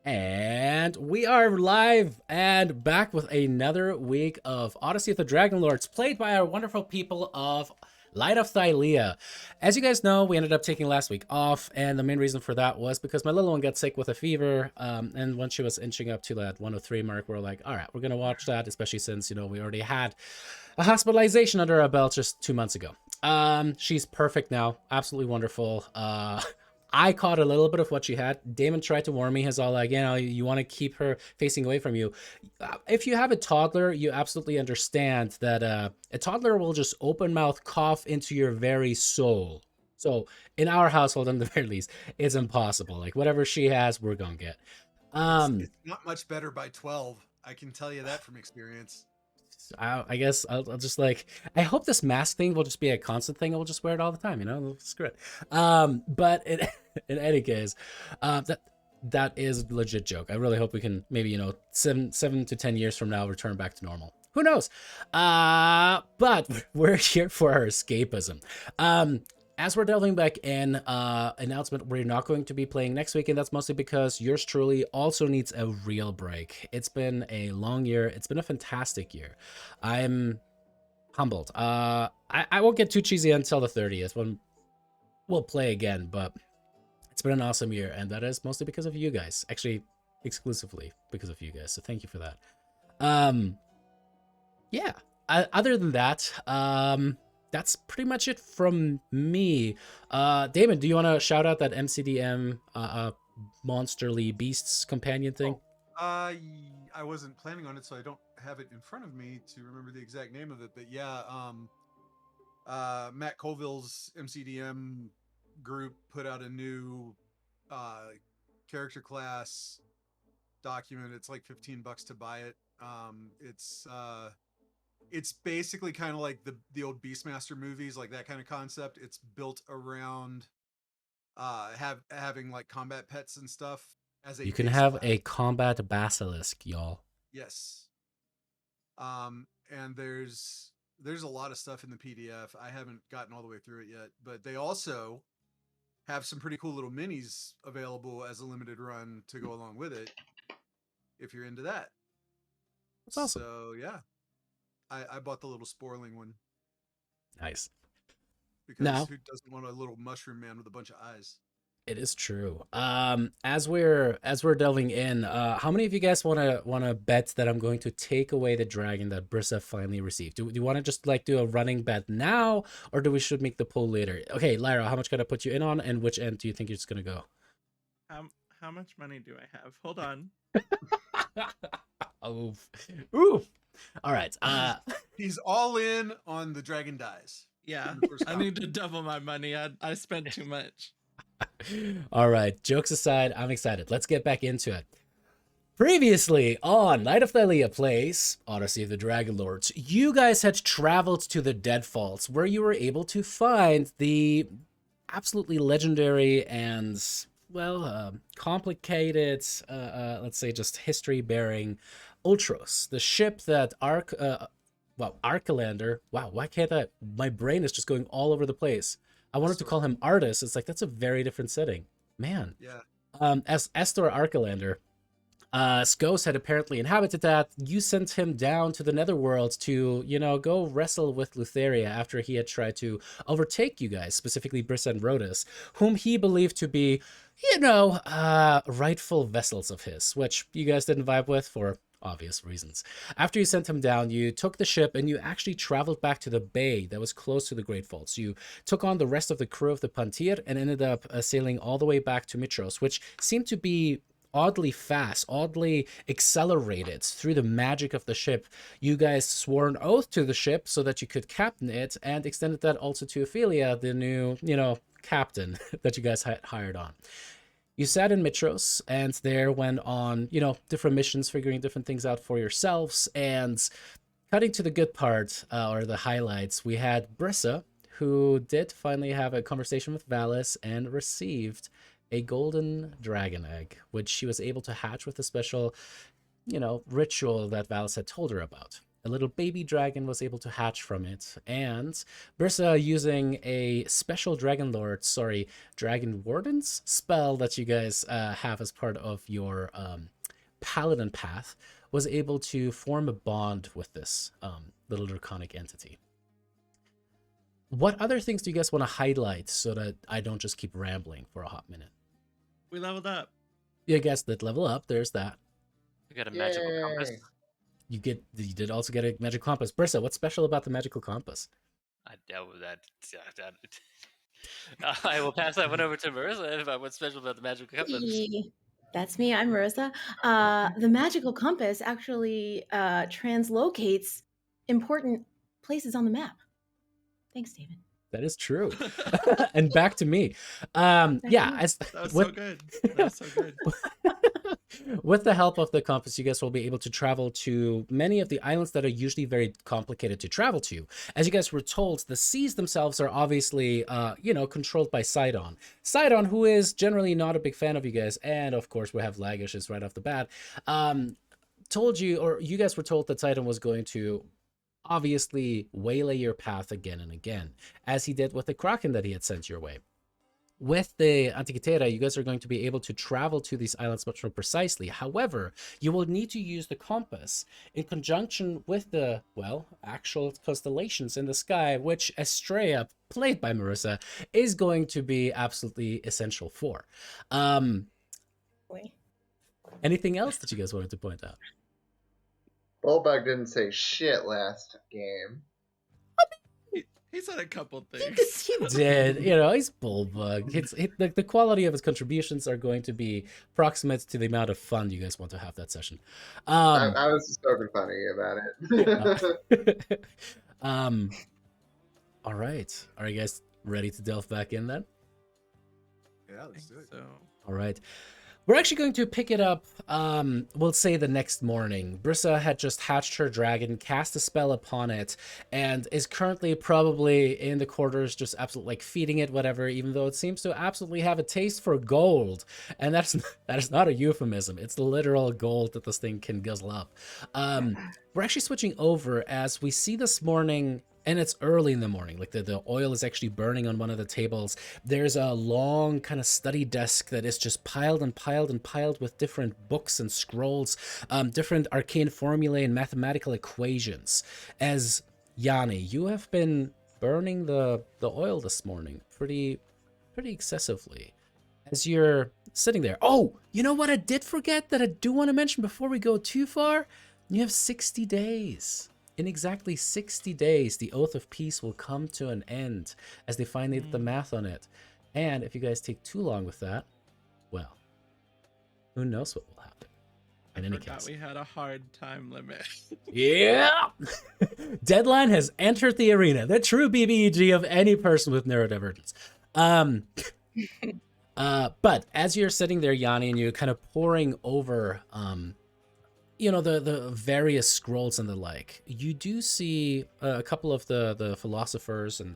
And we are live and back with another week of Odyssey of the Dragonlords, played by our wonderful people of Light of Thylea. As you guys know, we ended up taking last week off, and the main reason for that was because my little one got sick with a fever, and when she was inching up to that 103 mark, we're like, all right, we're going to watch that, especially since, we already had a hospitalization under our belt just 2 months ago. She's perfect now, absolutely wonderful. I caught a little bit of what she had. Damon tried to warn me. He's all like, you want to keep her facing away from you. If you have a toddler, you absolutely understand that a toddler will just open mouth cough into your very soul. So in our household, in the very least, it's impossible. Like whatever she has, we're gonna get. It's not much better by 12. I can tell you that from experience. I guess I'll just like, I hope this mask thing will just be a constant thing and we'll just wear it all the time, screw it. But in any case, that is a legit joke. I really hope we can maybe, 7 to 10 years from now return back to normal. Who knows? But we're here for our escapism. As we're delving back in, announcement, we're not going to be playing next week, and that's mostly because yours truly also needs a real break. It's been a long year. It's been a fantastic year. I'm humbled. I won't get too cheesy until the 30th when we'll play again, but it's been an awesome year, and that is mostly because of you guys. Actually, exclusively because of you guys, so thank you for that. Yeah, other than that, that's pretty much it from me. Damon, do you want to shout out that MCDM Monsterly Beasts companion thing? I wasn't planning on it, so I don't have it in front of me to remember the exact name of it. But yeah, Matt Colville's MCDM group put out a new uh, character class document. It's like $15 to buy it. It's basically kind of like the old Beastmaster movies, like that kind of concept. It's built around having like combat pets and stuff as a You can base have class. a combat basilisk, y'all. Yes. And there's a lot of stuff in the PDF. I haven't gotten all the way through it yet, but they also have some pretty cool little minis available as a limited run to go along with it if you're into that. That's awesome. So yeah, I bought the little Sporling one Nice. because Now, who doesn't want a little mushroom man with a bunch of eyes? it is true. As we're delving in, how many of you guys wanna bet that I'm going to take away the dragon that Brissa finally received? Do you want to just like do a running bet now, or do we should make the poll later? Okay, Lyra, how much can I put you in on, and which end do you think you're just gonna go? How much money do I have? Hold on. Oof. Oof. All right. He's all in on the dragon dies. Yeah, in the first I comic. need to double my money. I spent too much. All right. Jokes aside, I'm excited. Let's get back into it. Previously on Night of Thylea Plays, Odyssey of the Dragonlords, you guys had traveled to the Deadfalls, where you were able to find the absolutely legendary and, well, complicated, let's say just history-bearing Ultros, the ship that Archelander, wow, why can't I, my brain is just going all over the place. I wanted to call him Artis. It's like, that's a very different setting. Man. Yeah. As Estor Archelander, Skos had apparently inhabited that. You sent him down to the Netherworld to, go wrestle with Lutheria after he had tried to overtake you guys, specifically Briss and Rhodus, whom he believed to be, rightful vessels of his, which you guys didn't vibe with for obvious reasons. After you sent him down, you took the ship and you actually traveled back to the bay that was close to the Great Falls. You took on the rest of the crew of the Pantir and ended up sailing all the way back to Mitros, which seemed to be oddly fast, oddly accelerated through the magic of the ship. You guys swore an oath to the ship so that you could captain it, and extended that also to Ophelia, the new, captain that you guys had hired on. You sat in Mitros and there went on, different missions, figuring different things out for yourselves. And cutting to the good part, or the highlights, we had Brissa, who did finally have a conversation with Valis and received a golden dragon egg, which she was able to hatch with a special, ritual that Valis had told her about. A little baby dragon was able to hatch from it, and Bersa, using a special Dragon Warden's spell that you guys have as part of your paladin path, was able to form a bond with this little draconic entity. What other things do you guys want to highlight so that I don't just keep rambling for a hot minute? We leveled up. You guys did level up. There's that. We got a magical compass. Yay. You did also get a magical compass. Brissa, what's special about the magical compass? I doubt that. I will pass that one over to Marissa about what's special about the magical compass. That's me. I'm Marissa. The magical compass actually translocates important places on the map. Thanks, David. That is true. And back to me. Yeah, me. as That was with, so good. That was so good. with the help of the compass, you guys will be able to travel to many of the islands that are usually very complicated to travel to. As you guys were told, the seas themselves are obviously, controlled by Sidon. Sidon, who is generally not a big fan of you guys, and of course we have lag issues right off the bat, told you, or you guys were told that Sidon was going to obviously waylay your path again and again, as he did with the Kraken that he had sent your way. With the Antikythera, you guys are going to be able to travel to these islands much more precisely. However, you will need to use the compass in conjunction with the, actual constellations in the sky, which Estrella, played by Marissa, is going to be absolutely essential for. Anything else that you guys wanted to point out? Bullbug didn't say shit last game. He said a couple things. He did. He's Bullbug. The quality of his contributions are going to be proximate to the amount of fun you guys want to have that session. I was just poking funny about it. All right. Are you guys ready to delve back in then? Yeah, let's do it. So All right. We're actually going to pick it up, we'll say the next morning. Brissa had just hatched her dragon, cast a spell upon it, and is currently probably in the quarters just absolutely feeding it whatever, even though it seems to absolutely have a taste for gold. And that is not a euphemism. It's the literal gold that this thing can guzzle up. We're actually switching over as we see this morning. And it's early in the morning, the oil is actually burning on one of the tables. There's a long kind of study desk that is just piled and piled and piled with different books and scrolls, different arcane formulae and mathematical equations. As Yanni, you have been burning the oil this morning pretty excessively. As you're sitting there. Oh, you know what I did forget that I do want to mention before we go too far? You have 60 days. In exactly 60 days, the Oath of Peace will come to an end as they finally did the math on it. And if you guys take too long with that, well, who knows what will happen. In any case. we had a hard time limit. Yeah! Deadline has entered the arena. The true BBEG of any person with neurodivergence. But as you're sitting there, Yanni, and you're kind of poring over the various scrolls and the like, you do see a couple of the philosophers and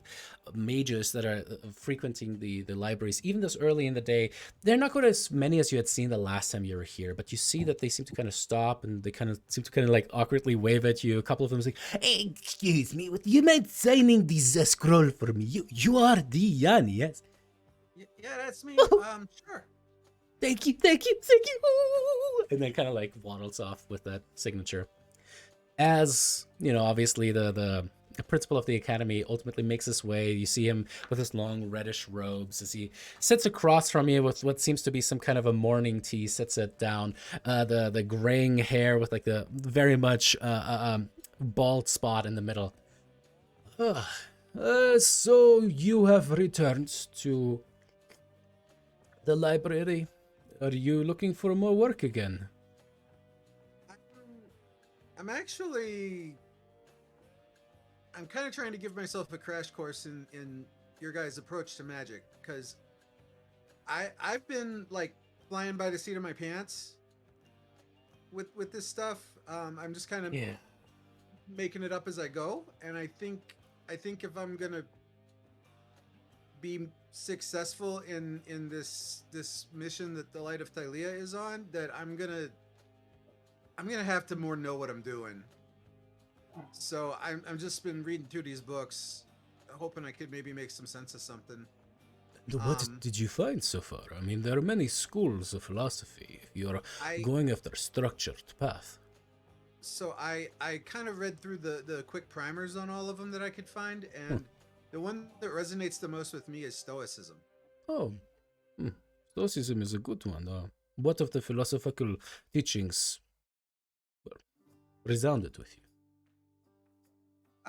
mages that are frequenting the libraries, even this early in the day. They're not quite as many as you had seen the last time you were here, but you see that they seem to kind of stop and they kind of seem to awkwardly wave at you. A couple of them say, "Hey, excuse me, would you mind signing this scroll for me? You are the Yanni, yes?" Yeah, that's me. Sure. Thank you. And then kind of waddles off with that signature. As, obviously the principal of the academy ultimately makes his way. You see him with his long reddish robes as he sits across from you with what seems to be some kind of a morning tea, sits it down. The graying hair with the very much bald spot in the middle. So you have returned to the library. Are you looking for more work again? I'm kind of trying to give myself a crash course in your guys' approach to magic, because I've been flying by the seat of my pants with this stuff. I'm just kind of making it up as I go, and I think if I'm gonna be successful in this mission that the Light of Thylea is on, that I'm gonna have to more know what I'm doing. So I'm just been reading through these books, hoping I could maybe make some sense of something. What did you find so far? I mean, there are many schools of philosophy. If you're I going after a structured path. so I kind of read through the quick primers on all of them that I could find, Hmm. and the one that resonates the most with me is Stoicism. Oh, Stoicism is a good one. What of the philosophical teachings resounded with you?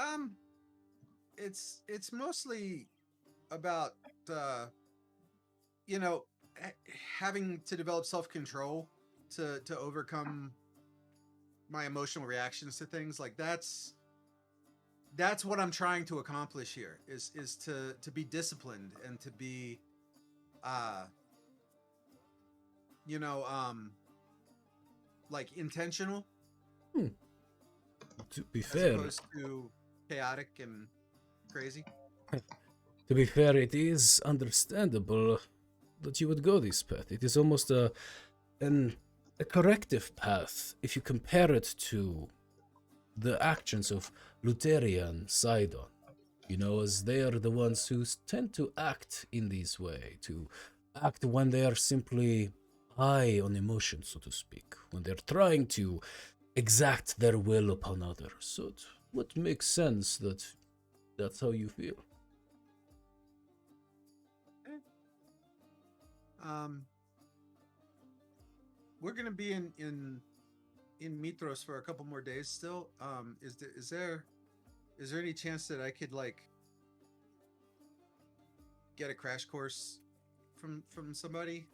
Um, it's mostly about you know having to develop self control to overcome my emotional reactions to things. Like that's what I'm trying to accomplish here is to be disciplined and to be uh you know like intentional To be as fair, opposed to chaotic and crazy. it is understandable that you would go this path. It is almost a corrective path if you compare it to the actions of Luteria and Sidon. You know, as they are the ones who tend to act in this way, to act when they are simply high on emotion, so to speak, when they're trying to exact their will upon others. So it would make sense that that's how you feel. Um, we're gonna be in Mitros for a couple more days still. Is there any chance that I could like get a crash course from somebody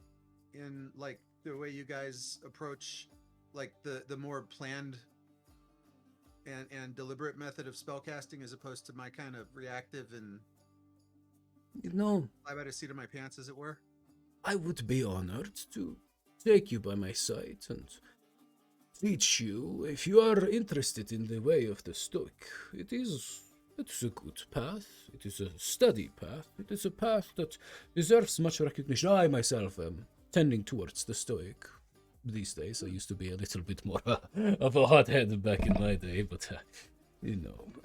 in like the way you guys approach like the more planned and deliberate method of spellcasting as opposed to my kind of reactive and You know, fly by the seat of my pants, as it were? I would be honored to take you by my side and teach you if you are interested in the way of the Stoic. It is a good path. It is a steady path. It is a path that deserves much recognition. I myself am tending towards the Stoic these days. I used to be a little bit more of a hothead back in my day, but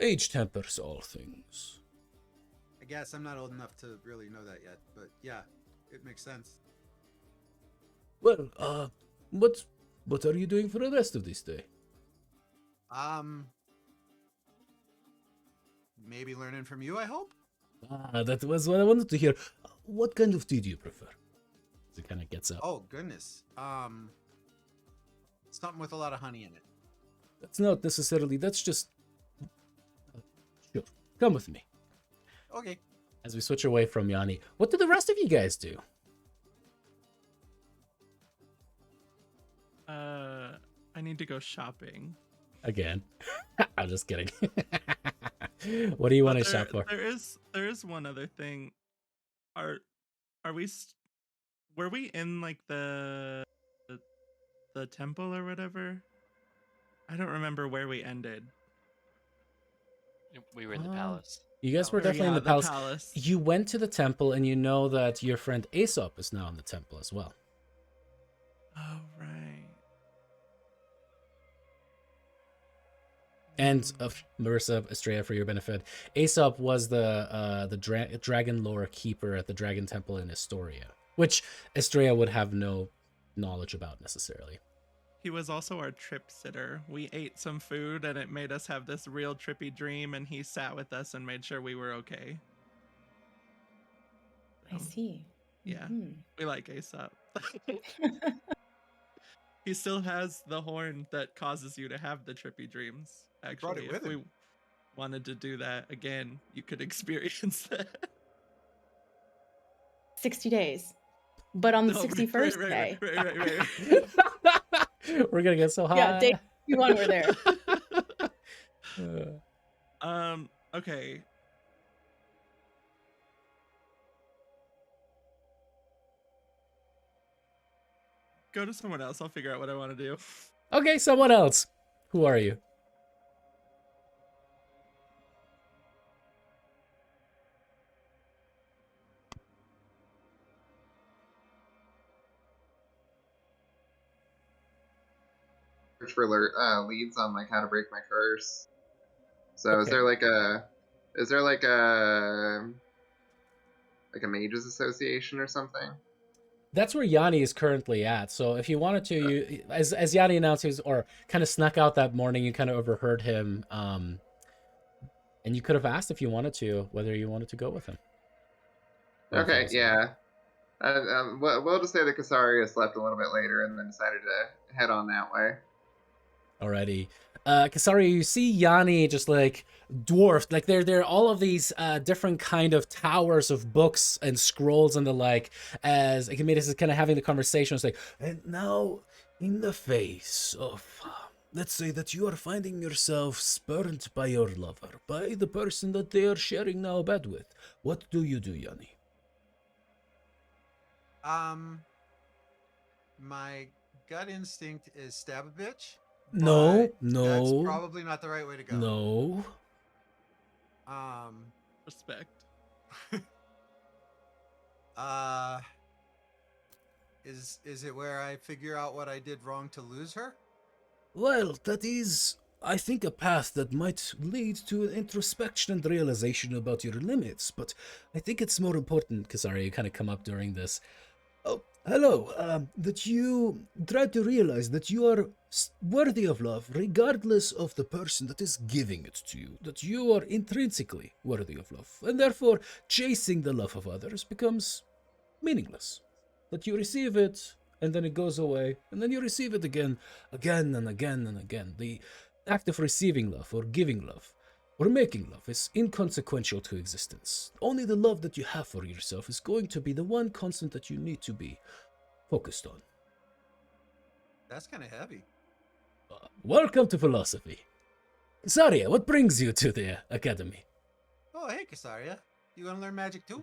age tempers all things. I guess I'm not old enough to really know that yet, but yeah, it makes sense. Well, what are you doing for the rest of this day? Um, maybe learning from you, I hope. That was what I wanted to hear. What kind of tea do you prefer? It kind of gets up. Oh goodness. Something with a lot of honey in it. That's not necessarily. That's just. Sure. Come with me. Okay. As we switch away from Yanni, what did the rest of you guys do? I need to go shopping. Again. I'm just kidding. What do you want to But shop for? there is one other thing. Are we were we in like the temple or whatever? I don't remember where we ended. We were in the palace. You guys were Or, definitely in yeah, the palace. You went to the temple, and you know that your friend Aesop is now in the temple as well. Oh right. And Marissa, Estrella, for your benefit, Aesop was the dragon lore keeper at the Dragon Temple in Astoria, which Estrella would have no knowledge about necessarily. He was also our trip sitter. We ate some food and it made us have this real trippy dream, and he sat with us and made sure we were okay. I see. Yeah, Mhm. we like Aesop. He still has the horn that causes you to have the trippy dreams. Brought Actually, it with if we him. wanted to do that again, you could experience that. 60 days. But on the Oh, 61st day. right. We're gonna get so high. Yeah, day 61 we're there. Okay. Go to someone else. I'll figure out what I want to do. Okay, someone else. Who are you? Search for leads on like how to break my curse. So is Okay. there like a mages association or something? That's where Yanni is currently at. So if you wanted to, you as Yanni announced, or kind of snuck out that morning, you kind of overheard him, and you could have asked if you wanted to, whether you wanted to go with him. Or if he Okay, was yeah. We'll just say that Cassarius left a little bit later and then decided to head on that way. Alrighty. Kasari, you see Yanni just like dwarfed, like there are all of these different kind of towers of books and scrolls and the like, as Echimedis is kind of having the conversation. It's like, and now in the face of, let's say that you are finding yourself spurned by your lover, by the person that they are sharing now a bed with. What do you do, Yanni? My gut instinct is stab a bitch. No, but that's no, probably not the right way to go. no. Respect. Is it where I figure out what I did wrong to lose her? Well, that is, I think, a path that might lead to introspection and realization about your limits, but I think it's more important, Kasari, you kind of come up during this. Oh, hello, that you try to realize that you are worthy of love, regardless of the person that is giving it to you, that you are intrinsically worthy of love, and therefore chasing the love of others becomes meaningless. That you receive it, and then it goes away, and then you receive it again and again and again. The act of receiving love, or giving love, or making love is inconsequential to existence. Only the love that you have for yourself is going to be the one constant that you need to be focused on. That's kind of heavy. Welcome to philosophy. Saria, what brings you to the academy? Oh, hey, Casaria. You want to learn magic too?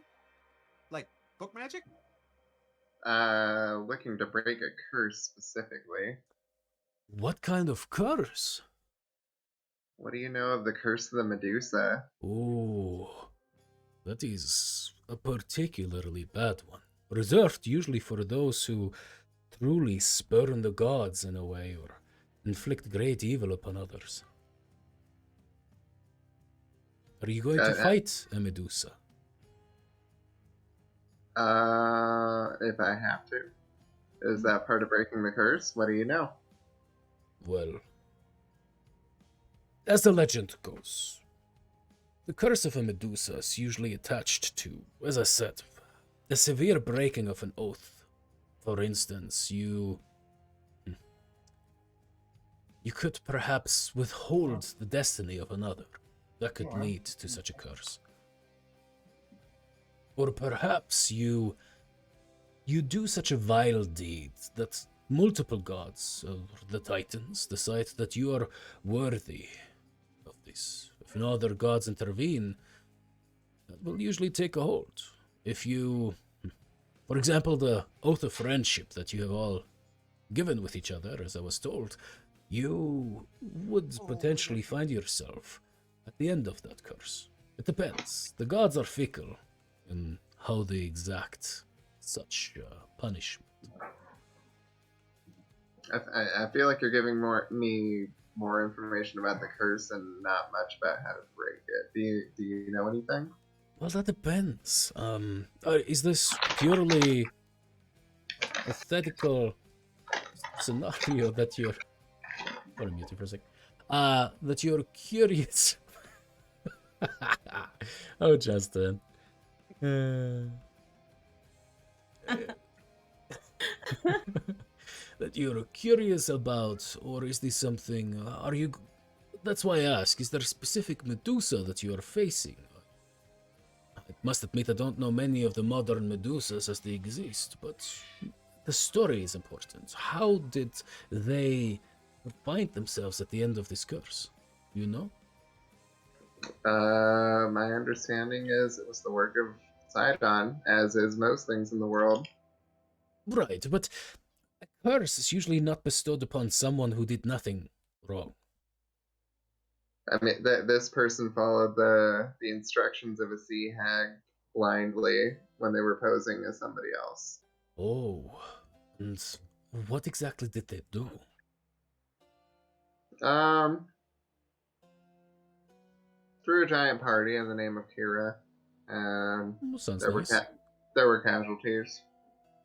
Like book magic? Looking to break a curse specifically. What kind of curse? What do you know of the curse of the Medusa? Oh, that is a particularly bad one. Reserved usually for those who truly spurn the gods in a way, or inflict great evil upon others. Are you going to fight a Medusa? If I have to. Is that part of breaking the curse? What do you know? Well, as the legend goes, the curse of a Medusa is usually attached to, as I said, the severe breaking of an oath. For instance, you could perhaps withhold the destiny of another. That could lead to such a curse. Or perhaps you do such a vile deed that multiple gods, or the Titans, decide that you are worthy of this. If no other gods intervene, that will usually take a hold. If you, for example, the oath of friendship that you have all given with each other, as I was told, you would potentially find yourself at the end of that curse. It depends. The gods are fickle in how they exact such punishment. I feel like you're giving me more information about the curse and not much about how to break it. Do you know anything? Well, that depends. Is this purely hypothetical scenario that you're... I'm gonna mute you for a sec. That you're curious... Oh, Justin. That you're curious about, or is this something... are you... That's why I ask, is there a specific Medusa that you are facing? I must admit I don't know many of the modern Medusas as they exist, but the story is important. How did they find themselves at the end of this curse? You know? My understanding is it was the work of Sidon, as is most things in the world. Right, but a curse is usually not bestowed upon someone who did nothing wrong. I mean, this person followed the instructions of a sea hag blindly when they were posing as somebody else. Oh, and what exactly did they do? threw a giant party in the name of Kira, and Sounds there nice. there were casualties.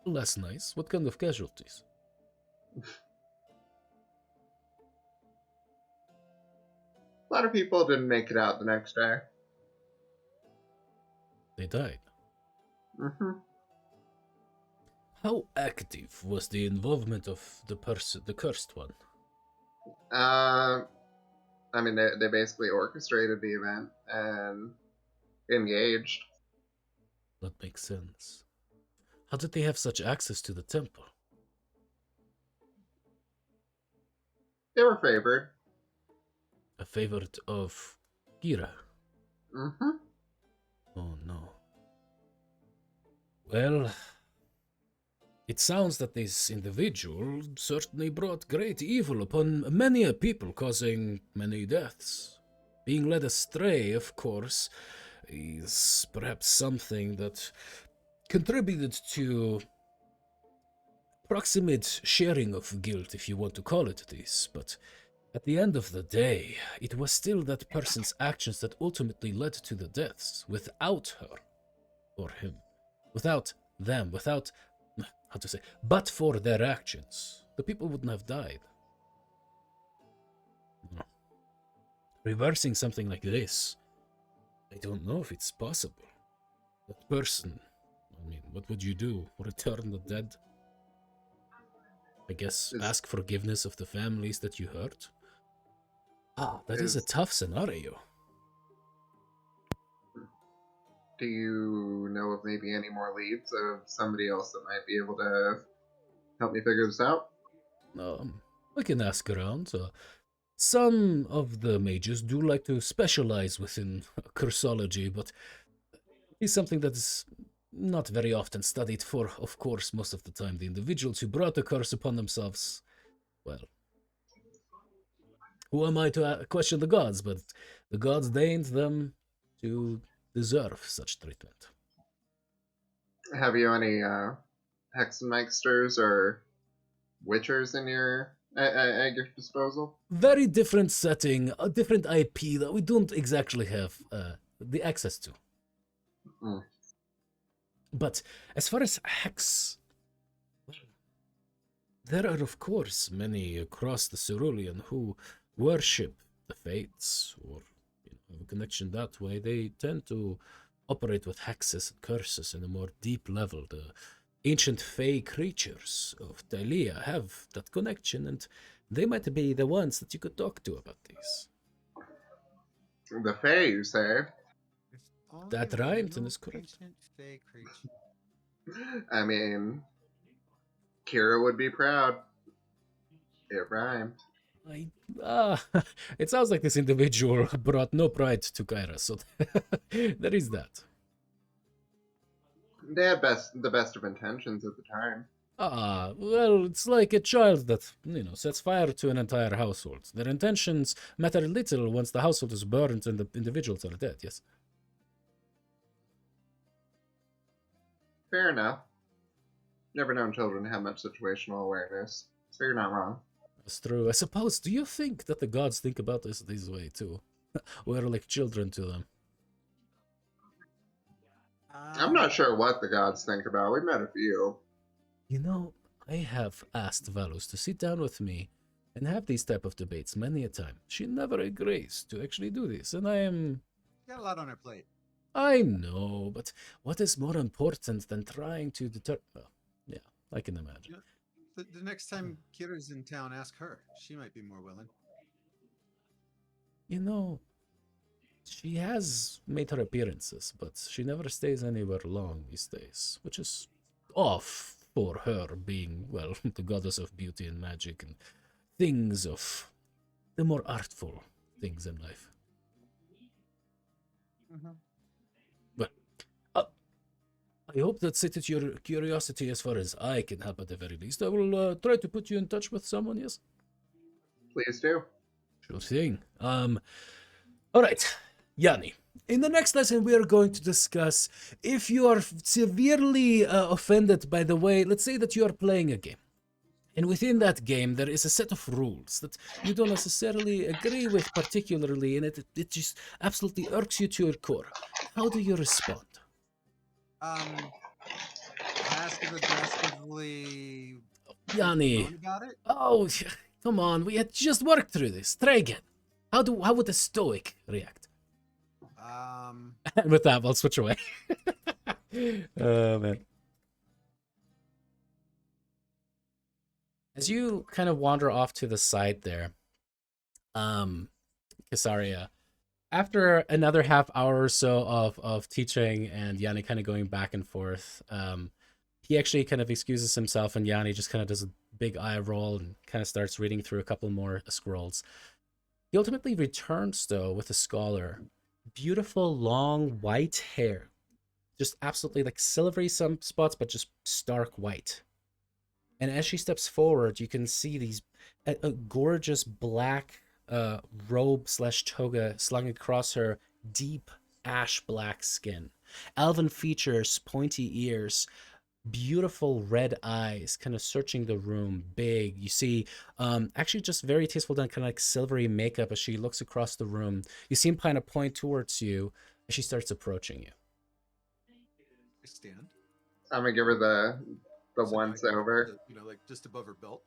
Less nice. What kind of casualties? A lot of people didn't make it out the next day. They died. Hmm. How active was the involvement of the cursed one? I mean, they basically orchestrated the event and engaged. That makes sense. How did they have such access to the temple? They were favored. A favorite of Kira. Hmm. Oh no. Well, it sounds that this individual certainly brought great evil upon many a people, causing many deaths. Being led astray, of course, is perhaps something that contributed to proximate sharing of guilt, if you want to call it this, but at the end of the day, it was still that person's actions that ultimately led to the deaths. Without her, or him, without them, without, how to say, but for their actions, the people wouldn't have died. Reversing something like this, I don't know if it's possible. That person, I mean, what would you do? Return the dead? I guess ask forgiveness of the families that you hurt? That is a tough scenario. Do you know of maybe any more leads of somebody else that might be able to help me figure this out? I can ask around. Some of the mages do like to specialize within cursology, but it's something that is not very often studied for, of course, most of the time. The individuals who brought the curse upon themselves, well, who am I to question the gods? But the gods deigned them to deserve such treatment. Have you any hexenmeisters or witchers in your at your disposal? Very different setting, a different IP that we don't exactly have the access to. Mm. But as far as hex, there are of course many across the Cerulean who worship the fates or have a connection that way. They tend to operate with hexes and curses in a more deep level. The ancient fey creatures of Thylea have that connection, and they might be the ones that you could talk to about these. The Fae, you say? That rhymed and is correct. I mean, Kira would be proud. It rhymed. It sounds like this individual brought no pride to Kyra, so there is that. They had the best of intentions at the time. Well, it's like a child that, sets fire to an entire household. Their intentions matter little once the household is burned and the individuals are dead, yes? Fair enough. Never known children to have much situational awareness, so you're not wrong. That's true. I suppose, do you think that the gods think about this way too? We're like children to them. I'm not sure what the gods think about. We met a few. I have asked Valus to sit down with me and have these type of debates many a time. She never agrees to actually do this, and I am... Got a lot on her plate. I know, but what is more important than trying to deter... Well, yeah, I can imagine. The next time Kira's in town, ask her. She might be more willing. She has made her appearances, but she never stays anywhere long these days, which is off for her being, well, the goddess of beauty and magic and things of the more artful things in life. Mm-hmm. But I hope that sated your curiosity as far as I can help at the very least. I will try to put you in touch with someone, yes? Please do. Sure thing. All right, Yanni. In the next lesson, we are going to discuss if you are severely offended by the way, let's say that you are playing a game, And within that game, there is a set of rules that you don't necessarily agree with particularly, and it just absolutely irks you to your core. How do you respond? Passive aggressively Yanni, moan about it. oh, come on, we had just worked through this. Try again. How would a stoic react? And with that, we'll switch away. Oh, man. As you kind of wander off to the side there, Casaria, after another half hour or so of teaching and Yanni kind of going back and forth, he actually kind of excuses himself, and Yanni just kind of does a big eye roll and kind of starts reading through a couple more scrolls. He ultimately returns, though, with a scholar. Beautiful, long, white hair. Just absolutely like silvery some spots, but just stark white. And as she steps forward, you can see these a gorgeous black robe / toga slung across her deep ash black skin. Elven features, pointy ears, beautiful red eyes kind of searching the room, big. You see actually just very tasteful done, kind of like silvery makeup as she looks across the room. You see him kind of point towards you as she starts approaching you. I stand. I'm gonna give her the So once I go, over. like just above her belt.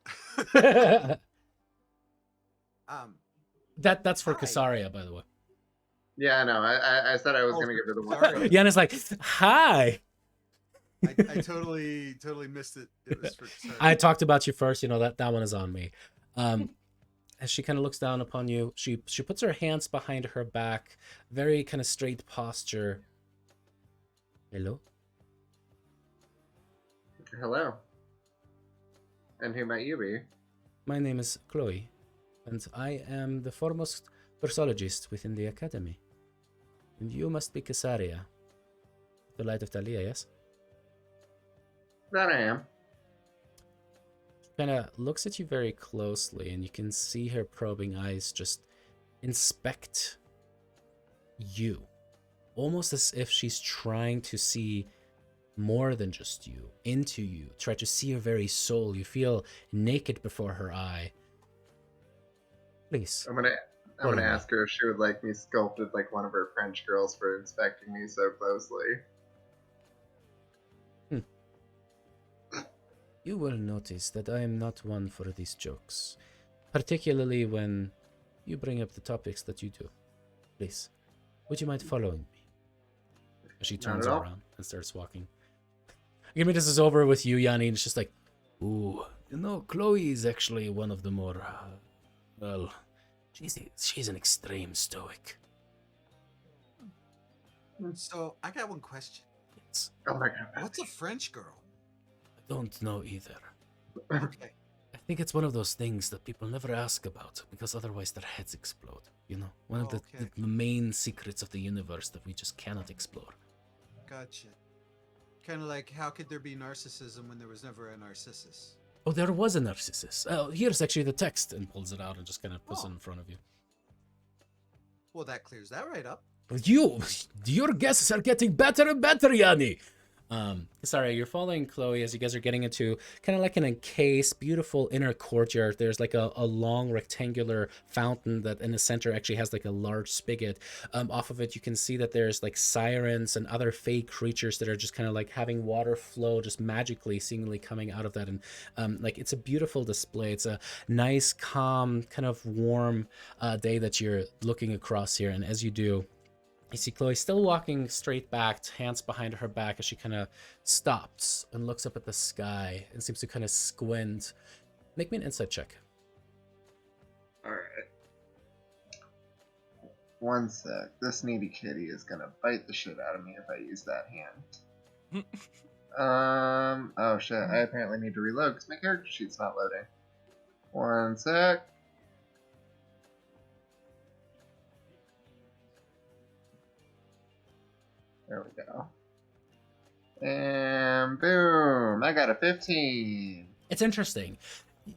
That's for Hi. Casaria, by the way. Yeah, no, I said I was Oh, gonna give her the once sorry. over. Yanna's like, hi. I totally missed it. It was for I talked about you first. You know that one is on me. As she kind of looks down upon you, she puts her hands behind her back, very kind of straight posture. Hello. Hello. And who might you be? My name is Chloe, and I am the foremost versologist within the academy. And you must be Casaria, the light of Thylea, yes? That I am. Kind of looks at you very closely, and you can see her probing eyes just inspect you, almost as if she's trying to see more than just you, into you, try to see your very soul. You feel naked before her eye. Please. I'm gonna Follow me. ask her if she would like me sculpted like one of her French girls for inspecting me so closely. You will notice that I am not one for these jokes, particularly when you bring up the topics that you do. Please, would you mind following me? As she turns at all. around and starts walking. Give me this is over with you, Yanni, and it's just like, ooh, you know, Chloe is actually one of the more, well, she's an extreme stoic. So I got one question. It's, Oh my god. What's a French girl? I don't know either. Okay. I think it's one of those things that people never ask about because otherwise their heads explode. You know, one of the main secrets of the universe that we just cannot explore. Gotcha. Kind of like, how could there be narcissism when there was never a Narcissus? Oh, there was a Narcissus. Oh, here's actually the text, and pulls it out and just kind of puts it in front of you. Well, that clears that right up. Your guesses are getting better and better, Yanni. Sorry, you're following Chloe as you guys are getting into kind of like an encased, beautiful inner courtyard. There's like a long rectangular fountain that in the center actually has like a large spigot. Off of it, you can see that there's like sirens and other fake creatures that are just kind of like having water flow just magically, seemingly coming out of that. And like it's a beautiful display. It's a nice, calm, kind of warm day that you're looking across here. And as you do, you see Chloe still walking straight back, hands behind her back as she kind of stops and looks up at the sky and seems to kind of squint. Make me an insight check. Alright. One sec. This needy kitty is gonna bite the shit out of me if I use that hand. Oh shit, I apparently need to reload because my character sheet's not loading. One sec. There we go. And boom, I got a 15. It's interesting.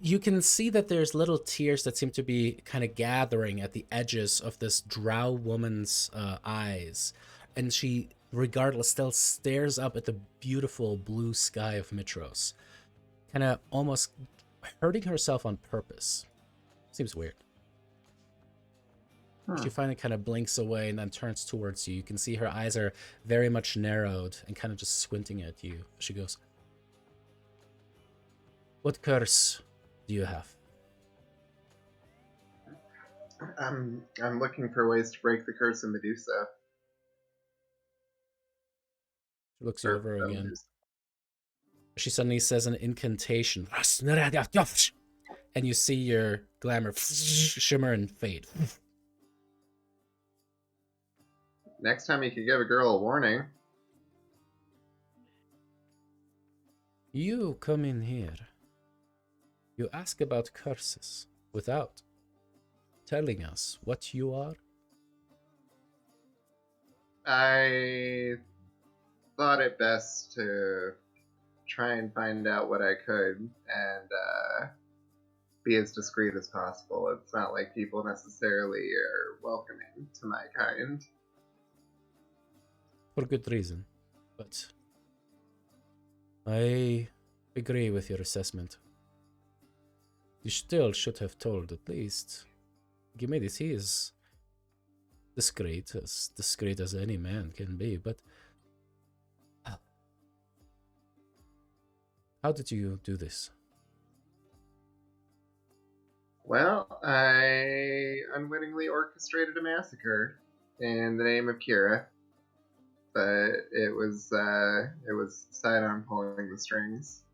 You can see that there's little tears that seem to be kind of gathering at the edges of this drow woman's eyes. And she, regardless, still stares up at the beautiful blue sky of Mitros. Kind of almost hurting herself on purpose. Seems weird. She finally kind of blinks away and then turns towards you. You can see her eyes are very much narrowed and kind of just squinting at you. She goes, "What curse do you have?" I'm looking for ways to break the curse of Medusa. She looks you Or, over again. Medusa. She suddenly says an incantation. And you see your glamour shimmer and fade. Next time you could give a girl a warning. You come in here. You ask about curses without telling us what you are. I thought it best to try and find out what I could and be as discreet as possible. It's not like people necessarily are welcoming to my kind. For good reason. But I agree with your assessment. You still should have told at least. Gimedis, he is discreet as any man can be, but how did you do this? Well, I unwittingly orchestrated a massacre in the name of Kira, but it was Sidon pulling the strings.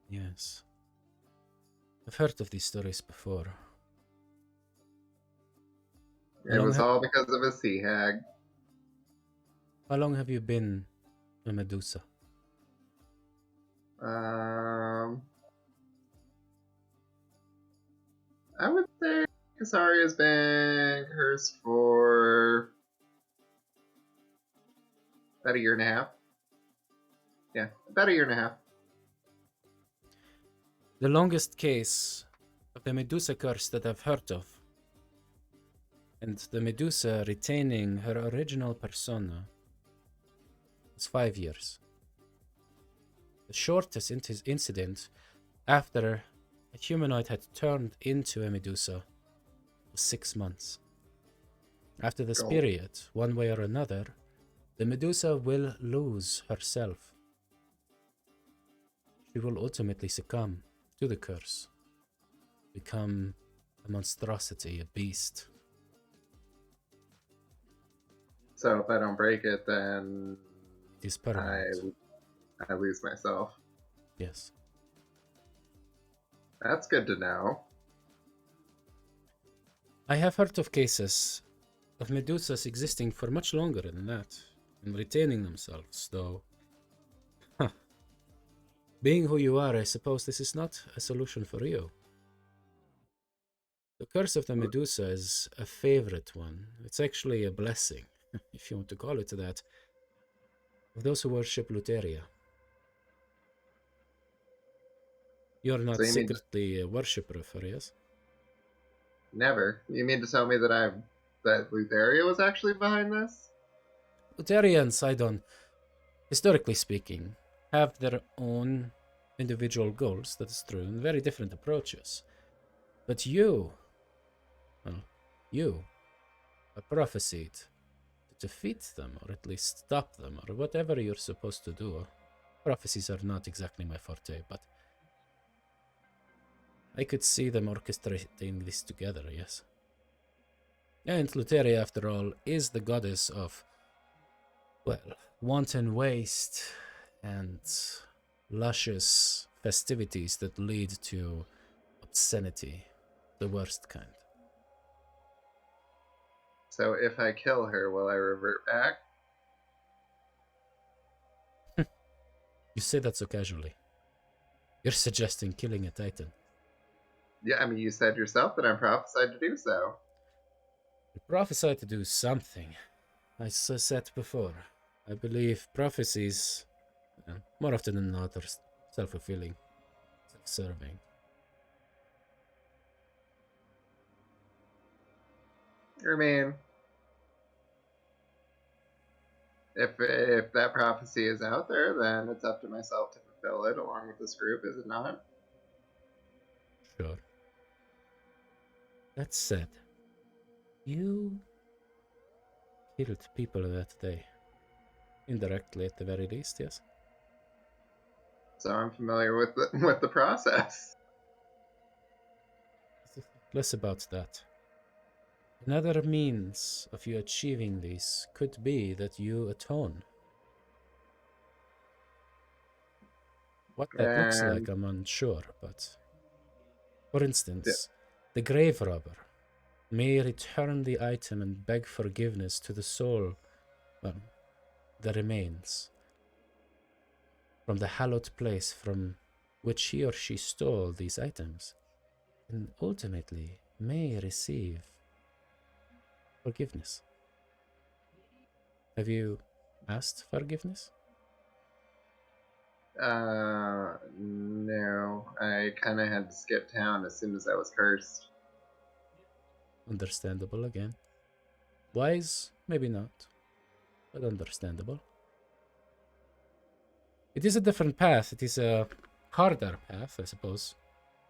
Yes. I've heard of these stories before. It was all because of a sea hag. How long have you been a Medusa? I would say Kasari has been cursed for about a year and a half. Yeah, about a year and a half. The longest case of the Medusa curse that I've heard of, and the Medusa retaining her original persona, was 5 years. The shortest incident after a humanoid had turned into a Medusa was 6 months. After this period, one way or another, the Medusa will lose herself. She will ultimately succumb to the curse, become a monstrosity, a beast. So if I don't break it, then It is permanent. I lose myself. Yes. That's good to know. I have heard of cases of Medusas existing for much longer than that, and retaining themselves, though. Being who you are, I suppose this is not a solution for you. The curse of the Medusa is a favorite one. It's actually a blessing, if you want to call it that, of those who worship Luteria. You're not So you mean secretly a worshipper of her, yes? never? You mean to tell me that Lutheria was actually behind this? Luteria and Sidon, historically speaking, have their own individual goals, that is true, and very different approaches. But you are prophesied to defeat them, or at least stop them, or whatever you're supposed to do. Prophecies are not exactly my forte, but I could see them orchestrating this together, yes. And Luteria, after all, is the goddess of, well, wanton waste and luscious festivities that lead to obscenity, the worst kind. So if I kill her, will I revert back? You say that so casually. You're suggesting killing a titan. Yeah, I mean, you said yourself that I'm prophesied to do so. You prophesy to do something. As I said before, I believe prophecies, more often than not, are self-fulfilling, self-serving. I mean, if that prophecy is out there, then it's up to myself to fulfill it along with this group, is it not? Sure. That said, you killed people that day. Indirectly, at the very least, yes. So I'm familiar with the process. Less about that. Another means of you achieving this could be that you atone. What that looks like, I'm unsure, but... For instance, the grave robber may return the item and beg forgiveness to the soul, well, the remains, from the hallowed place from which he or she stole these items, and ultimately may receive forgiveness. Have you asked forgiveness? No. I kind of had to skip town as soon as I was cursed. Understandable again. Wise, maybe not, but understandable. It is a different path. It is a harder path, I suppose.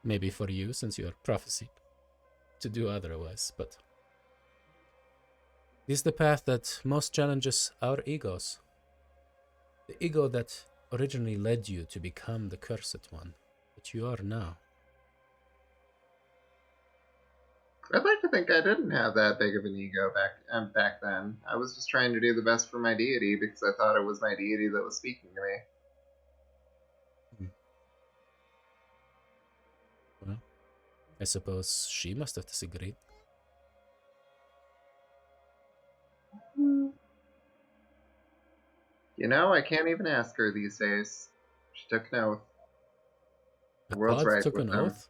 Maybe for you, since you are prophesied to do otherwise, but it is the path that most challenges our egos. The ego that originally led you to become the cursed one, that you are now. I'd like to think I didn't have that big of an ego back then. I was just trying to do the best for my deity because I thought it was my deity that was speaking to me. Well, I suppose she must have disagreed. You know, I can't even ask her these days. She took an oath. The A world's god right took with an them. oath?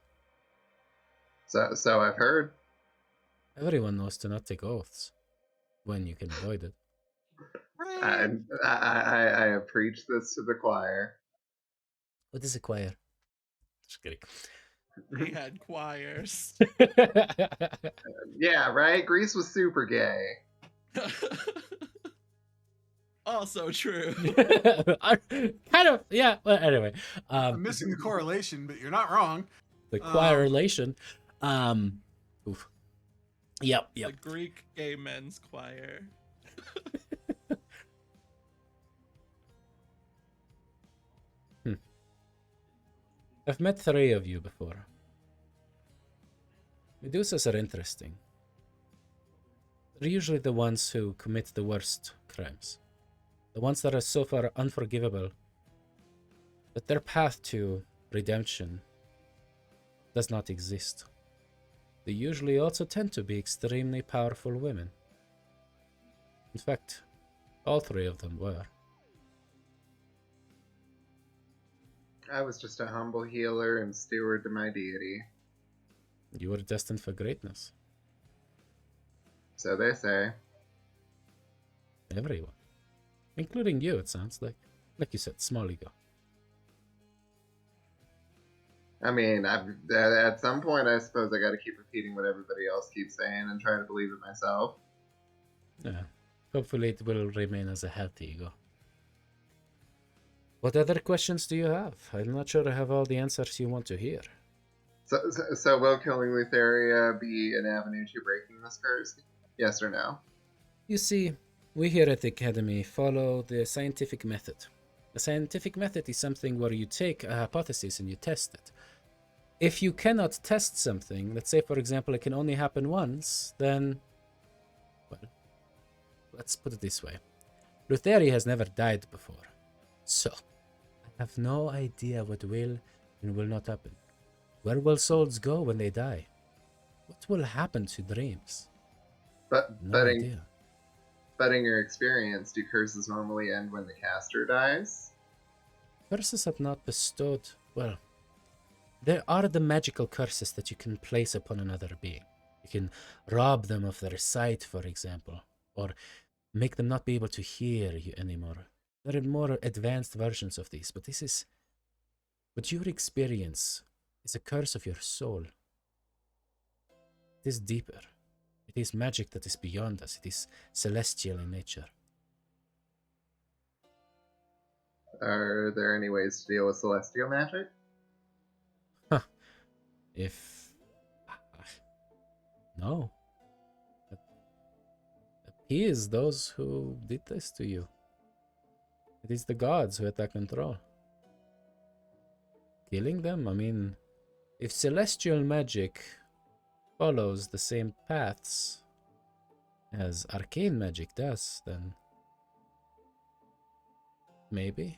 So I've heard. Everyone knows to not take oaths when you can avoid it. I have preached this to the choir. What is a choir? Just kidding. He had choirs. Yeah, right? Greece was super gay. Also true. Kind of, yeah. Well, anyway, I'm missing the correlation, but you're not wrong. the choir relation. Oof. Yep. The Greek gay men's choir. I've met 3 of you before. Medusas are interesting. They're usually the ones who commit the worst crimes. The ones that are so far unforgivable that their path to redemption does not exist. They usually also tend to be extremely powerful women. In fact, all 3 of them were. I was just a humble healer and steward to my deity. You were destined for greatness. So they say. Everyone. Including you, it sounds like. Like you said, small ego. I mean, at some point, I suppose I gotta keep repeating what everybody else keeps saying and try to believe it myself. Yeah. Hopefully it will remain as a healthy ego. What other questions do you have? I'm not sure I have all the answers you want to hear. So will killing Lutheria be an avenue to breaking this curse? Yes or no? You see, we here at the Academy follow the scientific method. The scientific method is something where you take a hypothesis and you test it. If you cannot test something, let's say for example it can only happen once, then, well, let's put it this way. Lutheria has never died before. So, I have no idea what will and will not happen. Where will souls go when they die? What will happen to dreams? No idea. But in your experience, do curses normally end when the caster dies? Curses have not bestowed, well, there are the magical curses that you can place upon another being. You can rob them of their sight, for example, or make them not be able to hear you anymore. There are more advanced versions of these, but this is what your experience is a curse of your soul. It is deeper. It is magic that is beyond us. It is celestial in nature. Are there any ways to deal with celestial magic? If no, it appears those who did this to you. It is the gods who had that control. Killing them? I mean, if celestial magic follows the same paths as arcane magic does, then maybe.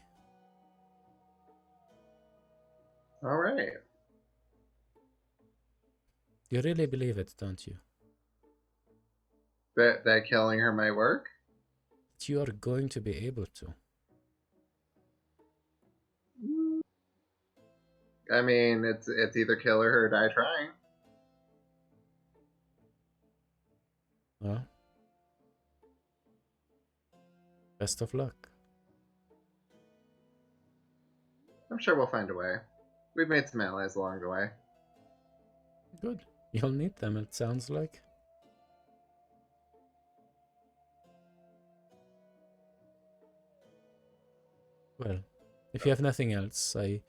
All right. You really believe it, don't you? That killing her might work? That you are going to be able to. I mean, it's either kill her or die trying. Well, best of luck. I'm sure we'll find a way. We've made some allies along the way. Good. You'll need them, it sounds like. Well, if you have nothing else, I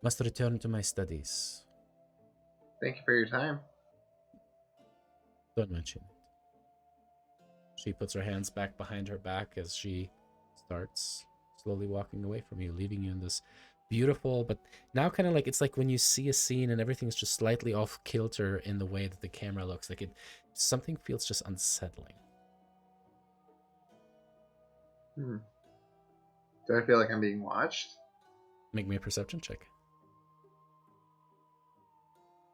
must return to my studies. Thank you for your time. Don't mention it. She puts her hands back behind her back as she starts slowly walking away from you, leaving you in this beautiful, but now kind of like, it's like when you see a scene and everything's just slightly off kilter in the way that the camera looks, like something feels just unsettling. Do I feel like I'm being watched? Make me a perception check.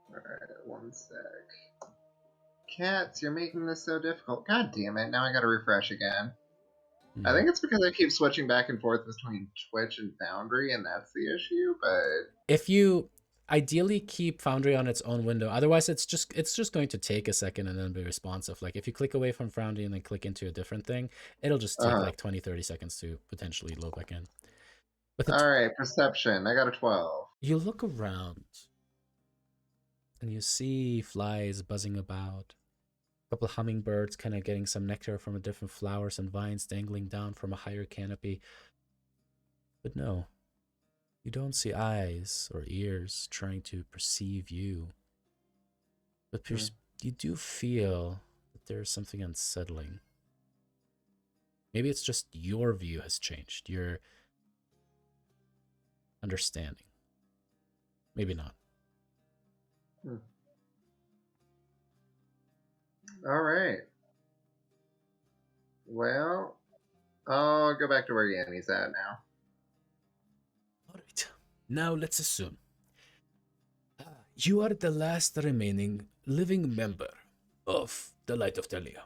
Alright, one sec. Cats, you're making this so difficult. God damn it, now I gotta refresh again. I think it's because I keep switching back and forth between Twitch and Foundry, and that's the issue, but... If you ideally keep Foundry on its own window, otherwise it's just going to take a second and then be responsive. Like if you click away from Foundry and then click into a different thing, it'll just take like 20-30 seconds to potentially load back in. Alright, perception. I got a 12. You look around and you see flies buzzing about. A couple of hummingbirds kind of getting some nectar from the different flowers and vines dangling down from a higher canopy. But no, you don't see eyes or ears trying to perceive you. But you do feel that there's something unsettling. Maybe it's just your view has changed, your understanding. Maybe not. Alright. Well, I'll go back to where Yanni's at now. Alright, now let's assume you are the last remaining living member of the Light of Thylea.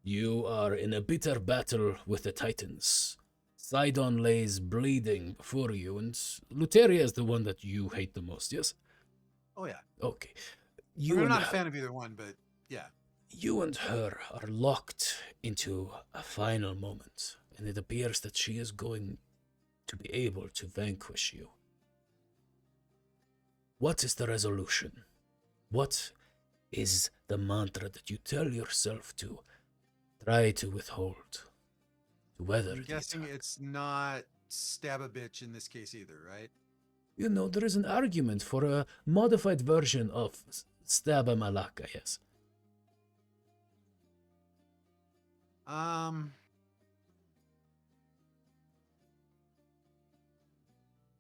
You are in a bitter battle with the Titans. Sidon lays bleeding before you, and Luteria is the one that you hate the most, yes? Oh, yeah. Okay. I'm not a fan of either one, but yeah. You and her are locked into a final moment, and it appears that she is going to be able to vanquish you. What is the resolution? What is the mantra that you tell yourself to try to withhold? To weather I'm guessing it's not stab a bitch in this case either, right? You know, there is an argument for a modified version of stab a malaka, yes.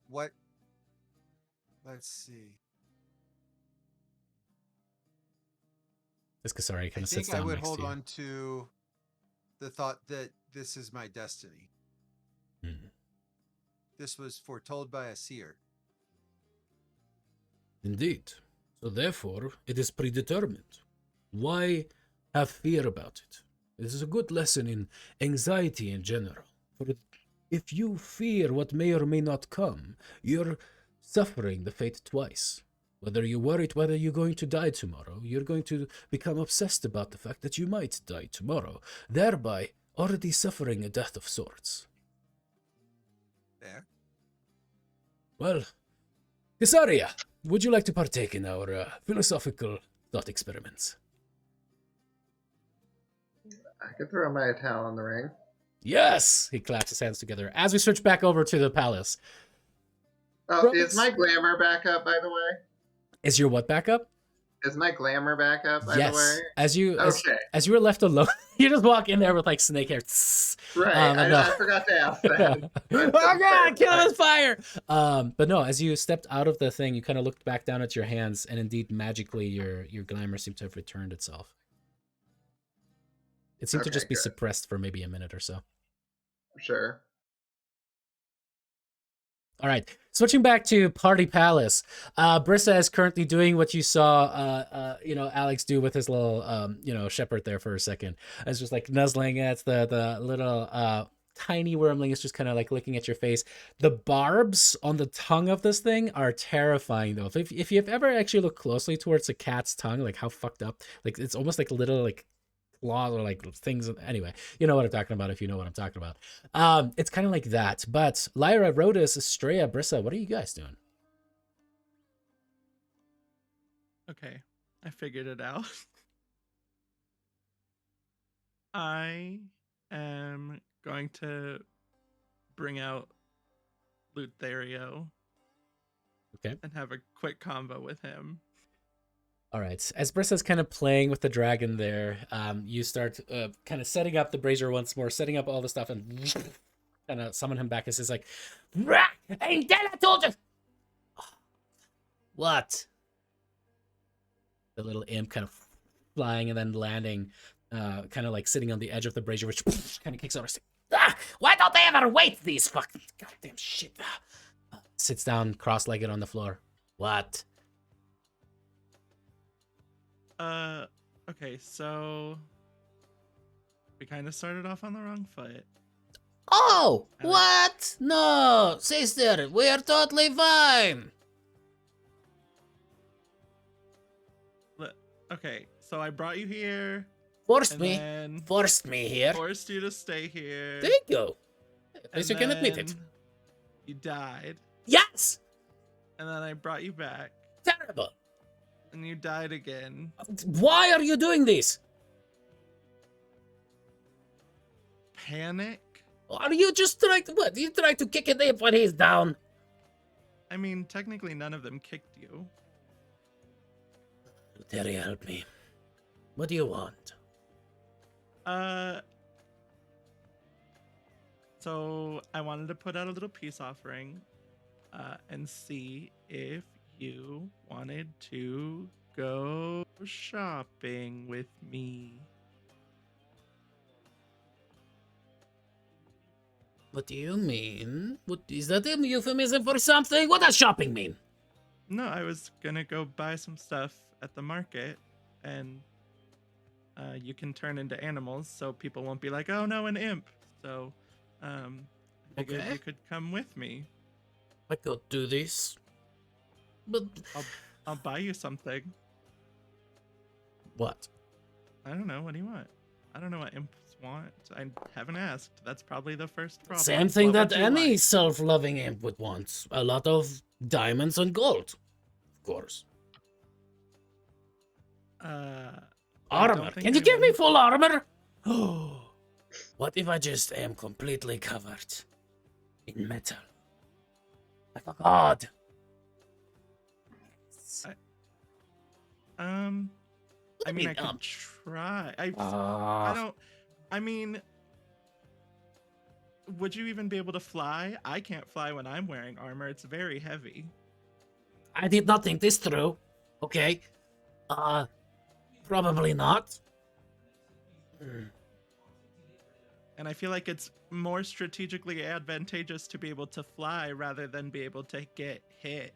What? Let's see. This Kasari kind I of sits think I down would next hold to you. on to the thought that this is my destiny. This was foretold by a seer. Indeed. So therefore, it is predetermined. Why have fear about it? This is a good lesson in anxiety in general. For if you fear what may or may not come, you're suffering the fate twice. Whether you're worried whether you're going to die tomorrow, you're going to become obsessed about the fact that you might die tomorrow, thereby already suffering a death of sorts. There. Well, Casaria, would you like to partake in our philosophical thought experiments? I could throw my towel in the ring. Yes! He claps his hands together. As we switch back over to the palace. Oh, Robots- is my glamour back up, by the way? Is your what back up? Is my glamour back up, by the Yes. way? As you Okay. as you were left alone, you just walk in there with like snake hair. Tss. Right, and no. I forgot to ask that. Oh god, kill him with fire! But no, as you stepped out of the thing, you kind of looked back down at your hands, and indeed, magically, your glamour seemed to have returned itself. It seemed to Okay, just be good. suppressed for maybe a minute or so. Sure. All right, switching back to Party Palace. Brissa is currently doing what you saw, Alex do with his little, shepherd there for a second. It's just like nuzzling at the little tiny wormling is just kind of like looking at your face. The barbs on the tongue of this thing are terrifying, though. If you've ever actually looked closely towards a cat's tongue, like how fucked up, like it's almost like little like claws or like things. Anyway, you know what I'm talking about if you know what I'm talking about. It's kind of like that. But Lyra, Rhodus, Estrella, Brissa, what are you guys doing? Okay, I figured it out. I am going to bring out Lutherio. Okay. And have a quick combo with him. All right. As Brissa's kind of playing with the dragon there, you start kind of setting up the brazier once more, setting up all the stuff, and kind of summon him back. And says like, "Hey, I told you." What? The little imp kind of flying and then landing, kind of like sitting on the edge of the brazier, which kind of kicks over. Why don't they ever wait? These fucking goddamn shit. Sits down cross-legged on the floor. What? Okay, so we kind of started off on the wrong foot. Oh, what? No, sister, we are totally fine. Okay, so I brought you here. Forced and me. Forced me here. Forced you to stay here. There you go. At least you and can admit it. then You died. Yes. And then I brought you back. Terrible. And you died again. Why are you doing this? Panic? Are you just trying to what? You trying to kick it if when he's down? I mean, technically none of them kicked you. Terry, help me. What do you want? So I wanted to put out a little peace offering, and see if you wanted to go shopping with me. What do you mean? What is that a euphemism for something? What does shopping mean? No, I was gonna go buy some stuff at the market, and you can turn into animals, so people won't be like, "Oh no, an imp." So, I figured Okay. you could come with me. I could do this, but I'll buy you something. what? I don't know. What do you want? I don't know what imps want. I haven't asked. That's probably the first problem. Same thing What that would you any like? self-loving imp would want. A lot of diamonds and gold. Of course. I Armor. don't think Can you I give me would. full armor? What if I just am completely covered in metal? Like a god. I mean, I mean, could try. I Ah. don't. I mean, would you even be able to fly? I can't fly when I'm wearing armor. It's very heavy. I did not think this through. Okay. Probably not. And I feel like it's more strategically advantageous to be able to fly rather than be able to get hit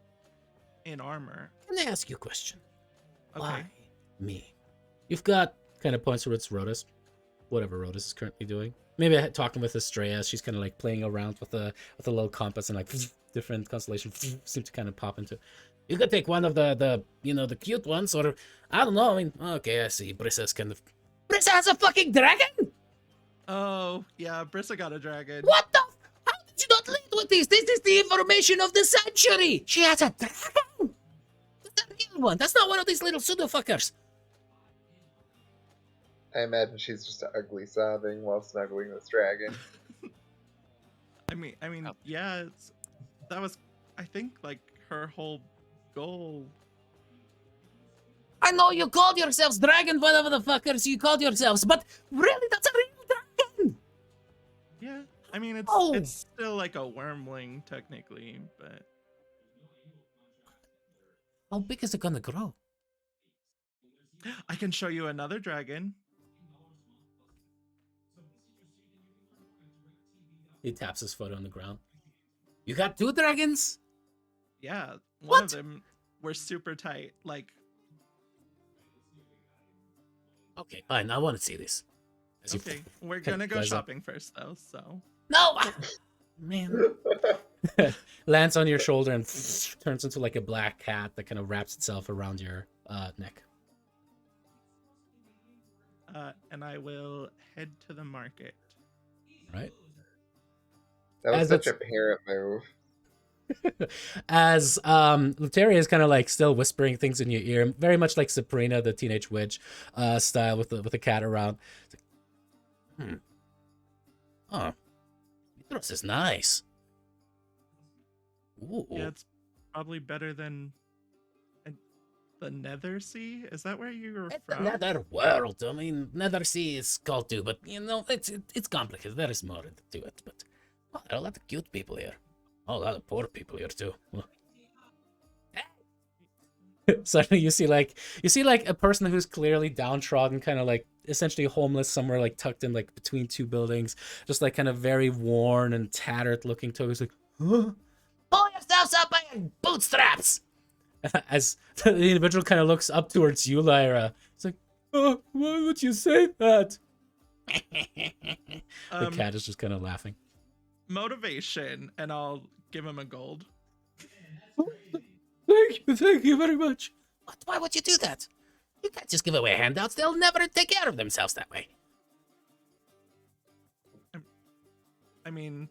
in armor. Can I ask you a question? Okay. Why me? You've got kind of points towards Rhodus. Whatever Rhodus is currently doing. Maybe talking with Estrella. She's kind of like playing around with a little compass and like different constellations seem to kind of pop into. You could take one of the cute ones, or I don't know. I mean, okay, I see. Brissa's kind of. Brissa has a fucking dragon. Oh, yeah, Brissa got a dragon. What the? How did you not lead with this? This is the information of the century. She has a dragon. That's a real one. That's not one of these little pseudo fuckers. I imagine she's just ugly sobbing while snuggling this dragon. Yeah, that was, I think, like her whole goal. I know you called yourselves dragon, whatever the fuckers you called yourselves, but really, that's a real dragon. Yeah, it's still like a wormling technically, but How big is it gonna grow? I can show you another dragon. He taps his foot on the ground. You got 2 dragons? Yeah, one What? of them we're super tight. Like, Okay, fine. I want to see this. As you- okay, we're gonna go Guys up. shopping first though. So No, man. Lands on your shoulder and turns into like a black cat that kind of wraps itself around your neck. and I will head to the market. Right. That was As such a it's- parent move. As Luteria is kind of like still whispering things in your ear, very much like Sabrina, the teenage witch style, with the cat around. It's like, oh, this is nice. Ooh. Yeah, it's probably better than the Nether Sea. Is that where you were It's from? another world. I mean, Nether Sea is called too, but you know, it's complicated. There is more to it. But there are a lot of cute people here. Oh, a lot of poor people here too. Suddenly, you see like a person who's clearly downtrodden, kind of like essentially homeless somewhere, like tucked in like between 2 buildings, just like kind of very worn and tattered looking. Toga's like, huh? Pull yourselves up by your bootstraps. As the individual kind of looks up towards you, Lyra, it's like, oh, why would you say that? The cat is just kind of laughing. Motivation, and I'll give him a gold. Thank you very much. What? Why would you do that? You can't just give away handouts. They'll never take care of themselves that way. I'm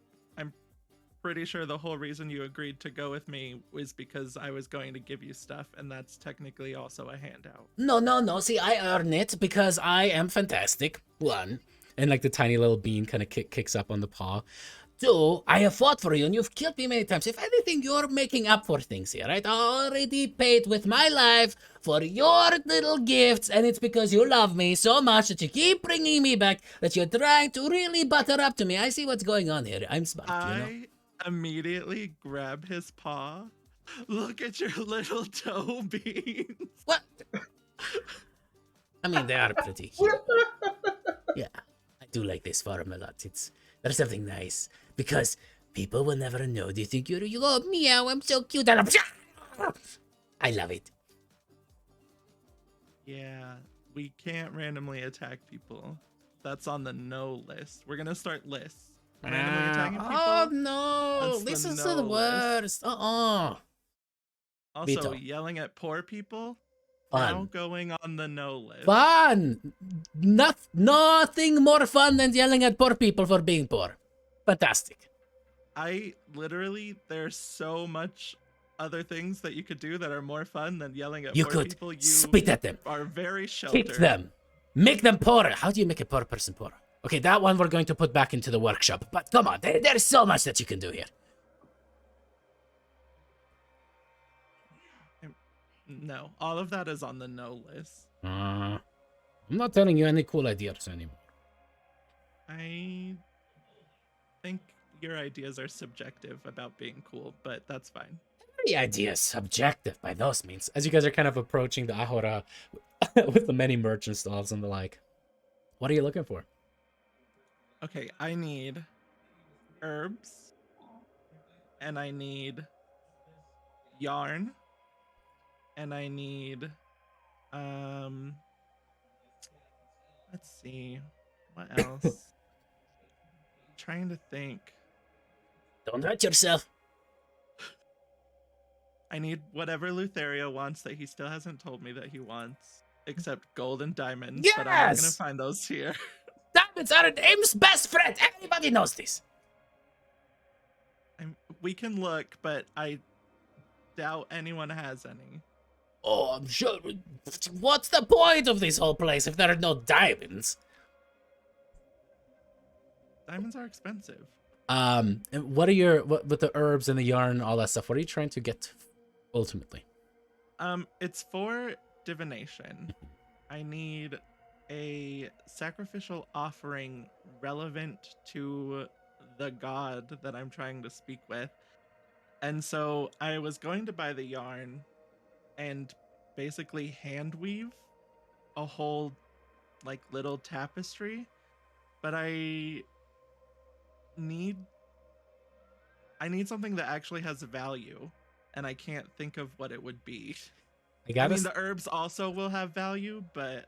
pretty sure the whole reason you agreed to go with me was because I was going to give you stuff, and that's technically also a handout. No. See, I earn it because I am fantastic. 1. And like the tiny little bean kind of kicks up on the paw. 2, I have fought for you and you've killed me many times. If anything, you're making up for things here, right? I already paid with my life for your little gifts, and it's because you love me so much that you keep bringing me back, that you're trying to really butter up to me. I see what's going on here. I'm smart, you know? I immediately grab his paw. Look at your little toe beans. What? I mean, they are pretty cute. Yeah, I do like this farm a lot. There's something nice. Because people will never know. They think you go, meow, I'm so cute. And I love it. Yeah, we can't randomly attack people. That's on the no list. We're gonna start lists. Randomly attacking people. Oh no, That's this the is no the list. worst. Also, Vito. yelling at poor people. Fun. Now going on the no list. Fun. Nothing more fun than yelling at poor people for being poor. Fantastic. There's so much other things that you could do that are more fun than yelling at You poor could people. You spit at them. are very sheltered. Kick them. Make them poorer. How do you make a poor person poorer? Okay, that one we're going to put back into the workshop. But come on, there's so much that you can do here. No, all of that is on the no list. I'm not telling you any cool ideas anymore. I think your ideas are subjective about being cool, but that's fine. The idea is subjective by those means. As you guys are kind of approaching the Ahora with the many merchant stalls and the like. What are you looking for? Okay, I need herbs, and I need yarn, and I need let's see, what else? Trying to think. Don't hurt yourself. I need whatever Lutheria wants that he still hasn't told me that he wants, except gold and diamonds. But I'm not gonna Yes! find those here. Diamonds are Im's best friend. Everybody knows this. We can look, but I doubt anyone has any. Oh, I'm sure. What's the point of this whole place if there are no diamonds? Diamonds are expensive. And what are your with the herbs and the yarn and all that stuff? What are you trying to get ultimately? It's for divination. I need a sacrificial offering relevant to the god that I'm trying to speak with. And so I was going to buy the yarn and basically hand weave a whole like little tapestry, but need I need something that actually has value, and I can't think of what it would be. I mean, the herbs also will have value, but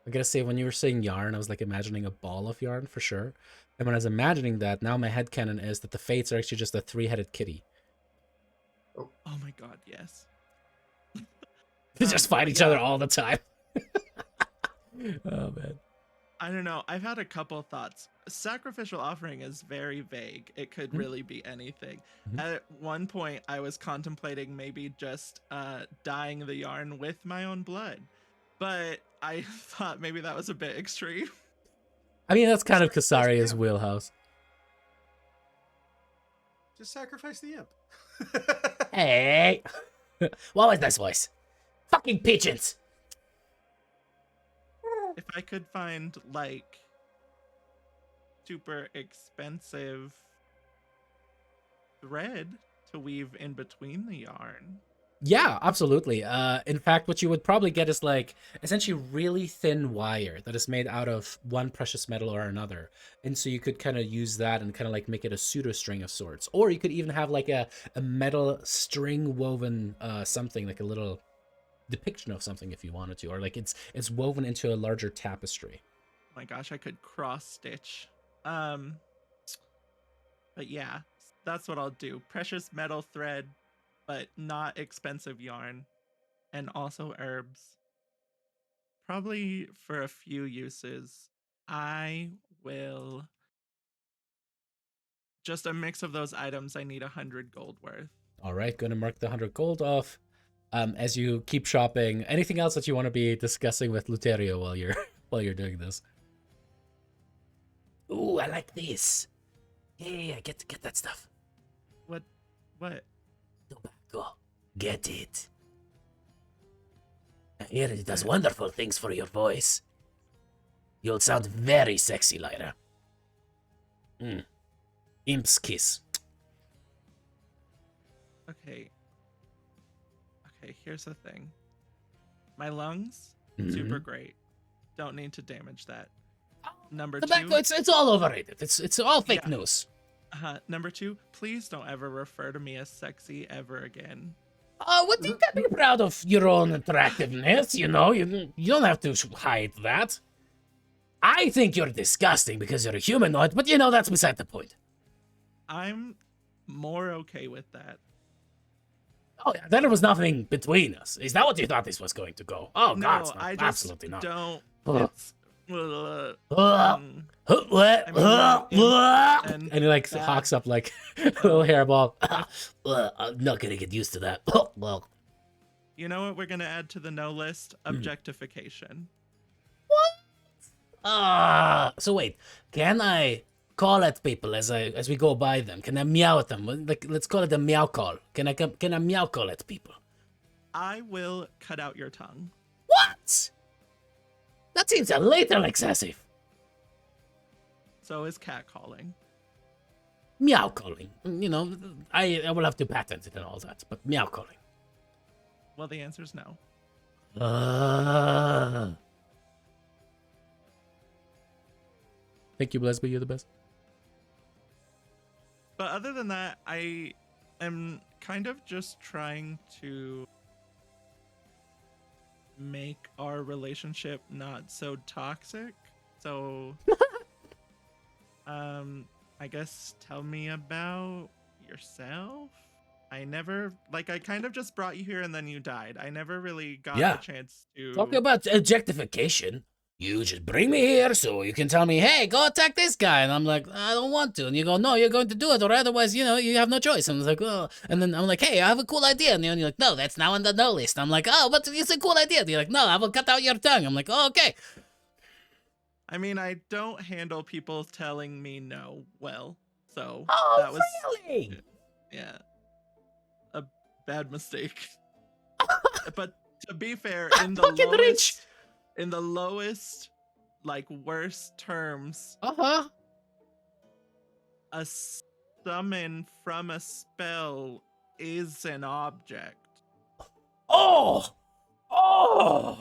I gotta say, when you were saying yarn, I was like imagining a ball of yarn for sure. And when I was imagining that, now my headcanon is that the Fates are actually just a 3-headed kitty. oh my god, yes. They just fight each other all the time. Oh man. I don't know. I've had a couple thoughts. Sacrificial offering is very vague. It could really be anything. At one point, I was contemplating maybe just dyeing the yarn with my own blood, but I thought maybe that was a bit extreme. I mean, that's kind of Kasaria's wheelhouse. Just sacrifice the imp. Hey! What was this voice? Fucking pigeons! If I could find like super expensive thread to weave in between the yarn. Yeah, absolutely. In fact, what you would probably get is like essentially really thin wire that is made out of one precious metal or another. And so you could kind of use that and kind of like make it a pseudo string of sorts. Or you could even have like a metal string woven something, like a little depiction of something if you wanted to, or like it's woven into a larger tapestry. Oh my gosh, I could cross stitch. But yeah, that's what I'll do. Precious metal thread, but not expensive yarn, and also herbs. Probably for a few uses. I will just a mix of those items. I need 100 gold worth. All right, gonna mark the 100 gold off. As you keep shopping, anything else that you want to be discussing with Luterio while you're doing this? Ooh, I like this. Yeah, get that stuff. What? Tobacco. Get it. I hear it does wonderful things for your voice. You'll sound very sexy, Lyra. Imp's kiss. Okay, here's the thing. My lungs, super great. Don't need to damage that. Number Tobacco, two, it's all overrated. It's all fake news. Number two, please don't ever refer to me as sexy ever again. What you can be proud of your own attractiveness, you know. You don't have to hide that. I think you're disgusting because you're a humanoid, but you know that's beside the point. I'm more okay with that. Oh, yeah, then there was nothing between us. Is that what you thought this was going to go? Oh, No, God, I just absolutely not. don't. Ugh. It's, And he like hawks up like a little hairball. I'm not gonna get used to that. Well, you know what we're gonna add to the no list? Objectification. so wait, can I call at people as we go by them? Can I meow at them? Like, let's call it a meow call. Can I meow call at people? I will cut out your tongue. What? That seems a little excessive. So is catcalling. Meow calling. You know, I will have to patent it and all that, but meow calling. Well, the answer's no. Thank you, Blesby. You're the best. But other than that, I am kind of just trying to make our relationship not so toxic. So, I guess tell me about yourself. I kind of just brought you here and then you died. I never really got a chance to... Talking about objectification, you just bring me here so you can tell me, hey, go attack this guy. And I'm like, I don't want to. And you go, no, you're going to do it, or otherwise, you have no choice. And I was like, oh. And then I'm like, hey, I have a cool idea. And you're like, no, that's now on the no list. I'm like, oh, but it's a cool idea. And you're like, no, I will cut out your tongue. I'm like, oh, okay. I mean, I don't handle people telling me no well, so Oh, that was really? yeah, a bad mistake. But to be fair, in the Fucking rich. lowest, like worst terms, Uh-huh. a summon from a spell is an object. Oh! Oh!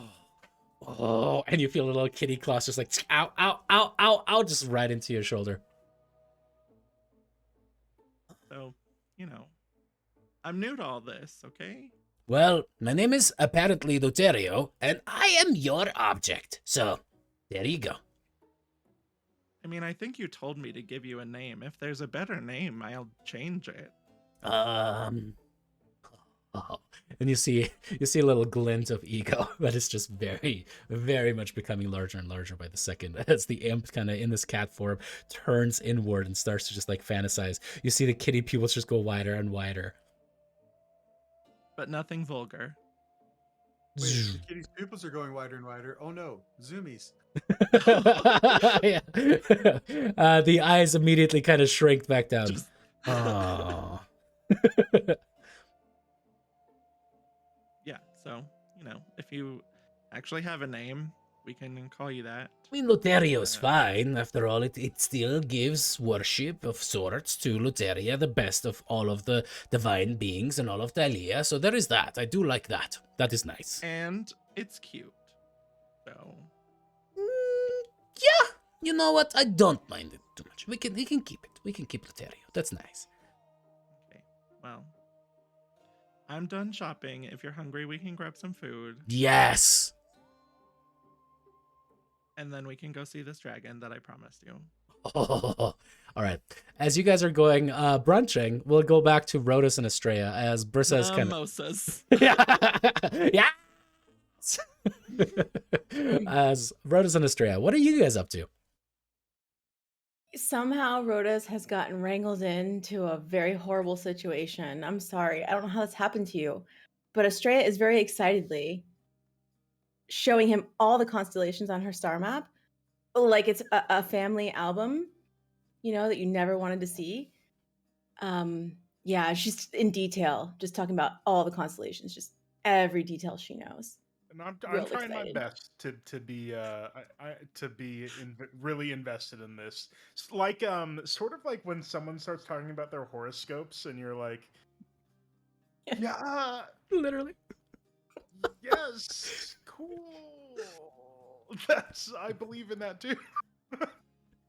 Oh, and you feel a little kitty claws just like, ow, ow, ow, ow, ow, just right into your shoulder. So, I'm new to all this, okay? Well, my name is apparently Luterio, and I am your object. So, there you go. I mean, I think you told me to give you a name. If there's a better name, I'll change it. Oh. And you see a little glint of ego that is just very, very much becoming larger and larger by the second as the imp kind of in this cat form turns inward and starts to just like fantasize. You see the kitty pupils just go wider and wider. But nothing vulgar. Wait, the kitty's pupils are going wider and wider. Oh no, zoomies. Yeah. The eyes immediately kind of shrink back down. Just- Oh. Yeah, so, if you actually have a name, we can call you that. I mean, Luterio's fine. After all, it still gives worship of sorts to Luteria, the best of all of the divine beings and all of Thylea. So there is that. I do like that. That is nice. And it's cute. So, Yeah. You know what? I don't mind it too much. We can keep it. We can keep Luterio. That's nice. okay. Well, I'm done shopping. If you're hungry, we can grab some food. Yes. And then we can go see this dragon that I promised you. Oh, all right. As you guys are going brunching, we'll go back to Rhodas and Estrella as Brissa is kind of Mimosas. yeah. As Rhodas and Estrella, what are you guys up to? Somehow Rhodas has gotten wrangled into a very horrible situation. I'm sorry. I don't know how this happened to you. But Estrella is very excitedly showing him all the constellations on her star map. Like it's a family album, that you never wanted to see. Yeah, she's in detail, just talking about all the constellations, just every detail she knows. And I'm Real trying my excited. best to be really invested in this. Like sort of like when someone starts talking about their horoscopes and you're like, yeah, Literally. yes, cool. I believe in that too.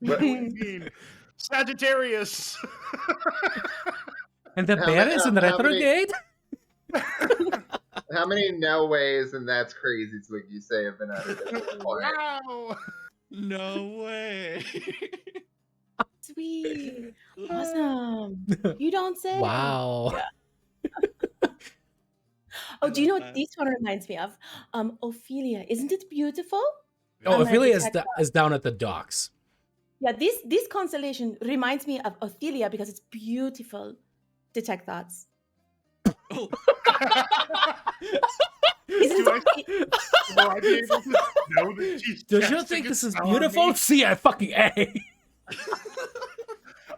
What do you mean? Sagittarius. And the bear is in retrograde? How many no ways and that's crazy would you say have been uttered at this point? Wow. No way. Sweet. Awesome. You don't say. Wow. Yeah. Oh, do you know love what that. this one reminds me of? Ophelia. Isn't it beautiful? Oh, I'm gonna Ophelia detect that. is down at the docks. Yeah, this constellation reminds me of Ophelia because it's beautiful. Detect thoughts. Oh, Isn't Do it? Will I be able to know that she's Does you casting think a this is spell on beautiful? me? See, I fucking A.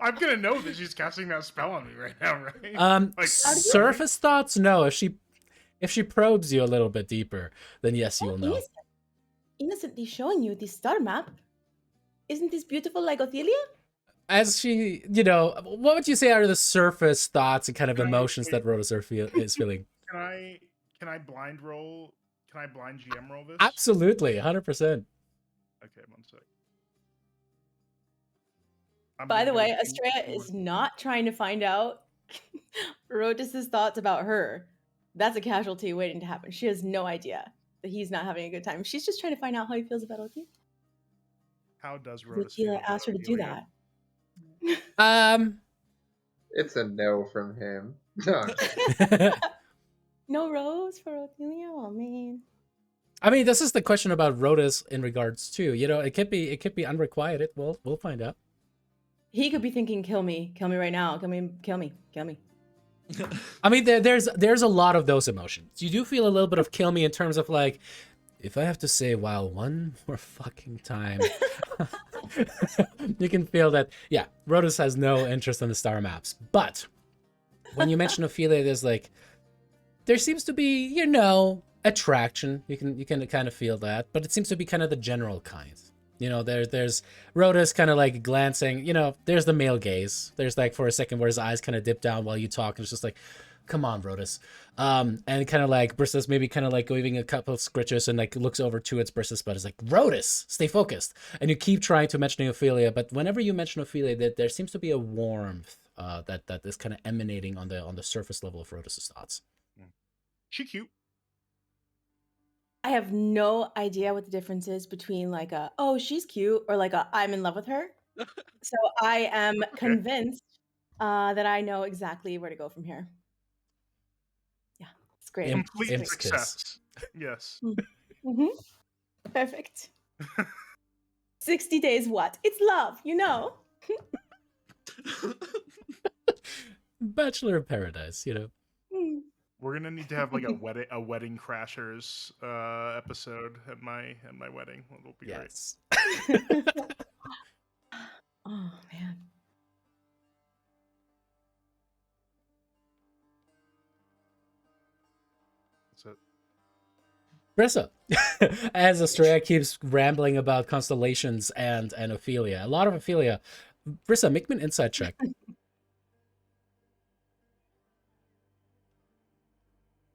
I'm gonna know that she's casting that spell on me right now, right? Like, Surface thoughts? No. If she probes you a little bit deeper, then yes, you will know. Innocently showing you this star map. Isn't this beautiful like Ophelia? As she, what would you say are the surface thoughts and kind of Can I- emotions that wait. Rhodas is feeling? Can I blind roll? Can I blind GM roll this? Absolutely, 100%. Okay, one sec. I'm By gonna the go way, change Estrella the is word. not trying to find out Rhodas's thoughts about her. That's a casualty waiting to happen. She has no idea that he's not having a good time. She's just trying to find out how he feels about Ophelia. How does Rhodas Ophelia feel about asked her to do Ophelia? that. It's a no from him. No. No rose for Ophelia? Oh, man. I mean, this is the question about Rhodas in regards to, it could be unrequited. We'll find out. He could be thinking, kill me right now. Kill me. I mean, there's a lot of those emotions. You do feel a little bit of kill me in terms of like, if I have to say wow one more fucking time, you can feel that. Yeah, Rhodas has no interest in the star maps. But when you mention Ophelia, there seems to be, attraction. You can kind of feel that, but it seems to be kind of the general kind. There's Rhoda's kind of like glancing, there's the male gaze. There's like for a second where his eyes kind of dip down while you talk, and it's just like, come on, Rhodas. And kind of like Brista's maybe kind of like waving a couple of scritches and like looks over to its Brista's but is like, Rhodas, stay focused. And you keep trying to mention Ophelia, but whenever you mention Ophelia, that there seems to be a warmth that is kind of emanating on the surface level of Rhodas's thoughts. She cute. I have no idea what the difference is between like oh, she's cute or like I'm in love with her. So I am convinced that I know exactly where to go from here. Yeah, it's great. Complete Imp's success. Yes. Mm-hmm. Perfect. 60 days what? It's love, Bachelor of Paradise, We're gonna need to have like a wedding crashers episode at my wedding. It'll be yes. Oh man. great. So Brissa, as Estrella keeps rambling about constellations and Ophelia, a lot of Ophelia. Brissa, make me an insight check.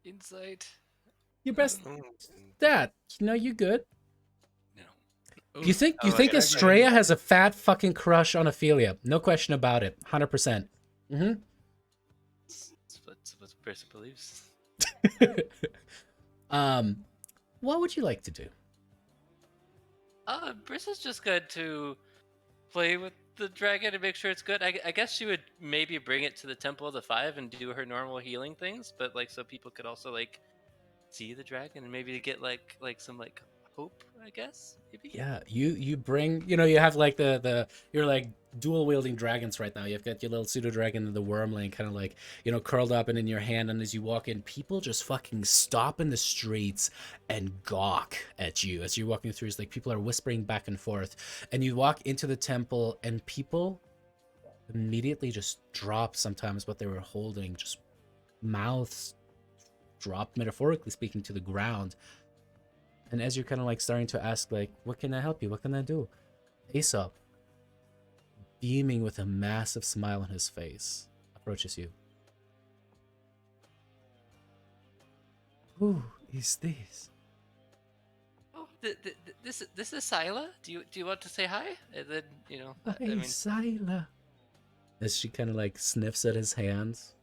Insight. Your best stat. You good. No. You think okay. Estrella has a fat fucking crush on Ophelia? No question about it. 100%. Mm-hmm. That's what Brissa believes. What would you like to do? Brissa's just good to play with the dragon and make sure it's good. I guess she would maybe bring it to the Temple of the Five and do her normal healing things, but like so people could also like see the dragon and maybe get like some like hope, I guess. Maybe. Yeah, you bring, you have like you're like dual wielding dragons right now. You've got your little pseudo dragon and the wormling kind of like, curled up and in your hand. And as you walk in, people just fucking stop in the streets and gawk at you as you're walking through. It's like people are whispering back and forth, and you walk into the temple and people immediately just drop sometimes what they were holding, just mouths drop, metaphorically speaking, to the ground. And as you're kind of like starting to ask, like, what can I help you? What can I do? Aesop, beaming with a massive smile on his face, approaches you. Who is this? Oh, this is Scylla. Do you want to say hi? And then Hey, Scylla. As she kind of like sniffs at his hands.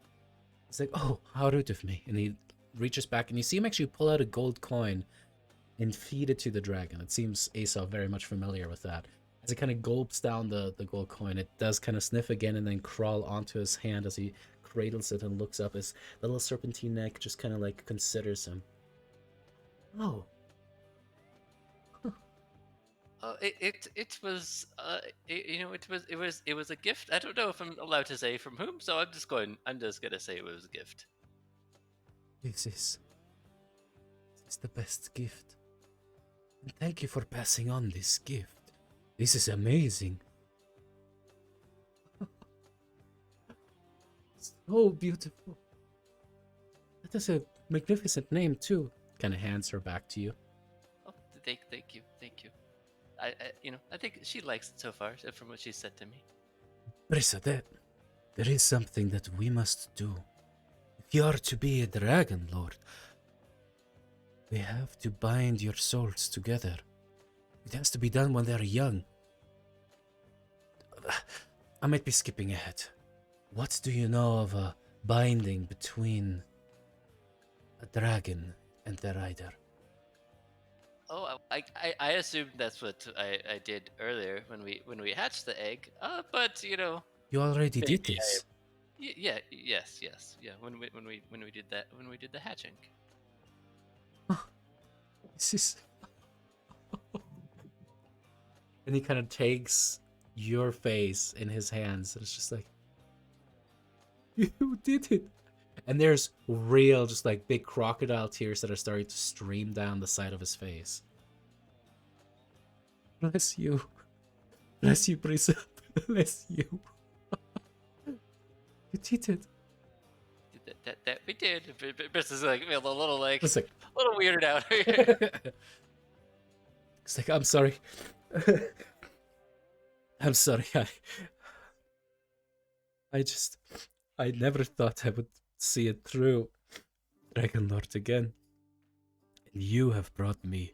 It's like, oh, how rude of me. And he reaches back and you see him actually pull out a gold coin and feed it to the dragon. It seems Aesop very much familiar with that. As it kind of gulps down the gold coin, it does kind of sniff again and then crawl onto his hand as he cradles it and looks up. His little serpentine neck just kind of like considers him. Oh. It was it was a gift. I don't know if I'm allowed to say from whom, so I'm just gonna say it was a gift. This is the best gift. And thank you for passing on this gift. This is amazing. So beautiful. That is a magnificent name too. Kind of hands her back to you. Oh, thank you. I think she likes it so far, from what she said to me. Brissa, there is something that we must do. If you are to be a dragon lord, we have to bind your souls together. It has to be done when they're young. I might be skipping ahead. What do you know of a binding between a dragon and the rider? Oh, I assumed that's what I did earlier when we hatched the egg. But You already did maybe this. yes. Yeah, when we did that, when we did the hatching. This is... And he kind of takes your face in his hands, and it's just like, you did it. And there's real, just like big crocodile tears that are starting to stream down the side of his face. Bless you. Bless you, Brisa. Bless you. You did it. That we did. Briss is like a little like It's like, a little weirded out. it's like, I'm sorry. I'm sorry. I never thought I would see it through, Dragonlord again. And you have brought me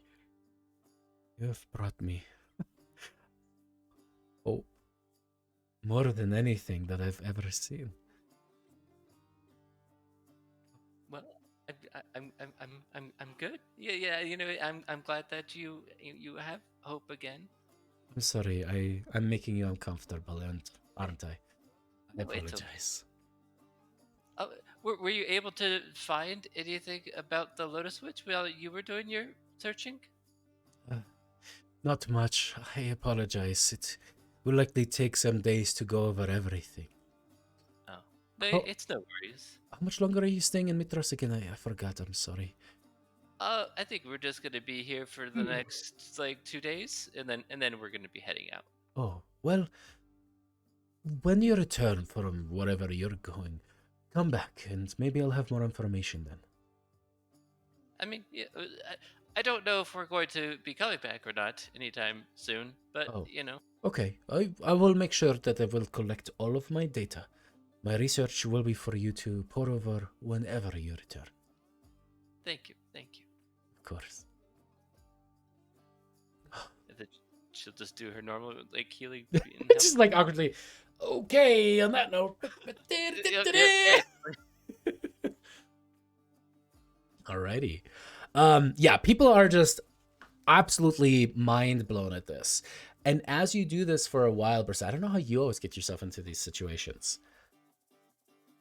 hope more than anything that I've ever seen. Well, I'm good. Yeah. You know, I'm glad that you have hope again. I'm sorry, I'm making you uncomfortable, aren't I? I No, it's okay. apologize. Were you able to find anything about the Lotus Witch while you were doing your searching? Not much. I apologize. It will likely take some days to go over everything. Oh, but Oh. it's no worries. How much longer are you staying in Mitros again? I forgot. I'm sorry. I think we're just gonna be here for the next like 2 days, and then we're gonna be heading out. Oh, well, when you return from wherever you're going, come back and maybe I'll have more information then. I mean, yeah, I don't know if we're going to be coming back or not anytime soon, but Oh. you know. Okay, I will make sure that I will collect all of my data. My research will be for you to pour over whenever you return. Thank you. Of course. And then she'll just do her normal like healing. Just like awkwardly. Okay, on that note. Alrighty. Yeah, people are just absolutely mind blown at this. And as you do this for a while, Brisa, I don't know how you always get yourself into these situations.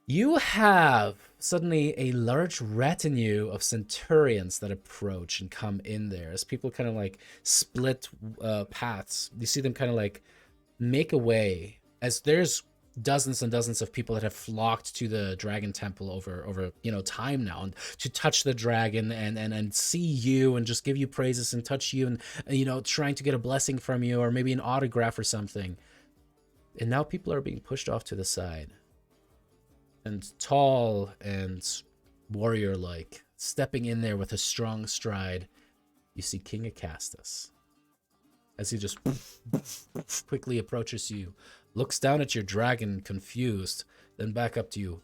You have suddenly a large retinue of centurions that approach and come in there as people kind of like split paths. You see them kind of like make a way as there's dozens and dozens of people that have flocked to the dragon temple over time now, and to touch the dragon and see you and just give you praises and touch you and trying to get a blessing from you or maybe an autograph or something. And now people are being pushed off to the side. And tall and warrior-like, stepping in there with a strong stride, you see King Acastus. As he just quickly approaches you, looks down at your dragon, confused, then back up to you.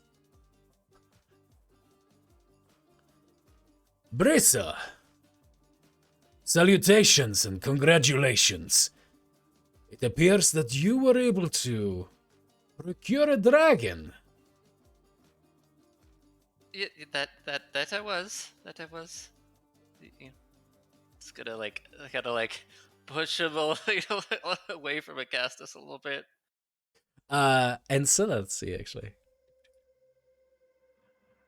Brisa! Salutations and congratulations. It appears that you were able to procure a dragon. Yeah, that I was. It's gonna kind of push him away from Acastus a little bit. And so let's see actually.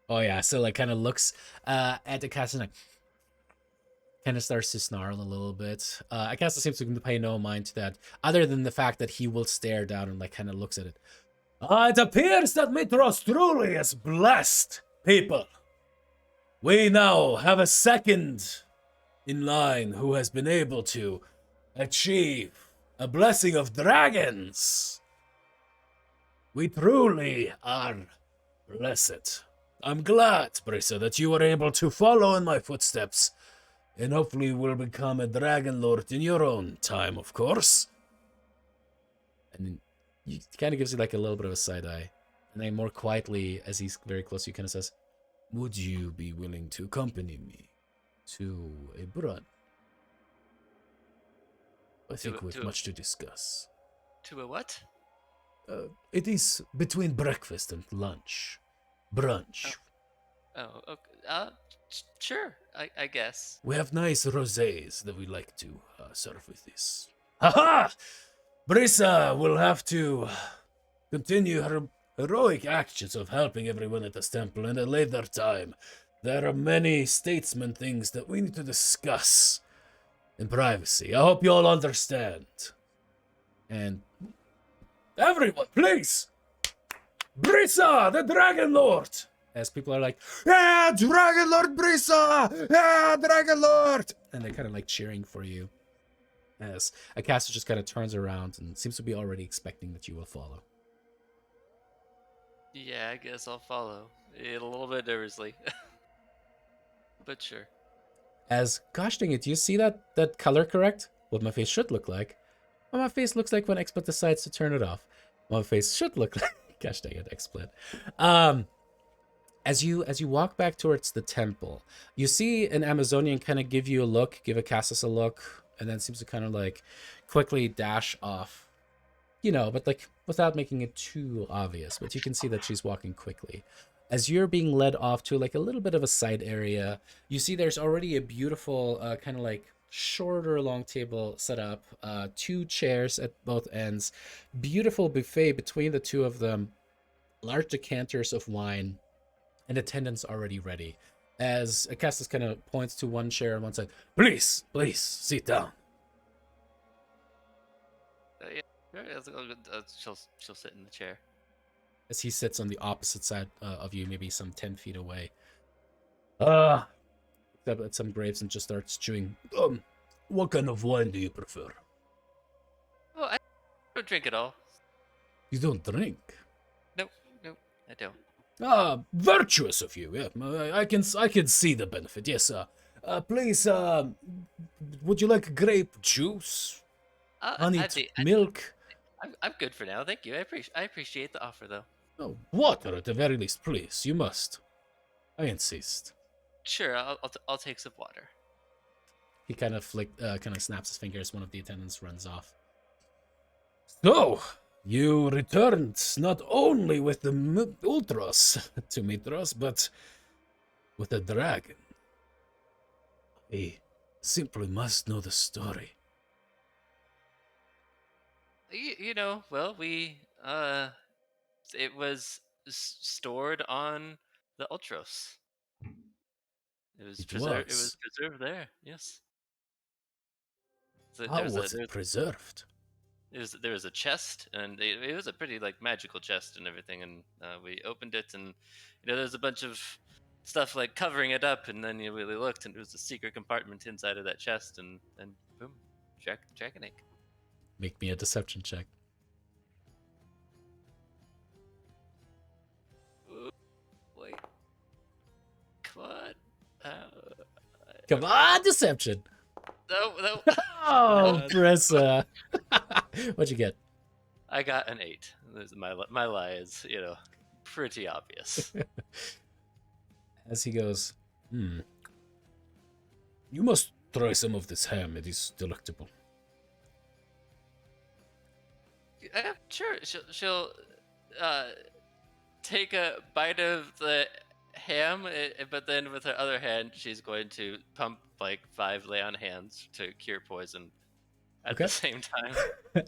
Oh yeah, so kind of looks at Acastus and kind of starts to snarl a little bit. Acastus seems to pay no mind to that, other than the fact that he will stare down and kind of looks at it. It appears that Mitros truly is blessed. People, we now have a second in line who has been able to achieve a blessing of dragons. We truly are blessed. I'm glad, Brisa, that you were able to follow in my footsteps, and hopefully will become a Dragonlord in your own time, of course. And he kind of gives you a little bit of a side eye. And then more quietly, as he's very close, he kind of says, would you be willing to accompany me to a brunch? I think we have much to discuss. To a what? It is between breakfast and lunch. Brunch. Oh, okay. Sure, I guess. We have nice rosés that we like to serve with this. Haha! Brisa will have to continue her heroic actions of helping everyone at this temple in a later time. There are many statesman things that we need to discuss in privacy. I hope you all understand. And everyone, please! Brisa, the Dragonlord! As people are like, yeah, Dragonlord Brisa! Yeah, Dragonlord! And they're kind of like cheering for you. As a caster just kind of turns around and seems to be already expecting that you will follow. Yeah, I guess I'll follow. A little bit nervously. But sure. As, gosh dang it, do you see that color correct? What my face should look like. What my face looks like when XSplit decides to turn it off. What my face should look like. Gosh dang it, XSplit. As you walk back towards the temple, you see an Amazonian kind of give you a look, give Acasus a look, and then seems to kind of like quickly dash off. You know, but like without making it too obvious. But you can see that she's walking quickly. As you're being led off to like a little bit of a side area, you see there's already a beautiful kind of like shorter long table set up, 2 chairs at both ends, beautiful buffet between the two of them, large decanters of wine, and attendants already ready. As Acasus kind of points to one chair on one side, please, sit down. Yeah, she'll sit in the chair. As he sits on the opposite side of you, maybe some 10 feet away. At some grapes and just starts chewing. What kind of wine do you prefer? Oh, I don't drink at all. You don't drink? Nope, I don't. Virtuous of you. Yeah, I can see the benefit. Yes, sir. Please, would you like grape juice? Honey, milk? I'm good for now. Thank you. I appreciate the offer, though. Oh, water at the very least, please. You must. I insist. Sure, I'll take some water. He kind of snaps his fingers. One of the attendants runs off. So, you returned not only with the ultras to Mitros, but with a dragon. I simply must know the story. You know, well, it was stored on the Ultros. It was preserved. It was preserved there. Yes. So How was it preserved? There was a chest, and it was a pretty like magical chest and everything. And we opened it, and there's a bunch of stuff like covering it up. And then we looked, and it was a secret compartment inside of that chest, and boom, dragon egg. Make me a deception check. Wait. Come on. Come on, deception. No. Oh, Brissa. What'd you get? I got an 8. My lie is, pretty obvious. As he goes, You must try some of this ham. It is delectable. Sure. She'll take a bite of the ham, but then with her other hand, she's going to pump like 5 lay on hands to cure poison at the same time.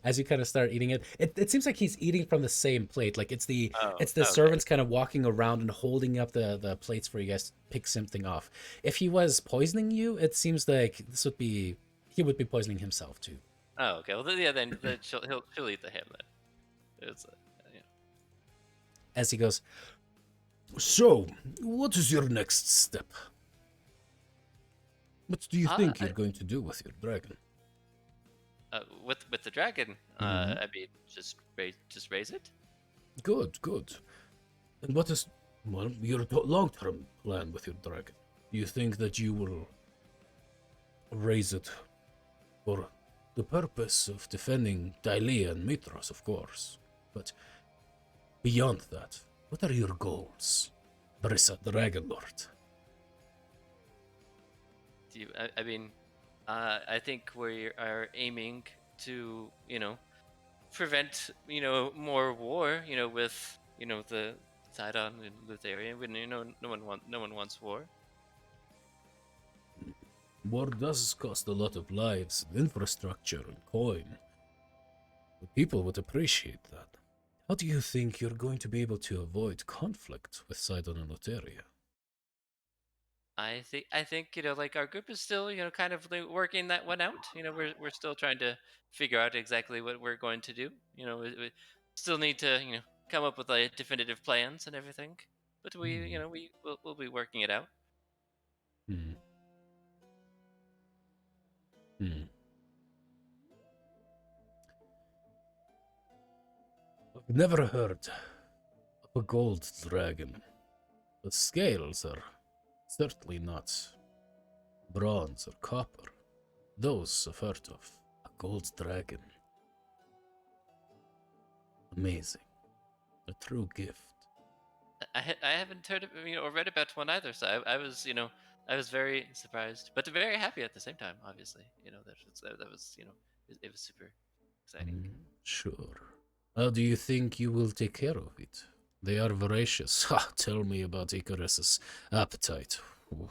As you kind of start eating it, it seems like he's eating from the same plate. Like it's the okay. servants kind of walking around and holding up the plates for you guys to pick something off. If he was poisoning you, it seems like he would be poisoning himself too. Oh, okay. Well, then she'll eat the ham then. It's, As he goes, so what is your next step? What do you think you're going to do with your dragon? With the dragon, I mean, just raise it. Good. And what is your long-term plan with your dragon? Do you think that you will raise it for the purpose of defending Thylea and Mitros, of course, but beyond that, what are your goals, Brissa Dragonlord? I think we are aiming to, prevent, more war, with, the Sidon and Lutherian. When no one wants war. War does cost a lot of lives, and infrastructure, and coin. But people would appreciate that. How do you think you're going to be able to avoid conflict with Sidon and Lutheria? I think like our group is still kind of like working that one out. We're still trying to figure out exactly what we're going to do. We still need to come up with like definitive plans and everything. But we'll be working it out. Hmm. Hmm. I've never heard of a gold dragon. The scales are certainly not bronze or copper. Those I've heard of. A gold dragon. Amazing. A true gift. I haven't heard of or read about one either, so I was I was very surprised, but very happy at the same time. Obviously, that was it was super exciting. Sure. How do you think you will take care of it? They are voracious. Ha! Tell me about Icarus's appetite. Ooh.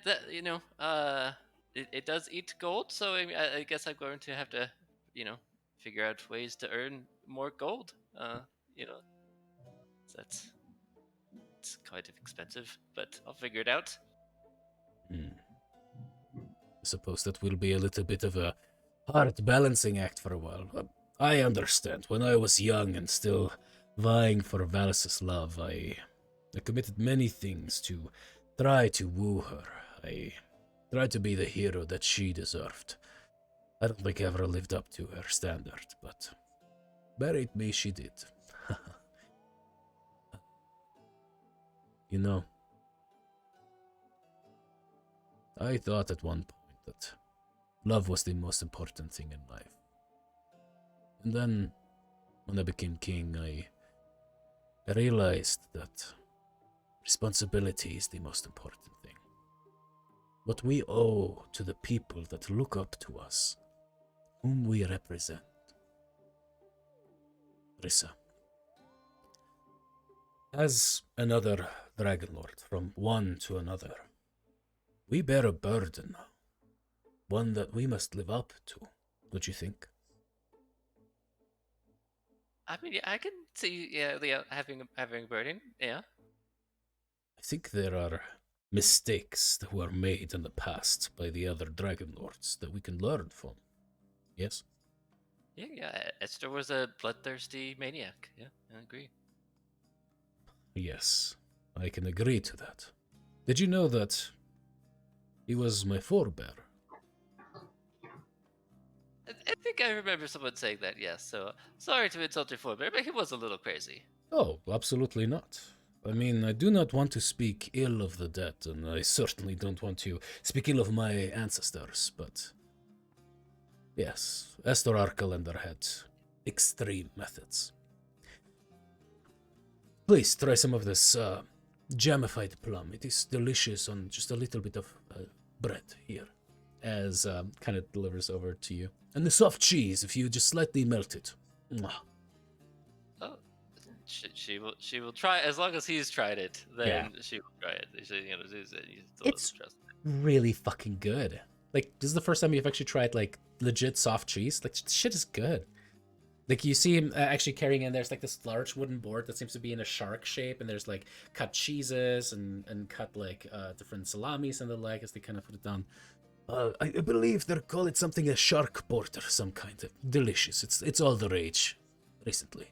That it does eat gold, so I guess I'm going to have to figure out ways to earn more gold. You know that's it's kind of expensive, but I'll figure it out. Hmm. I suppose that will be a little bit of a hard balancing act for a while. I understand. When I was young and still vying for Valis's love, I committed many things to try to woo her. I tried to be the hero that she deserved. I don't think I ever lived up to her standard, but buried me she did. You know, I thought at one point that love was the most important thing in life. And then, when I became king, I realized that responsibility is the most important thing. What we owe to the people that look up to us, whom we represent. Rissa, as another Dragonlord from one to another, we bear a burden, one that we must live up to, don't you think? I mean, yeah, I can see having a burden. Yeah. I think there are mistakes that were made in the past by the other Dragonlords that we can learn from. Yes? Yeah. Esther was a bloodthirsty maniac. Yeah, I agree. Yes, I can agree to that. Did you know that he was my forebear? I think I remember someone saying that. Yes. So sorry to insult your forebear, but he was a little crazy. Oh, absolutely not. I mean, I do not want to speak ill of the dead, and I certainly don't want to speak ill of my ancestors, but yes, Esther Arcalander had extreme methods. Please try some of this jamified plum. It is delicious on just a little bit of bread here, as kind of delivers over to you. And the soft cheese, if you just slightly melt it. Mwah. Oh, she will try as long as he's tried it. Then she will try it. It's really fucking good. Like, this is the first time you've actually tried like legit soft cheese. Like, shit is good. Like, you see him actually carrying in, there's like this large wooden board that seems to be in a shark shape, and there's like cut cheeses and cut like different salamis and the like as they kind of put it down. I believe they call it something a shark board or some kind of delicious. It's all the rage recently.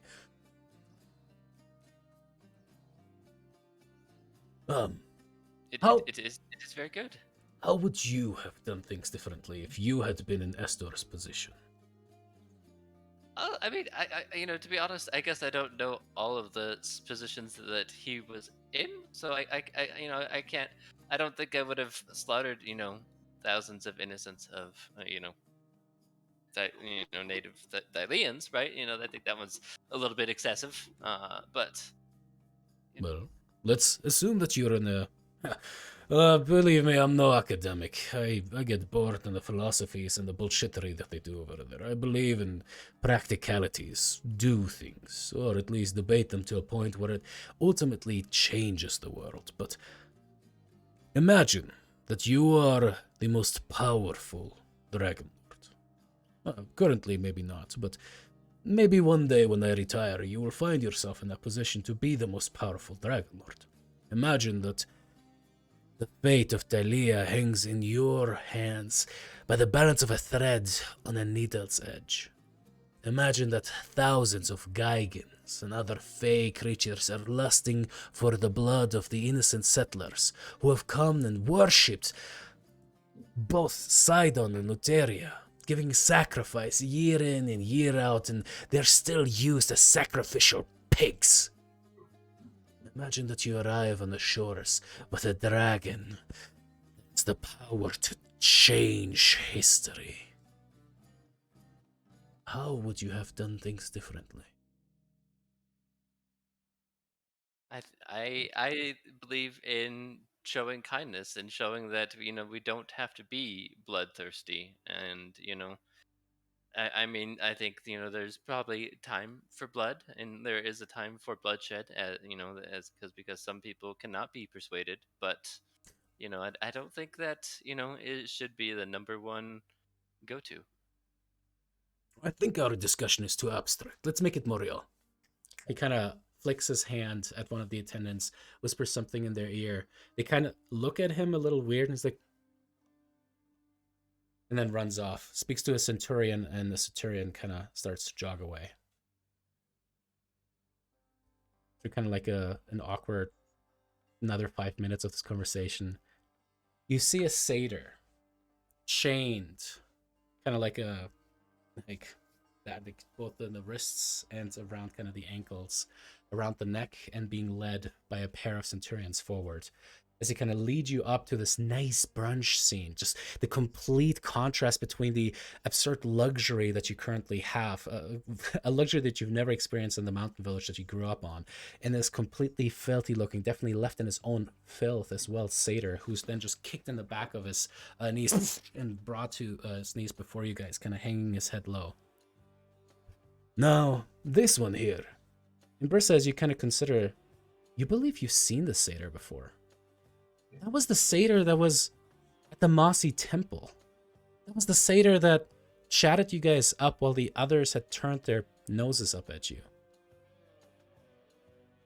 It is very good. How would you have done things differently if you had been in Estor's position? I mean, I to be honest, I guess I don't know all of the positions that he was in, so I can't. I don't think I would have slaughtered thousands of innocents of native Thyleans, right? I think that was a little bit excessive. But well, let's assume that you're in a. Believe me, I'm no academic. I get bored in the philosophies and the bullshittery that they do over there. I believe in practicalities, do things, or at least debate them to a point where it ultimately changes the world. But imagine that you are the most powerful Dragon Lord. Currently, maybe not, but maybe one day when I retire, you will find yourself in a position to be the most powerful Dragon Lord. Imagine that the fate of Thylea hangs in your hands by the balance of a thread on a needle's edge. Imagine that thousands of Geigens and other fey creatures are lusting for the blood of the innocent settlers who have come and worshipped both Sidon and Luteria, giving sacrifice year in and year out, and they're still used as sacrificial pigs. Imagine that you arrive on the shores with a dragon. It's the power to change history. How would you have done things differently? I believe in showing kindness and showing that we don't have to be bloodthirsty, and I mean, I think there's probably time for blood, and there is a time for bloodshed, as because some people cannot be persuaded. But I don't think that it should be the number one go-to. I think our discussion is too abstract. Let's make it more real. He kind of flicks his hand at one of the attendants, whispers something in their ear. They kind of look at him a little weird, and he's like, and then runs off. Speaks to a centurion, and the centurion kind of starts to jog away. So kind of like an awkward another 5 minutes of this conversation. You see a satyr chained, kind of like that, like both in the wrists and around kind of the ankles, around the neck, and being led by a pair of centurions forward as he kind of leads you up to this nice brunch scene. Just the complete contrast between the absurd luxury that you currently have, a luxury that you've never experienced in the mountain village that you grew up on, and this completely filthy looking, definitely left in his own filth as well, satyr, who's then just kicked in the back of his knees and brought to his knees before you guys, kind of hanging his head low. Now, this one here. And Brissa, as you kind of consider, you believe you've seen the satyr before. That was the satyr that was at the Mossy Temple. That was the satyr that chatted you guys up while the others had turned their noses up at you.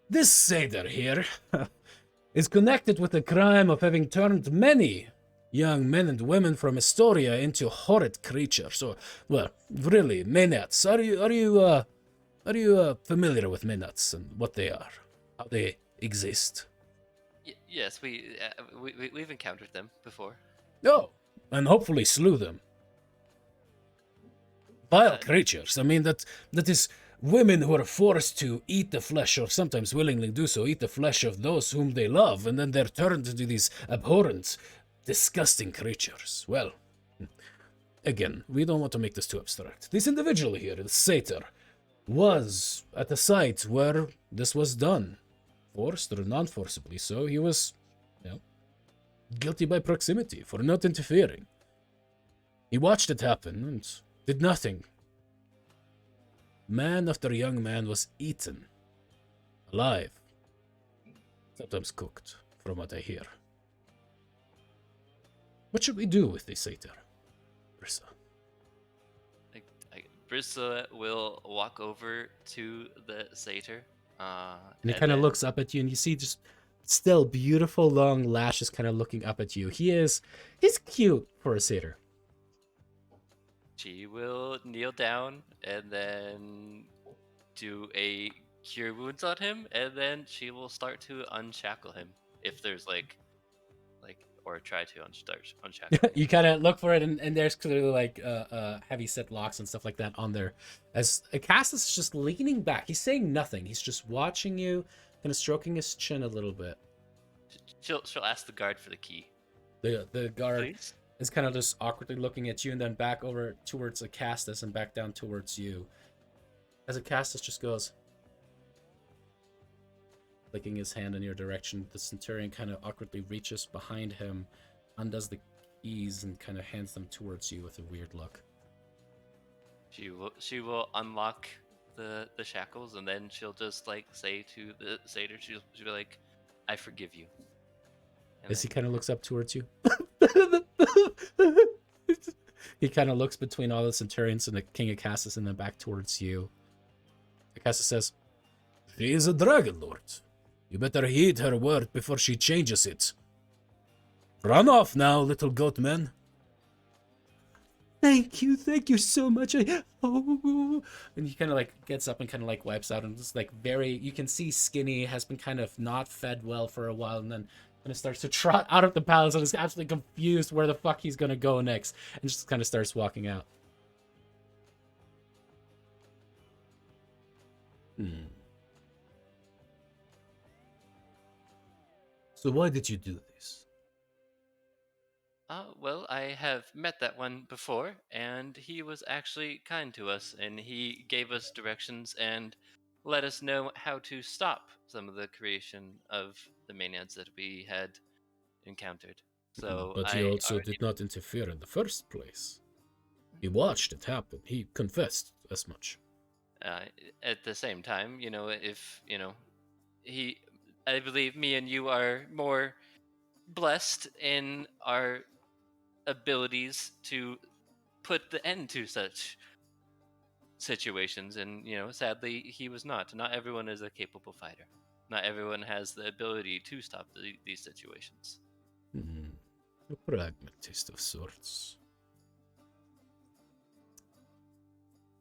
This satyr here is connected with the crime of having turned many young men and women from Astoria into horrid creatures. Or, well, really, Maynards. Are you familiar with Maynards and what they are, how they exist? Yes, we've encountered them before. Oh, and hopefully slew them. Vile creatures. I mean, that is women who are forced to eat the flesh, or sometimes willingly do so, eat the flesh of those whom they love, and then they're turned into these abhorrent, disgusting creatures. Well, again, we don't want to make this too abstract. This individual here, the satyr, was at the site where this was done. Forced or non-forcibly so. He was, guilty by proximity for not interfering. He watched it happen and did nothing. Man after young man was eaten. Alive. Sometimes cooked, from what I hear. What should we do with this satyr, Brissa? Brissa will walk over to the satyr. And he kind of looks up at you, and you see just still beautiful long lashes kind of looking up at you. He's cute for a satyr. She will kneel down and then do a cure wounds on him, and then she will start to unshackle him if there's or try to unshackle him. You kind of look for it, and there's clearly heavy set locks and stuff like that on there. As Cassius is just leaning back, he's saying nothing. He's just watching you, kind of stroking his chin a little bit. She'll ask the guard for the key. The guard Please? is kind of just awkwardly looking at you, and then back over towards Acastus and back down towards you. As Acastus just goes, flicking his hand in your direction, the centurion kind of awkwardly reaches behind him, undoes the keys, and kind of hands them towards you with a weird look. She will unlock the shackles, and then she'll just say to the satyr, she'll be like, "I forgive you." And As he kind of looks up towards you. He kind of looks between all the centurions and the King Acastus and then back towards you. Acastus says, "She is a Dragonlord. You better heed her word before she changes it. Run off now, little goat man. Thank you so much. Oh. And he kind of like gets up and kind of like wipes out and just like very, you can see Skinny has been kind of not fed well for a while and then kind of starts to trot out of the palace and is absolutely confused where the fuck he's gonna go next and just kind of starts walking out. So why did you do this? Well, I have met that one before, and he was actually kind to us, and he gave us directions and let us know how to stop some of the creation of the Maenads that we had encountered. So But he I also already, did not interfere in the first place. He watched it happen. He confessed as much. uh, at the same time, if he, I believe me and you are more blessed in our abilities to put the end to such situations, and sadly he was not everyone is a capable fighter, not everyone has the ability to stop these situations. A pragmatist of sorts.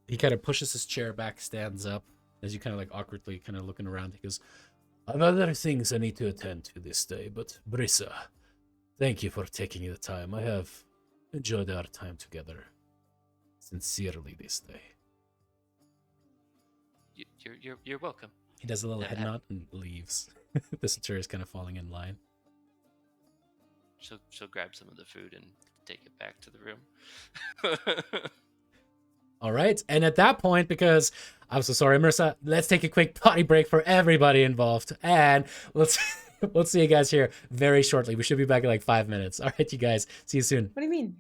He kind of pushes his chair back, stands up, as you kind of like awkwardly kind of looking around. He goes, I've other things I need to attend to this day, but Brissa, thank you for taking the time. I have enjoyed our time together sincerely this day. You're welcome. He does a little head Ha- nod and leaves. The chair is kind of falling in line. she'll grab some of the food and take it back to the room. All right. And at that point, because I'm so sorry, Marissa, let's take a quick potty break for everybody involved. And we'll see you guys here very shortly. We should be back in like 5 minutes. All right, you guys. See you soon. What do you mean?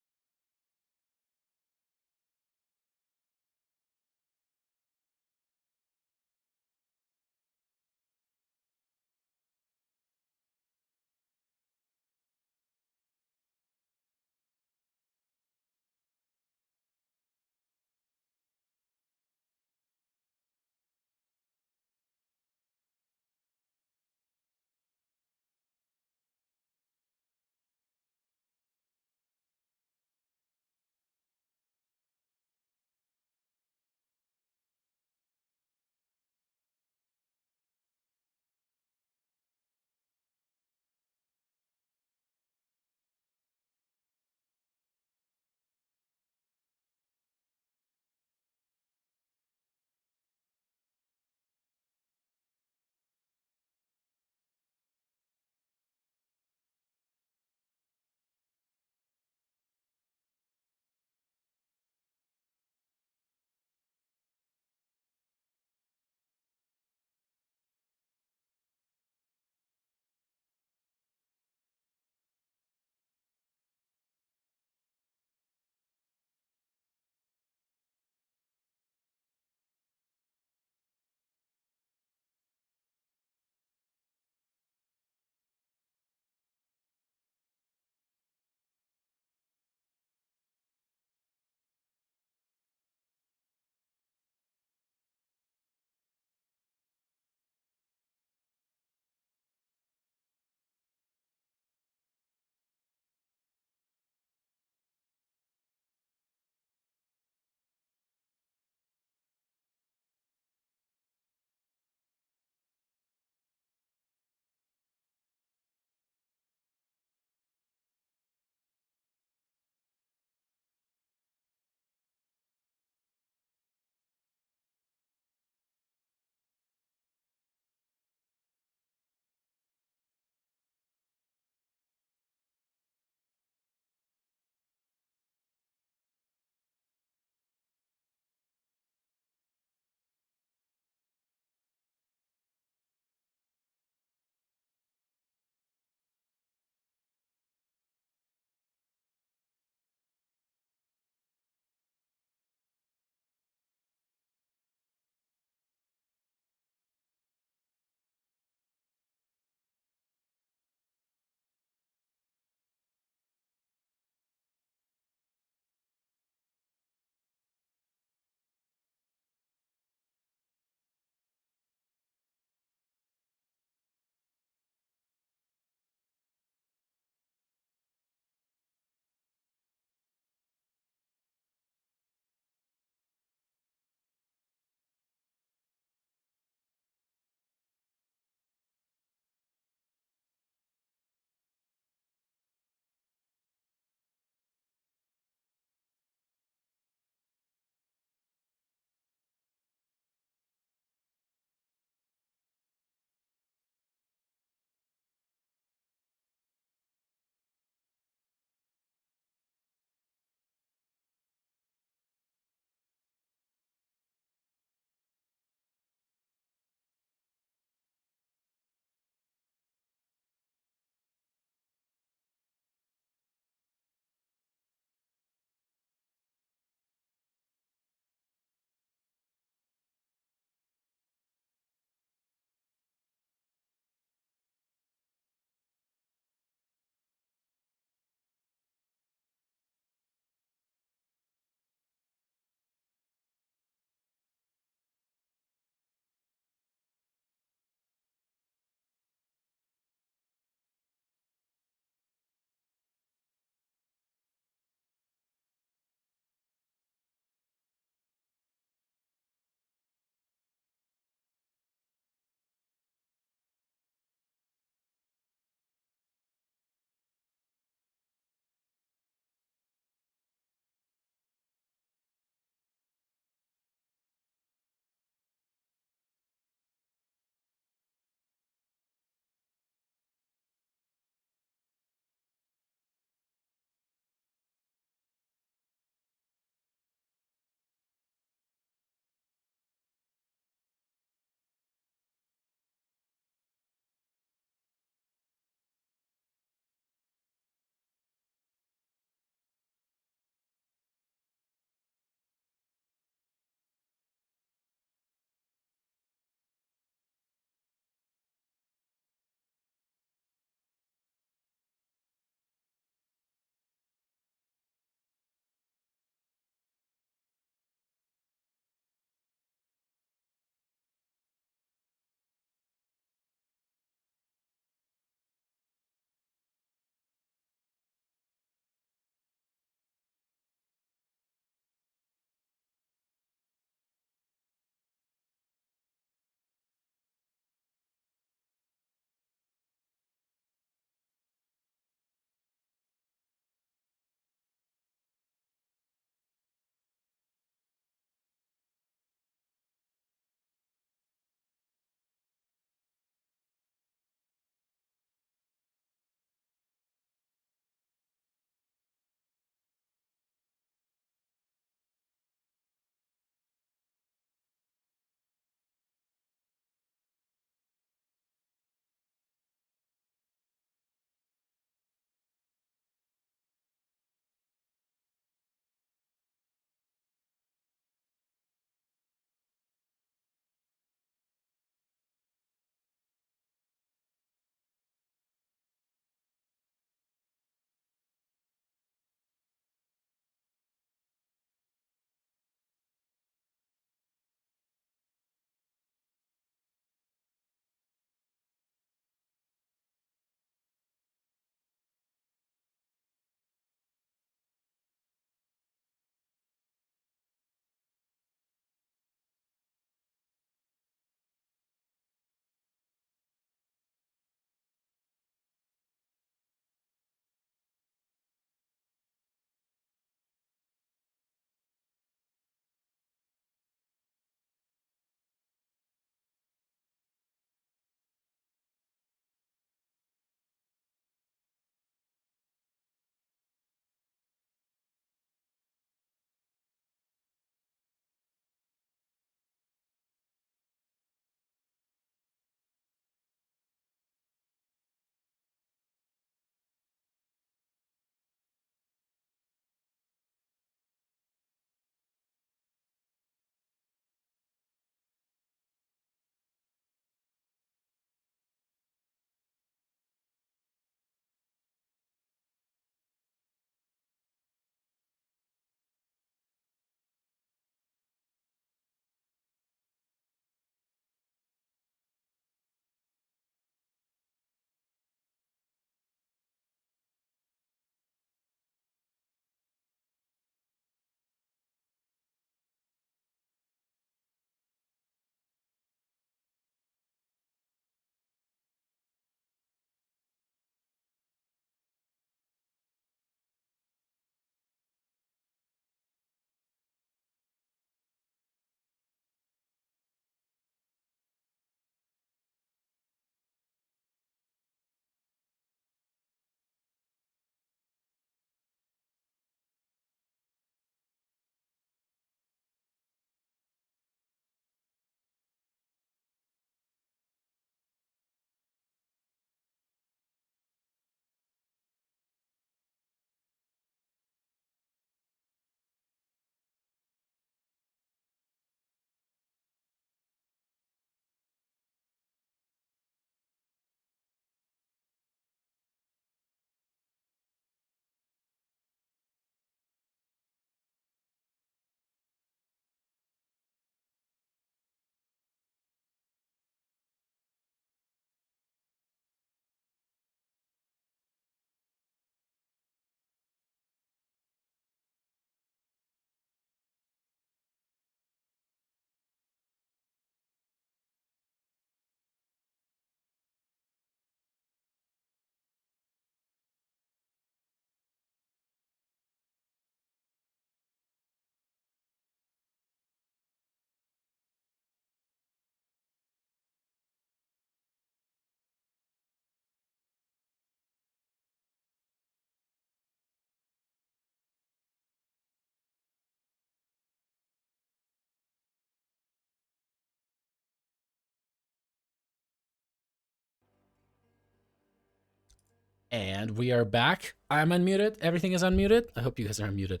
And we are back. I'm unmuted. Everything is unmuted. I hope you guys are unmuted.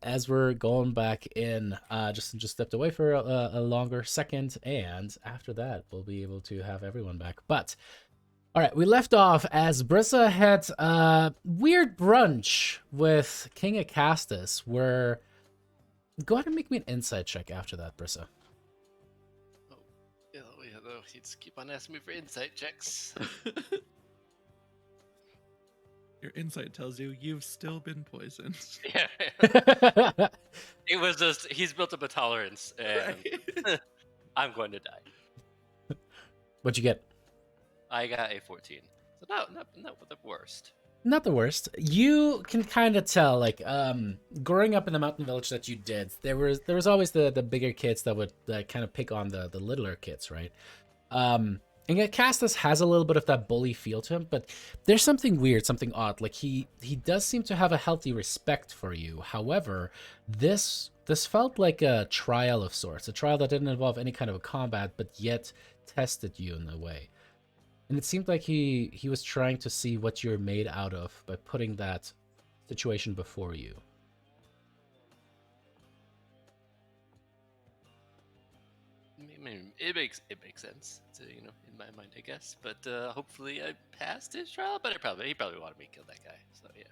As we're going back in, just stepped away for a longer second, and after that, we'll be able to have everyone back. But all right, we left off as Brissa had a weird brunch with King Acastus. Where go ahead and make me an insight check after that, Brissa. Oh, yeah, though. You just keep on asking me for insight checks. Your insight tells you you've still been poisoned. Yeah. It was just, he's built up a tolerance, and Right. I'm going to die. What'd you get? I got a 14. So not the worst. Not the worst. You can kind of tell, like, growing up in the mountain village that you did, there was always the bigger kids that would kind of pick on the littler kids, right? And yet Castus has a little bit of that bully feel to him, but there's something weird, something odd. Like he does seem to have a healthy respect for you. However, this felt like a trial of sorts, a trial that didn't involve any kind of a combat, but yet tested you in a way. And it seemed like he was trying to see what you're made out of by putting that situation before you. I mean, it makes sense to, in my mind, I guess. But hopefully I passed his trial. But he probably wanted me to kill that guy. So yeah.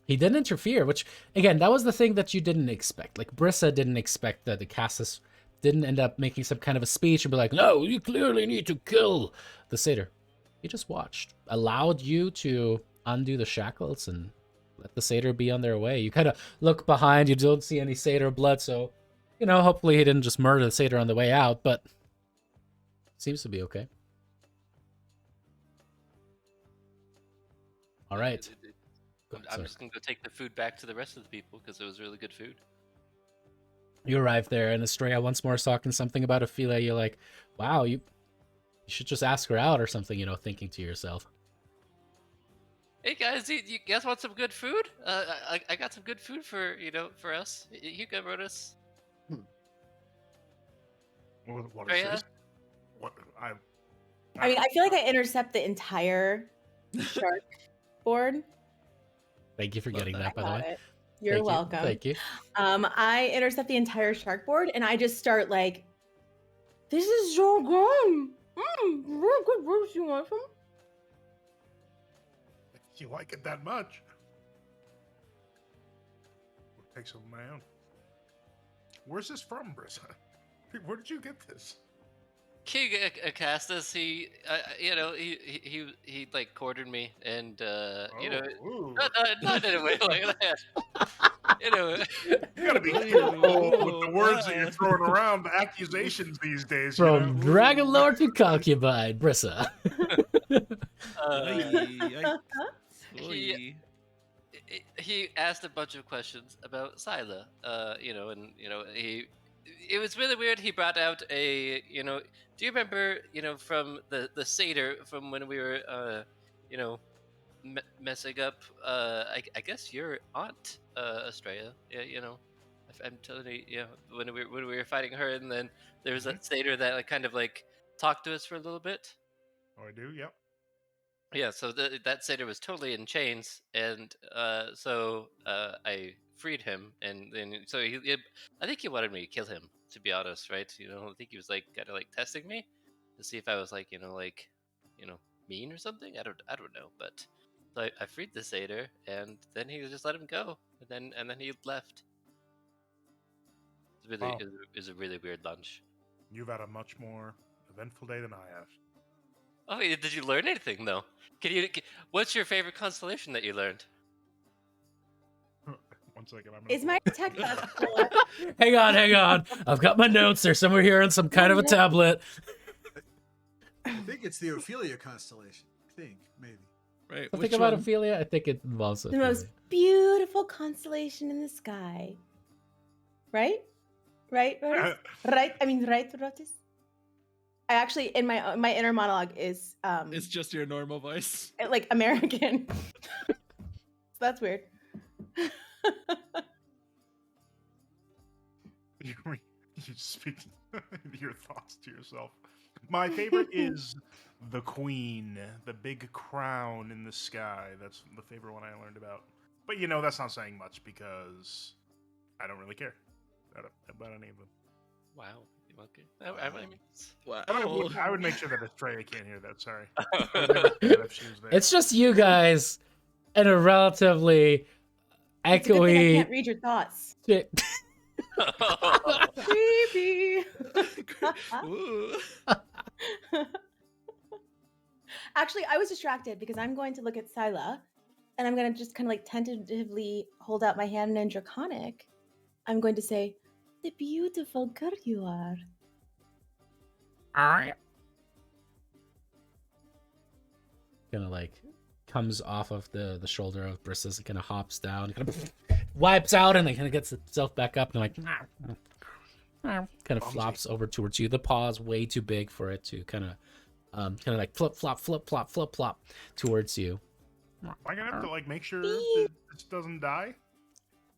He didn't interfere, which again, that was the thing that you didn't expect. Like Brissa didn't expect that the Cassus didn't end up making some kind of a speech and be like, "No, you clearly need to kill the satyr." He just watched, allowed you to undo the shackles and let the satyr be on their way. You kind of look behind, you don't see any satyr blood, so hopefully he didn't just murder the satyr on the way out, but seems to be okay. All right. I'm just gonna go take the food back to the rest of the people because it was really good food. You arrive there, and Estrella once more is talking something about Ophelia. You're like, wow, you should just ask her out or something, thinking to yourself. Hey guys, you guys want some good food? I got some good food for for us. Hugo wrote us. What is this? What I mean, I feel like I intercept the entire shark board. Thank you for getting that, by the way. You're welcome. Thank you. I intercept the entire shark board and I just start like, this is so good. Real good roast. You want some? If you like it that much, we'll take some of my own. Where's this from, Brissa? Where did you get this? King Acastus, he like cornered me, and Ooh. not in a way like that. You gotta be careful with the words that you're throwing around, the accusations these days. From Dragonlord to concubine, Brissa. He asked a bunch of questions about Thylea, it was really weird. He brought out a, do you remember, from the satyr from when we were, messing up, I guess your aunt, Estrella, I'm telling you, when we were fighting her, and then there was that satyr that kind of talked to us for a little bit. Oh, I do. Yep. Yeah, so that satyr was totally in chains, and so I freed him, and then so I think he wanted me to kill him, to be honest, right? I think he was kind of testing me to see if I was mean or something. I don't know, but so I freed the satyr, and then he just let him go, and then he left. It was a really weird lunch. You've had a much more eventful day than I have. Oh, did you learn anything though? What's your favorite constellation that you learned? 1 second. Is my tech Hang on. I've got my notes. They're somewhere here on some kind of a tablet. I think it's the Ophelia constellation. I think, maybe. Right. Think about Ophelia. I think it involves the Ophelia. most beautiful constellation in the sky? Right? Right, I mean, right, Rotis? I actually, in my inner monologue is It's just your normal voice. like American. So that's weird. You speak your thoughts to yourself. My favorite is the queen, the big crown in the sky. That's the favorite one I learned about. But that's not saying much because I don't really care about any of them. Wow. Okay. I mean, Wow. I would make sure that Estrella can't hear that. Sorry. I would never say that if she was there. It's just you guys and a relatively It's a good thing I echoey can't read your thoughts. shit. Creepy. Ooh. Actually, I was distracted because I'm going to look at Thylea, and I'm going to just kind of like tentatively hold out my hand, and in Draconic, I'm going to say, "The beautiful girl you are." Kind of like comes off of the shoulder of Brissus and kind of hops down, kind of wipes out, and then kind of gets itself back up and like kind of flops over towards you. The paw's way too big for it to kind of like flip flop towards you. Am I gonna have to like make sure this doesn't die?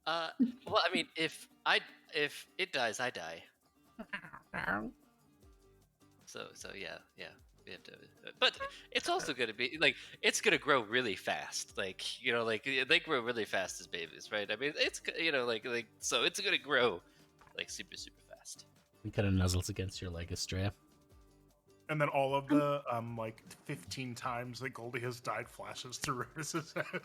well, I mean, if it dies, I die. So yeah. We have to, but it's also gonna be like it's gonna grow really fast. Like like they grow really fast as babies, right? I mean, it's like so it's gonna grow like super fast. He kind of nuzzles against your leg, Estrella. And then all of the like 15 times that Goldie has died flashes through Rivers' head.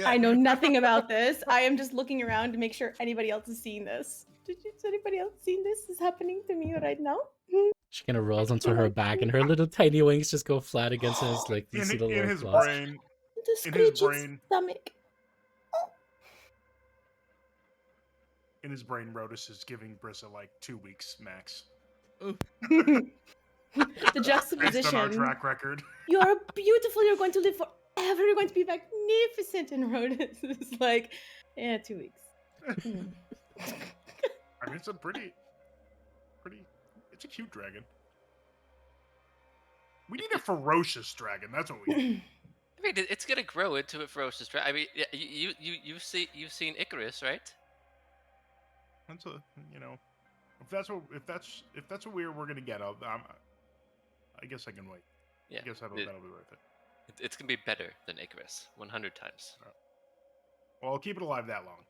I know nothing about this. I am just looking around to make sure anybody else has seen this. Has anybody else seen this? This is happening to me right now. She kind of rolls onto her back, and her little tiny wings just go flat against his like in see the little his claws. brain. The In his screeching brain. stomach. In his brain, Rodus is giving Brissa like 2 weeks max. The Based on our juxtaposition. track record. You are beautiful. You're going to live forever. You're going to be magnificent. And Rhoda is like, 2 weeks. I mean, it's a pretty. It's a cute dragon. We need a ferocious dragon. That's what we need. I mean, it's gonna grow into a ferocious dragon. I mean, you've seen Icarus, right? That's a if that's what we're gonna get, I guess I can wait. Yeah. I guess that'll be worth it. It's gonna be better than Icarus, 100 times. Well, I'll keep it alive that long.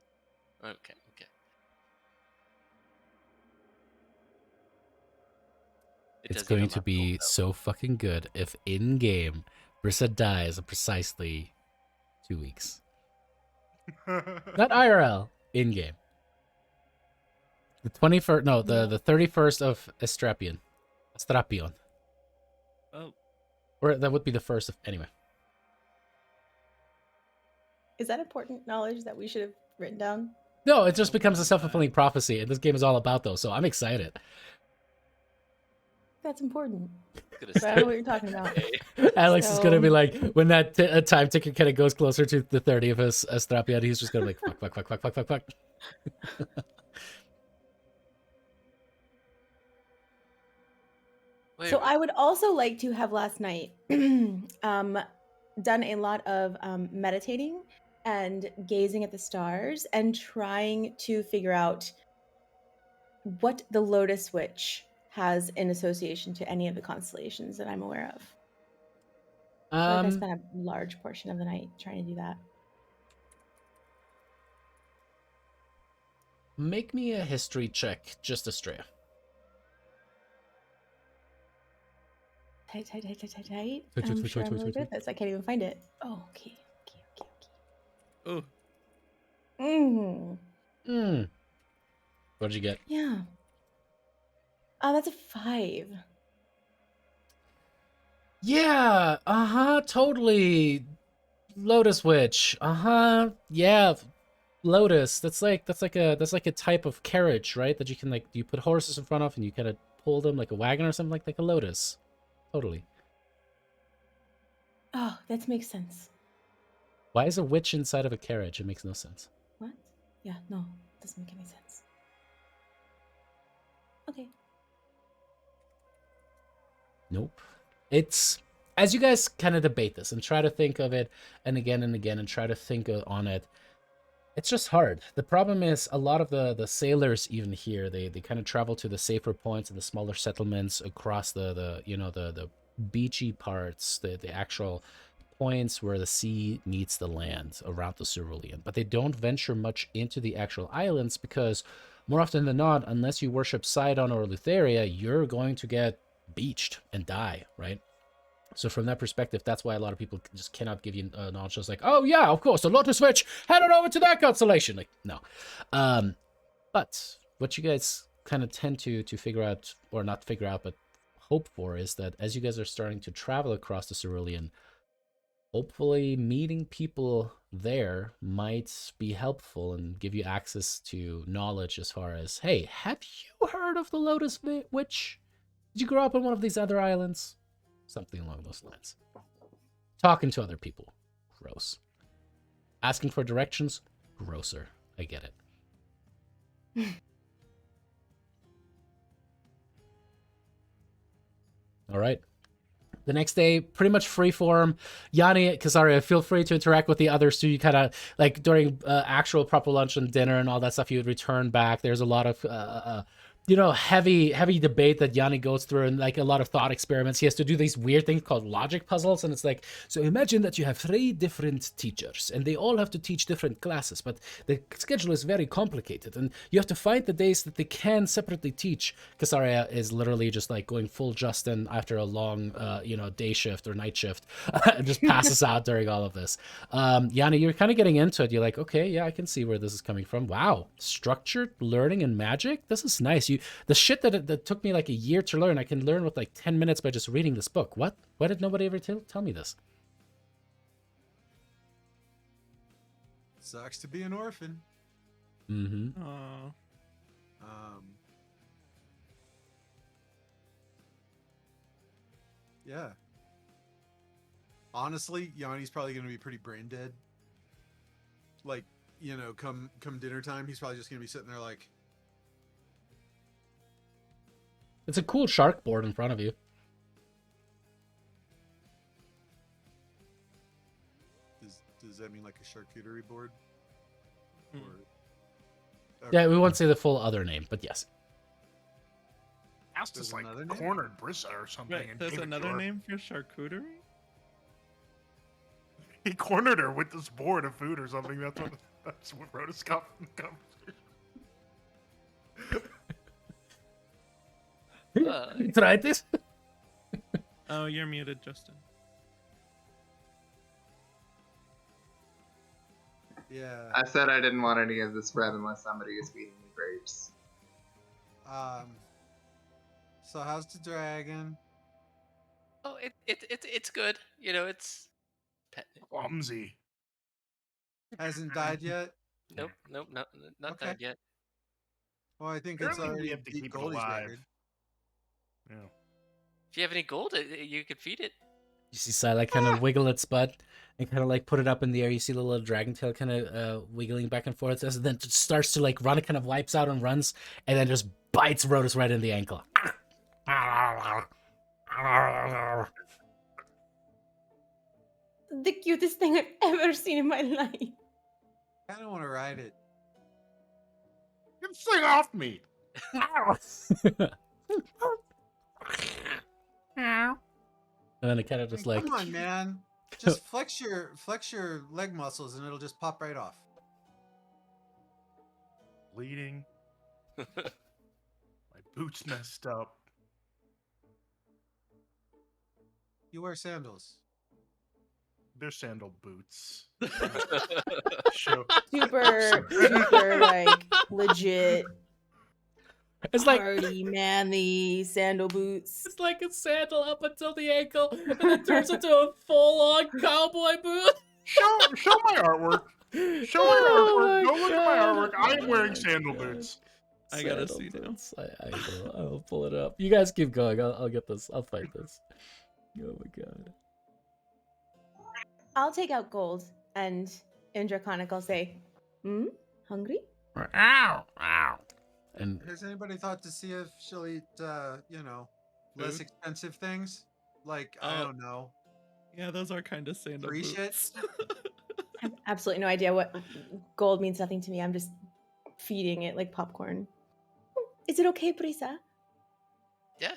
Okay. It's going to be so fucking good if in game Brissa dies in precisely 2 weeks. Not IRL, in game. The 21st, no, the 31st of Astrapion. Oh, Or that would be the first of, anyway. Is that important knowledge that we should have written down? No, it just becomes a self-fulfilling prophecy, and this game is all about those, so I'm excited. That's important. Gonna But I don't know what you're talking about. Alex is going to be So- like, when that time ticket kind of goes closer to the 30 of his Astrapion, he's just going to be like, fuck. Wait, So I would also like to have last night done a lot of meditating and gazing at the stars and trying to figure out what the Lotus Witch has in association to any of the constellations that I'm aware of. I spent a large portion of the night trying to do that. Make me a history check, just Estrella. Tight. Wait, I'm wait, sure wait, I'm really wait, good at this. I can't even find it. Oh, okay. oh, What'd you get? Yeah. That's a 5. Yeah, totally. Lotus Witch. Yeah. Lotus. That's like a type of carriage, right? That you can like you put horses in front of and you kind of pull them like a wagon or something like a lotus. Totally. Oh, that makes sense. Why is a witch inside of a carriage? It makes no sense. What? Yeah, no, doesn't make any sense. Okay. Nope. It's as you guys kind of debate this and try to think of it and again and try to think on it. It's just hard. The problem is a lot of the sailors even here, they kind of travel to the safer points and the smaller settlements across the beachy parts, the actual points where the sea meets the land around the cerulean. But they don't venture much into the actual islands because more often than not, unless you worship Sidon or Lutheria, you're going to get beached and die, right? So from that perspective, that's why a lot of people just cannot give you knowledge. Just like, oh yeah, of course, the Lotus Switch, head on over to that constellation. Like, no. But what you guys kind of tend to figure out, or not figure out, but hope for, is that as you guys are starting to travel across the cerulean, hopefully meeting people there might be helpful and give you access to knowledge as far as, hey, have you heard of the Lotus Witch? Did you grow up on one of these other islands? Something along those lines. Talking to other people. Gross. Asking for directions. Grosser. I get it. All right. The next day, pretty much free form. Yanni, Kazaria, feel free to interact with the others too. You kind of, like, during actual proper lunch and dinner and all that stuff, you would return back. There's a lot of heavy debate that Yanni goes through, and like a lot of thought experiments. He has to do these weird things called logic puzzles, and it's like, so imagine that you have 3 different teachers, and they all have to teach different classes, but the schedule is very complicated, and you have to find the days that they can separately teach. Kasaria is literally just like going full Justin after a long, day shift or night shift, and just passes out during all of this. Yanni, you're kind of getting into it. You're like, okay, yeah, I can see where this is coming from. Wow, structured learning and magic. This is nice. The shit that took me like a year to learn, I can learn with like 10 minutes by just reading this book. What? Why did nobody ever tell me this? Sucks to be an orphan. Mm-hmm. Aw. Yeah. Honestly, Yanni's probably going to be pretty brain dead. Like, come dinner time, he's probably just going to be sitting there like, It's a cool shark board in front of you. does that mean like a charcuterie board? Hmm. Or, Yeah, we won't say the full other name, but yes. Asked There's us like another name? cornered Brissa or something. Wait, and there's gave it to another her. name for charcuterie? He cornered her with this board of food or something. That's what Rhoda got from the conversation. Try this. Oh, you're muted, Justin. Yeah. I said I didn't want any of this bread unless somebody is feeding me grapes. So how's the dragon? Oh, it's good. It's Clumsy. Hasn't died yet? nope, not Okay. that yet. Well, I think it's Apparently we already have to beat keep it Goldie's alive. record. Yeah. If you have any gold, you could feed it. You see Sila kind of wiggle its butt and kind of like put it up in the air. You see the little dragon tail kind of wiggling back and forth, and then it starts to like run. It kind of wipes out and runs, and then just bites Rhodas right in the ankle. The cutest thing I've ever seen in my life. I kind of want to ride it. Get this thing off me! And then it kind of just like Come on, man. Just flex your leg muscles and it'll just pop right off. Bleeding. My boots messed up. You wear sandals. They're sandal boots. Show. Super like legit it's like party manly sandal boots. it's like a sandal up until the ankle, and then turns into a full-on cowboy boot. Show my artwork. Show my Oh artwork. my Go look at my God. artwork. I am wearing sandal boots. I gotta Sandal see now. boots. I'll pull it up. You guys keep going. I'll get this. I'll fight this. Oh my God. I'll take out gold and in Draconic I'll say, hungry? Ow! Ow! And Has anybody thought to see if she'll eat, less Food? expensive things? Like, I don't know. Yeah, those are kind of sandal Free boots. shit? I have absolutely no idea what gold means. Nothing to me. I'm just feeding it like popcorn. Is it okay, Brisa? Yeah.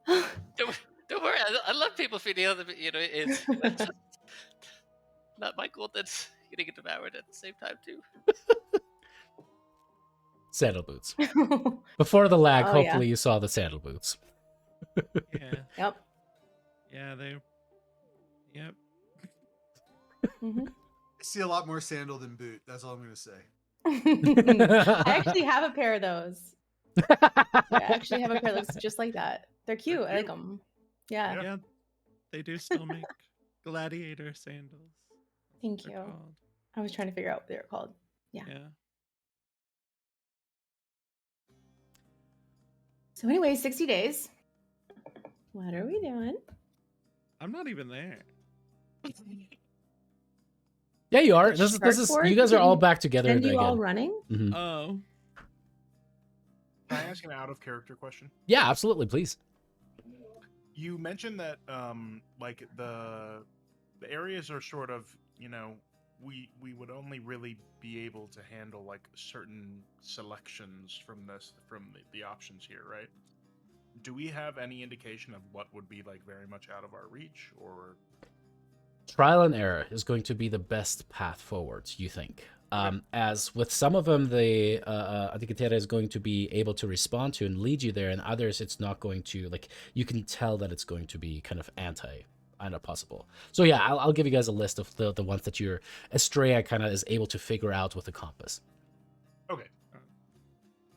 Don't worry. I love people feeding other. It's just not my gold that's getting devoured at the same time too. Sandal boots. Before the lag, Oh, hopefully you saw the sandal boots. Yeah. Yep. Yeah, they. Yep. Mhm. I see a lot more sandal than boot. That's all I'm gonna say. I actually have a pair of those. I actually have a pair that looks just like that. They're cute. I like cute. them. Yeah. Yeah. They do still make gladiator sandals. Thank They're you. called. I was trying to figure out what they were called. Yeah. Yeah. So anyway, 60 days. What are we doing? I'm not even there. Yeah, you are. The This is. shark You guys are all board back together Send you again. all running? Mhm. Oh. Can I ask an out of character question? Yeah, absolutely. Please. You mentioned that like the areas are sort of, we would only really be able to handle like certain selections from the options here, right? Do we have any indication of what would be like very much out of our reach, or Trial and error is going to be the best path forward, you think? As with some of them, the Antikythera is going to be able to respond to and lead you there, and others, it's not going to. Like, you can tell that it's going to be kind of not possible. So yeah, I'll give you guys a list of the ones that your Estrella kind of is able to figure out with the compass. okay?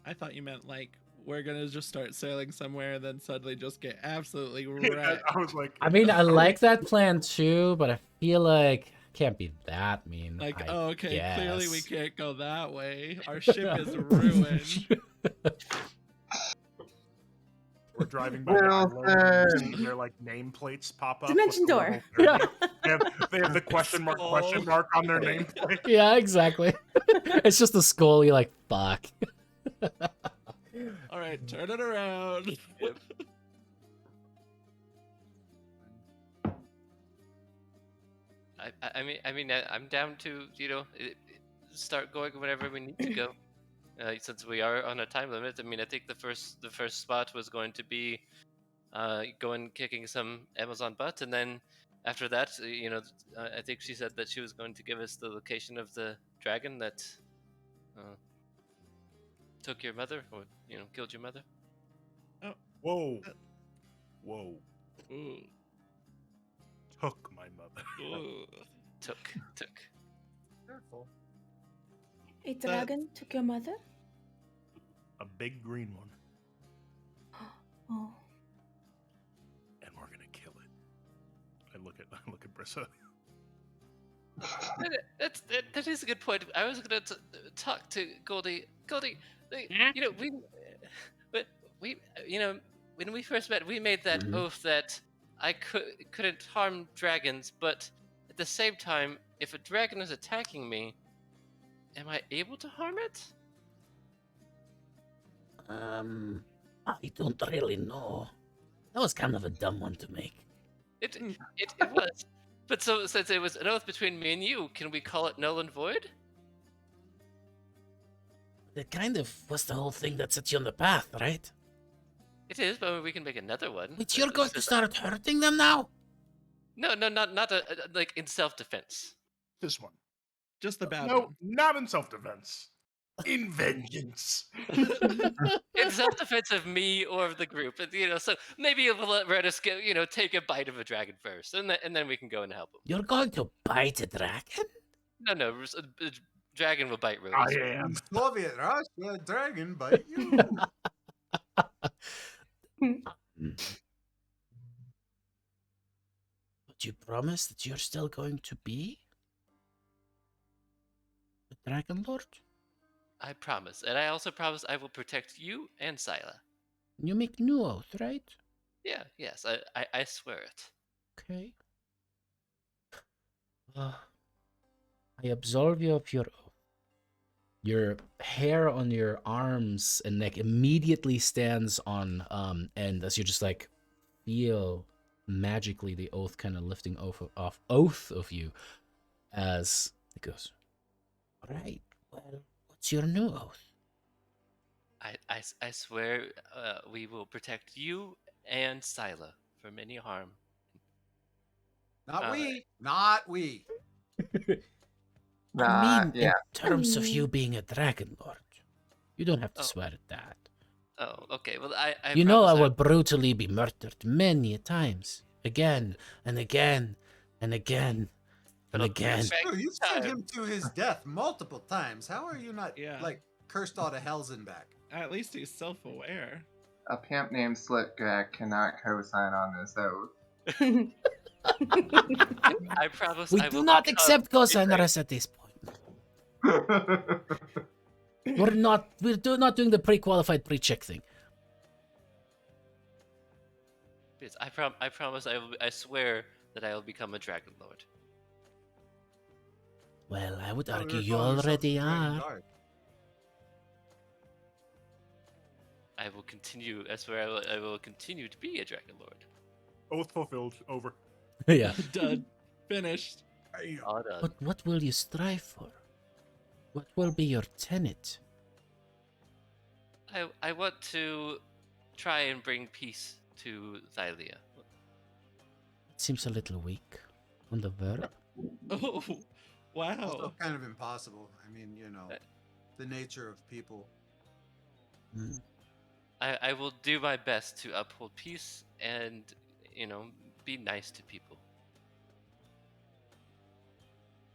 I thought you meant like we're gonna just start sailing somewhere and then suddenly just get absolutely wrecked. I was like, I mean, I like that plan too, but I feel like can't be that mean. Like, I oh, okay, clearly we guess. can't go that way. Our ship is ruined. we're driving by Well, the island and we see their like nameplates pop up. with Dimension the door. little Yeah. they have the question mark on their nameplate. Yeah, exactly. It's just a skull. You're like, fuck. All right, turn it around. I'm down to start going whenever we need to go. Since we are on a time limit, I think the first spot was going to be going kicking some Amazon butt, and then after that, I think she said that she was going to give us the location of the dragon that took your mother, or killed your mother. Whoa, whoa! Ooh, Took my mother. ooh. Took. Careful. A dragon took your mother? A big green one, Oh. and we're gonna kill it. I look at Brissa. That is a good point. I was going to talk to Goldie. Goldie, when we first met, we made that oath that I couldn't harm dragons, but at the same time, if a dragon is attacking me, am I able to harm it? I don't really know. That was kind of a dumb one to make. It was. But so since it was an oath between me and you, can we call it null and void? It kind of was the whole thing that set you on the path, right? It is, but we can make another one. Wait, you're going to start hurting them now? No, not like in self-defense. This one. Just the bad No, one. not in self-defense. In vengeance. In self-defense of me or of the group, so maybe we'll let Redis go, take a bite of a dragon first, and then we can go and help him. You're going to bite a dragon? No, a dragon will bite I Redis. am. Soviet Russia, dragon bite you. But you promise that you're still going to be the Dragonlord? I promise, and I also promise I will protect you and Scylla. You make new oath, right? Yeah, yes, I swear it. Okay. I absolve you of your oath. Your hair on your arms and neck immediately stands on end as you just like feel magically the oath kind of lifting off of you as He goes, all right, well, what's your new oath? I swear we will protect you and Scylla from any harm. Not we. Not we. I mean, in Yeah. terms of you being a Dragon Lord, you don't have to Oh. swear at that. Oh, okay. Well, I You know I promise will brutally be murdered many a times. Again and again and again and Well, again. back Oh, you've sent time. him to his death multiple times. How are you not Yeah. like cursed all to hell's and back? At least he's self-aware. A pimp named Slipjack cannot co-sign on this oath. I promise We I do will not become accept a great- cosigners at this point. We're not doing the pre-qualified pre-check thing. Yes, I promise I swear that I will become a Dragon Lord. Well, I would Oh, argue you're you calling yourself already the Dragon are. Guard. I will continue. I swear I will continue to be a Dragon Lord. Oath fulfilled. Over. Yeah. Done. Finished. Damn. All done. But what will you strive for? What will be your tenet? I want to try and bring peace to Thylea. It seems a little weak on the verb. Oh, wow. Also kind of impossible. I mean, the nature of people. Mm. I will do my best to uphold peace and, be nice to people.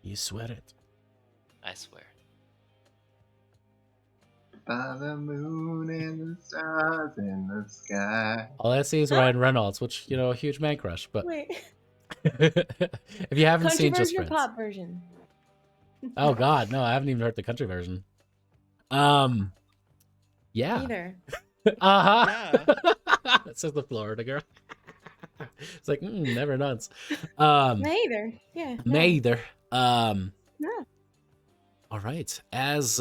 You swear it. I swear. By the moon and the stars in the sky. All I see is Ryan Reynolds, which, a huge man crush. But Wait, if you haven't country seen Just version or Friends. pop version? Oh God, no, I haven't even heard the country version. Yeah. Either. Uh-huh. Says the Florida girl. It's like, never nuts. Neither. Yeah. no. Neither. No. All right. As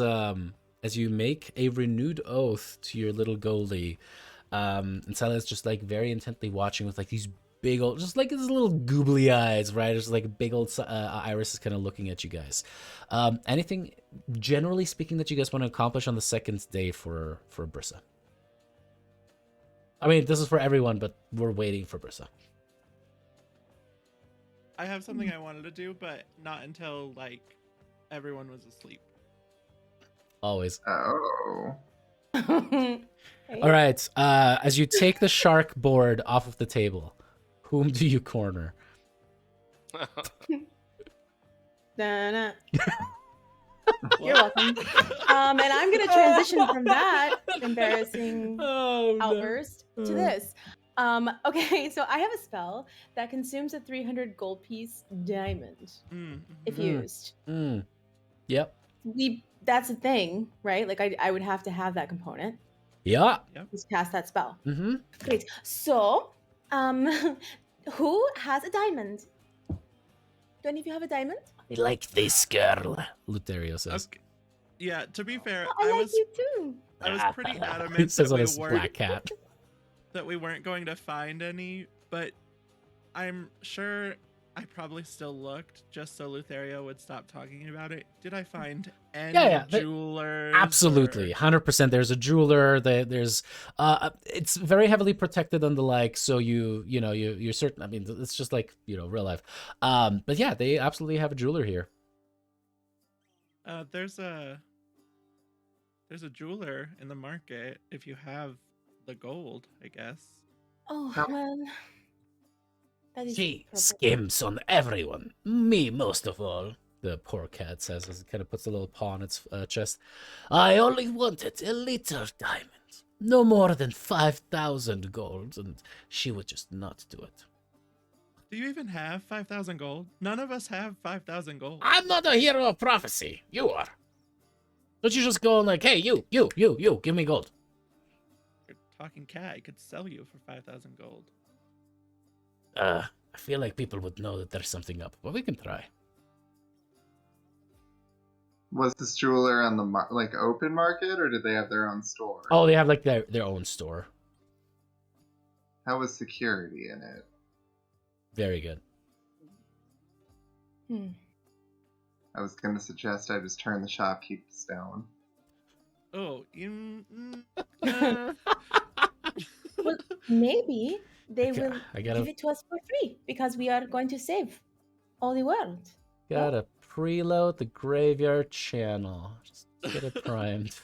you make a renewed oath to your little Goldie, and Silas just like very intently watching with like these big old, just like his little googly eyes, right? Just like big old iris is kind of looking at you guys. Anything, generally speaking, that you guys want to accomplish on the second day for Brissa? I mean, this is for everyone, but we're waiting for Brissa. I have something I wanted to do, but not until everyone was asleep. Always. Oh. All right. As you take the shark board off of the table, whom do you corner? Da-na. You're welcome. And I'm gonna transition from that embarrassing outburst to this. Okay, so I have a spell that consumes a 300 gold piece diamond if used. Yep. That's a thing, right? Like I would have to have that component. Yeah. Just cast that spell. Mm-hmm. Great. So, who has a diamond? Do any of you have a diamond? I like this girl, Luterio says. Okay. Yeah, to be fair, I like you too. I was pretty He adamant says that on we his weren't black cat. that we weren't going to find any, but I'm sure I probably still looked just so Lutherio would stop talking about it. Did I find any Yeah, jewelers? Absolutely, or- 100%. There's a jeweler. There's it's very heavily protected on the like. So you're certain. I mean, it's just like real life. But yeah, they absolutely have a jeweler here. There's a jeweler in the market if you have the gold, I guess. Oh well. That is She appropriate. skims on everyone, me most of all. The poor cat says as it kind of puts a little paw on its chest. I only wanted a little diamond, no more than 5,000 gold, and she would just not do it. Do you even have 5,000 gold? None of us have 5,000 gold. I'm not a hero of prophecy. You are. Don't you just go and like, hey, you, give me gold. You're a talking cat. I could sell you for 5,000 gold. I feel like people would know that there's something up, but we can try. Was this jeweler on the open market, or did they have their own store? Oh, they have like their own store. How was security in it? Very good. I was going to suggest I just turn the shopkeep to stone. Oh, Well, maybe they Okay, will I gotta- give it to us for free because we are going to save all the world. Gotta preload the graveyard channel. Just get it primed.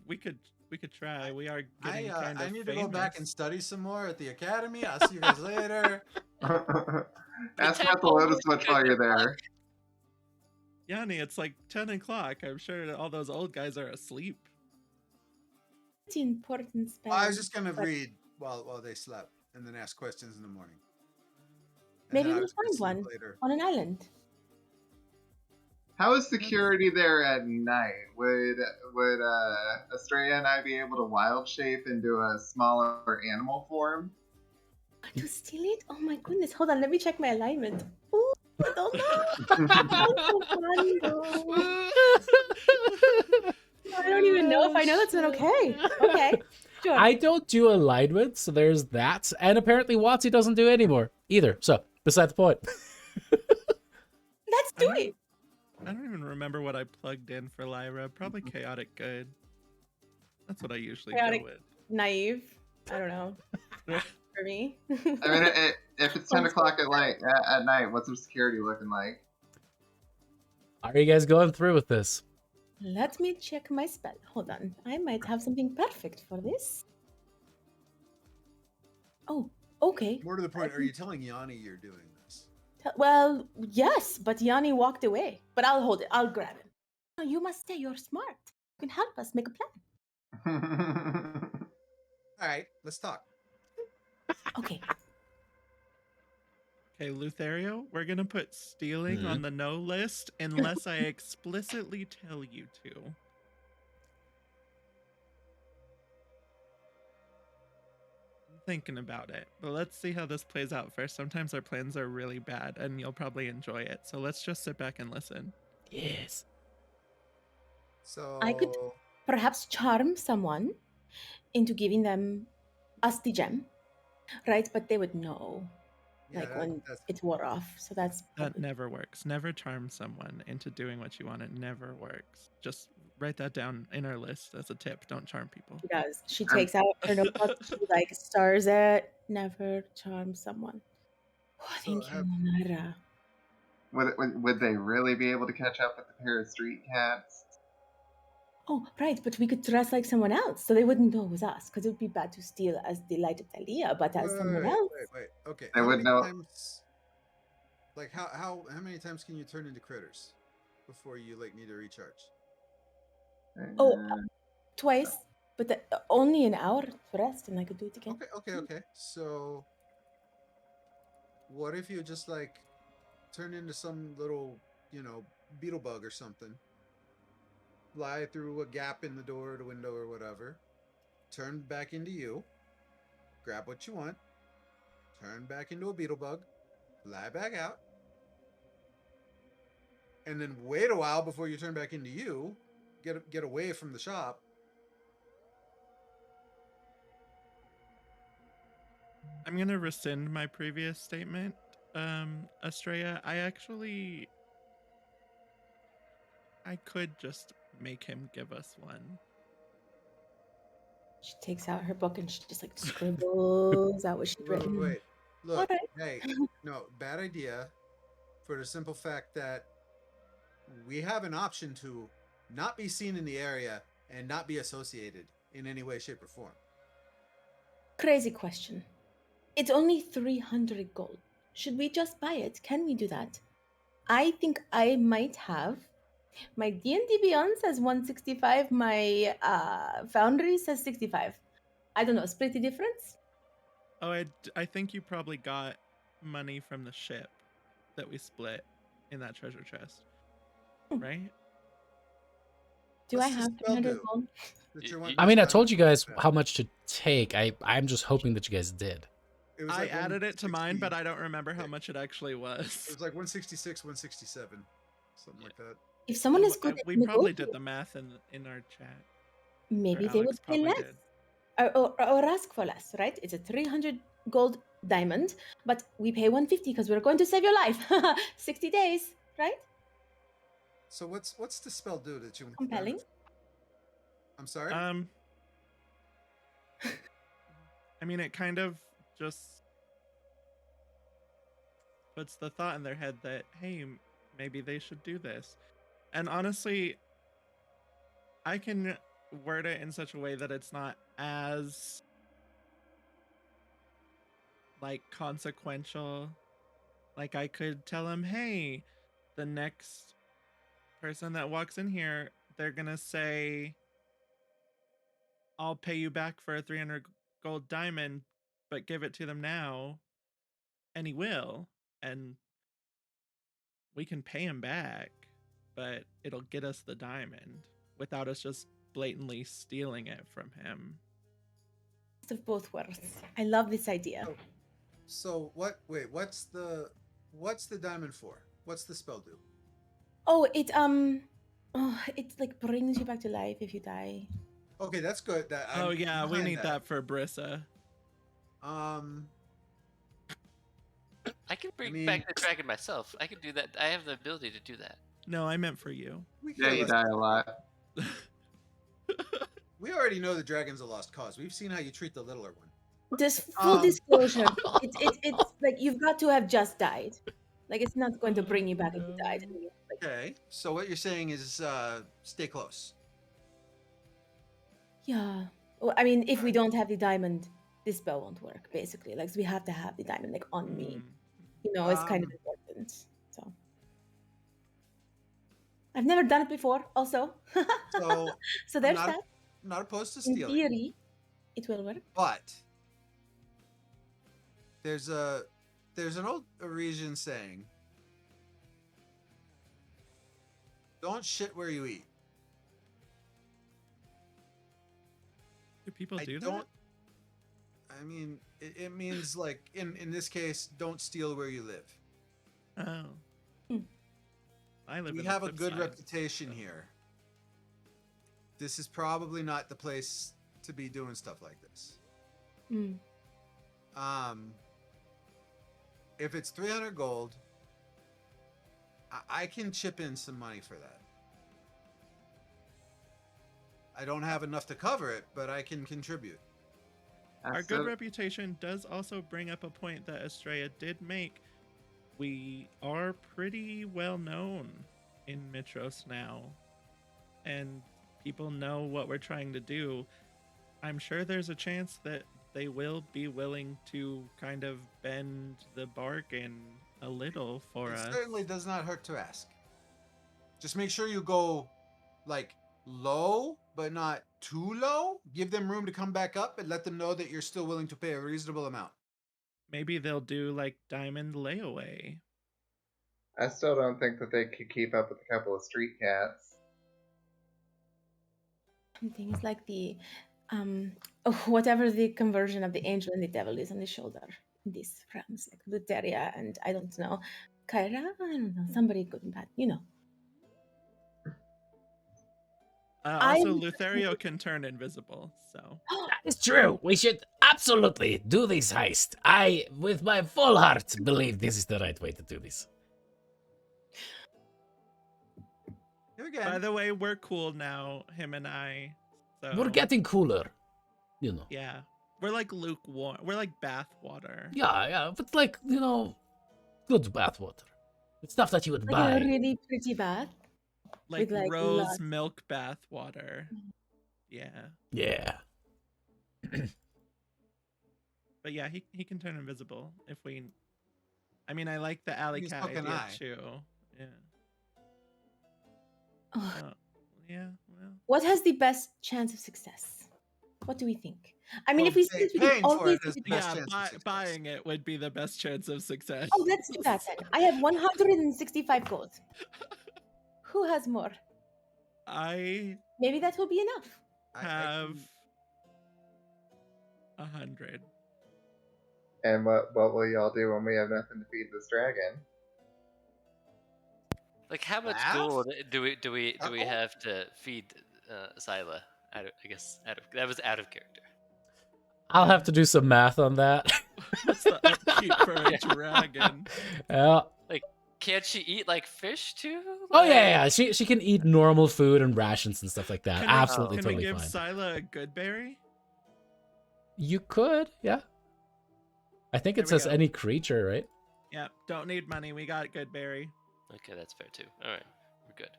we could try. We are getting I kind of I need famous. to go back and study some more at the academy. I'll see you guys later. Ask about the Lotus Witch while you're there. Yanni, it's like 10 o'clock. I'm sure all those old guys are asleep. It's important spell. I was just gonna but read while they slept, and then ask questions in the morning. And Maybe then I we'll was gonna find sleep one later. on an island. How is security there at night? Would Estrella and I be able to wild shape into a smaller animal form? To steal it? Oh my goodness. Hold on, let me check my alignment. Ooh, I don't know. That's so funny, though. I don't even know if I know that's not okay. Okay, sure. I don't do alignment, so there's that. And apparently Watsy doesn't do anymore either. So, beside the point. Let's do it. I don't even remember what I plugged in for Lyra. Probably chaotic good. That's what I usually Chaotic. go with. Naive. I don't know. For me. I mean, if it's 10 o'clock at night, what's the security looking like? Are you guys going through with this? Let me check my spell. Hold on. I might have something perfect for this. Oh, okay. More to the point, are you telling Yanni you're doing this? Well, yes, but Yanni walked away. But I'll hold it. I'll grab him. No, you must say you're smart. You can help us make a plan. All right, let's talk. Okay. Okay, Lothario, we're gonna put stealing on the no list unless I explicitly tell you to. I'm thinking about it, but let's see how this plays out first. Sometimes our plans are really bad, and you'll probably enjoy it. So let's just sit back and listen. Yes. So I could perhaps charm someone into giving them us the gem, right? But they would know, yeah, like when that's it wore off. So that's That probably never works. Never charm someone into doing what you want. It never works. Just write that down in our list as a tip. Don't charm people. she does. She takes out her notebook. She like stars it. Never charm someone. Oh, So thank you, Nara. Would they really be able to catch up with the pair of street cats? Oh, right, but we could dress like someone else, so they wouldn't know it was us, because it would be bad to steal as the light of Thylea, but as someone else. Wait. Okay. They how would many know. times? Like how many times can you turn into critters before you like need to recharge? Oh, twice, but only an hour for rest, and I could do it again. Okay. So, what if you just like turn into some little, beetle bug or something? Fly through a gap in the door or the window or whatever. Turn back into you. Grab what you want. Turn back into a beetle bug. Fly back out. And then wait a while before you turn back into you. Get away from the shop. I'm gonna rescind my previous statement, Estrella. I could just make him give us one. She takes out her book and she just like scribbles out what she's written. Wait. Look, Alright. hey, no, bad idea. For the simple fact that we have an option to not be seen in the area and not be associated in any way, shape, or form. Crazy question. It's only 300 gold. Should we just buy it? Can we do that? I think I might have. My D&D Beyond says 165. My Foundry says 65. I don't know. Split the difference? Oh, I think you probably got money from the ship that we split in that treasure chest, right? Do What's I the have spell 300 do? gold? That you're wanting I mean, I to told you guys spend? how much to take. I'm just hoping that you guys did. It was I like added it to mine, 160 but I don't remember how Okay. much it actually It was. was like 166, 167, something like that. If someone is good We at probably did negotiating, the math in our chat. maybe Or they Alex would pay probably less. did. Or ask for less, right? It's a 300 gold diamond, but we pay 150 because we're going to save your life. 60 days, right? So what's the spell do that you Compelling? I'm sorry. I mean, it kind of just puts the thought in their head that, hey, maybe they should do this. And honestly, I can word it in such a way that it's not as like consequential. Like I could tell him, hey, the next person that walks in here, they're gonna say, I'll pay you back for a 300 gold diamond, but give it to them now. And he will. And we can pay him back, but it'll get us the diamond without us just blatantly stealing it from him. Best of both worlds. I love this idea. So what's the diamond for? What's the spell do? Oh, it like brings you back to life if you die. Okay, that's good. That Oh I'm yeah, we behind need that for Brissa. I can bring mean- back the dragon myself. I can do that. I have the ability to do that. No, I meant for you. We Yeah, care you less- die a lot. We already know the dragon's a lost cause. We've seen how you treat the littler one. Just full Um, disclosure, it's like you've got to have just died. Like it's not going to bring you back if you died. Like, Okay, so what you're saying is stay close. yeah. Well, I mean, if we don't have the diamond, this spell won't work. Basically, like so we have to have the diamond like on me. Mm. You know, it's kind of Um, important. So I've never done it before. Also, So so there's not- that. I'm not opposed to In stealing, theory, it will work. but there's an old Parisian saying: "Don't shit where you eat." Do people I do don't. I mean, it means like in this case, don't steal where you live. that? Oh. Hmm. I live We in the have a flip good side, reputation so- here. This is probably not the place to be doing stuff like this. Mm. If it's 300 gold, I can chip in some money for that. I don't have enough to cover it, but I can contribute. Our good reputation does also bring up a point that Estrella did make. We are pretty well known in Mitros now, and people know what we're trying to do. I'm sure there's a chance that they will be willing to kind of bend the bargain a little for It us. certainly does not hurt to ask. Just make sure you go like low, but not too low. Give them room to come back up and let them know that you're still willing to pay a reasonable amount. Maybe they'll do like diamond layaway. I still don't think that they could keep up with a couple of street cats. Things like the whatever the conversion of the angel and the devil is on the shoulder in these realms, like Luteria and I don't know, Kyra, I don't know, somebody good and bad, you know. Also, I'm- Lutherio can turn invisible, so It's true. We should absolutely do this heist. I, with my full heart, believe this is the right way to do this. Here again. by the way, we're cool now, him and I. So We're getting cooler. You know. yeah, we're like lukewarm. We're like bath water. Yeah, but like, you know, good bathwater. It's stuff that you would like a buy. really pretty bath. Like with, like, rose lots- milk bath water. Yeah, Yeah. but yeah, he can turn invisible if we. I mean, I like the alley He's cat fucking idea eye. too. Yeah. Ugh. Oh, yeah. Well, What has the best chance of success? What do we think? I mean, Well, if we pay- see it, we can paying for always it is do the best yeah, chance of success. buying it would be the best chance of success. Oh, let's do that then. I have 165 gold. Who has more? I Maybe that will be enough. I have can- 100. And what will y'all do when we have nothing to feed this dragon? Like, how much Laugh? gold do we Chuckle? have to feed Scylla? That was out of character. I'll have to do some math on that. What's the upkeep for a dragon? Yeah. Can't she eat like fish too? Oh yeah, Like- yeah. She can eat normal food and rations and stuff like that. Can we- Absolutely, Can totally we give fine. Scylla a good berry? You could, yeah. I think it There we says go. any creature, right? Yeah, don't need money. We got good berry. Okay, that's fair too. All right, we're good.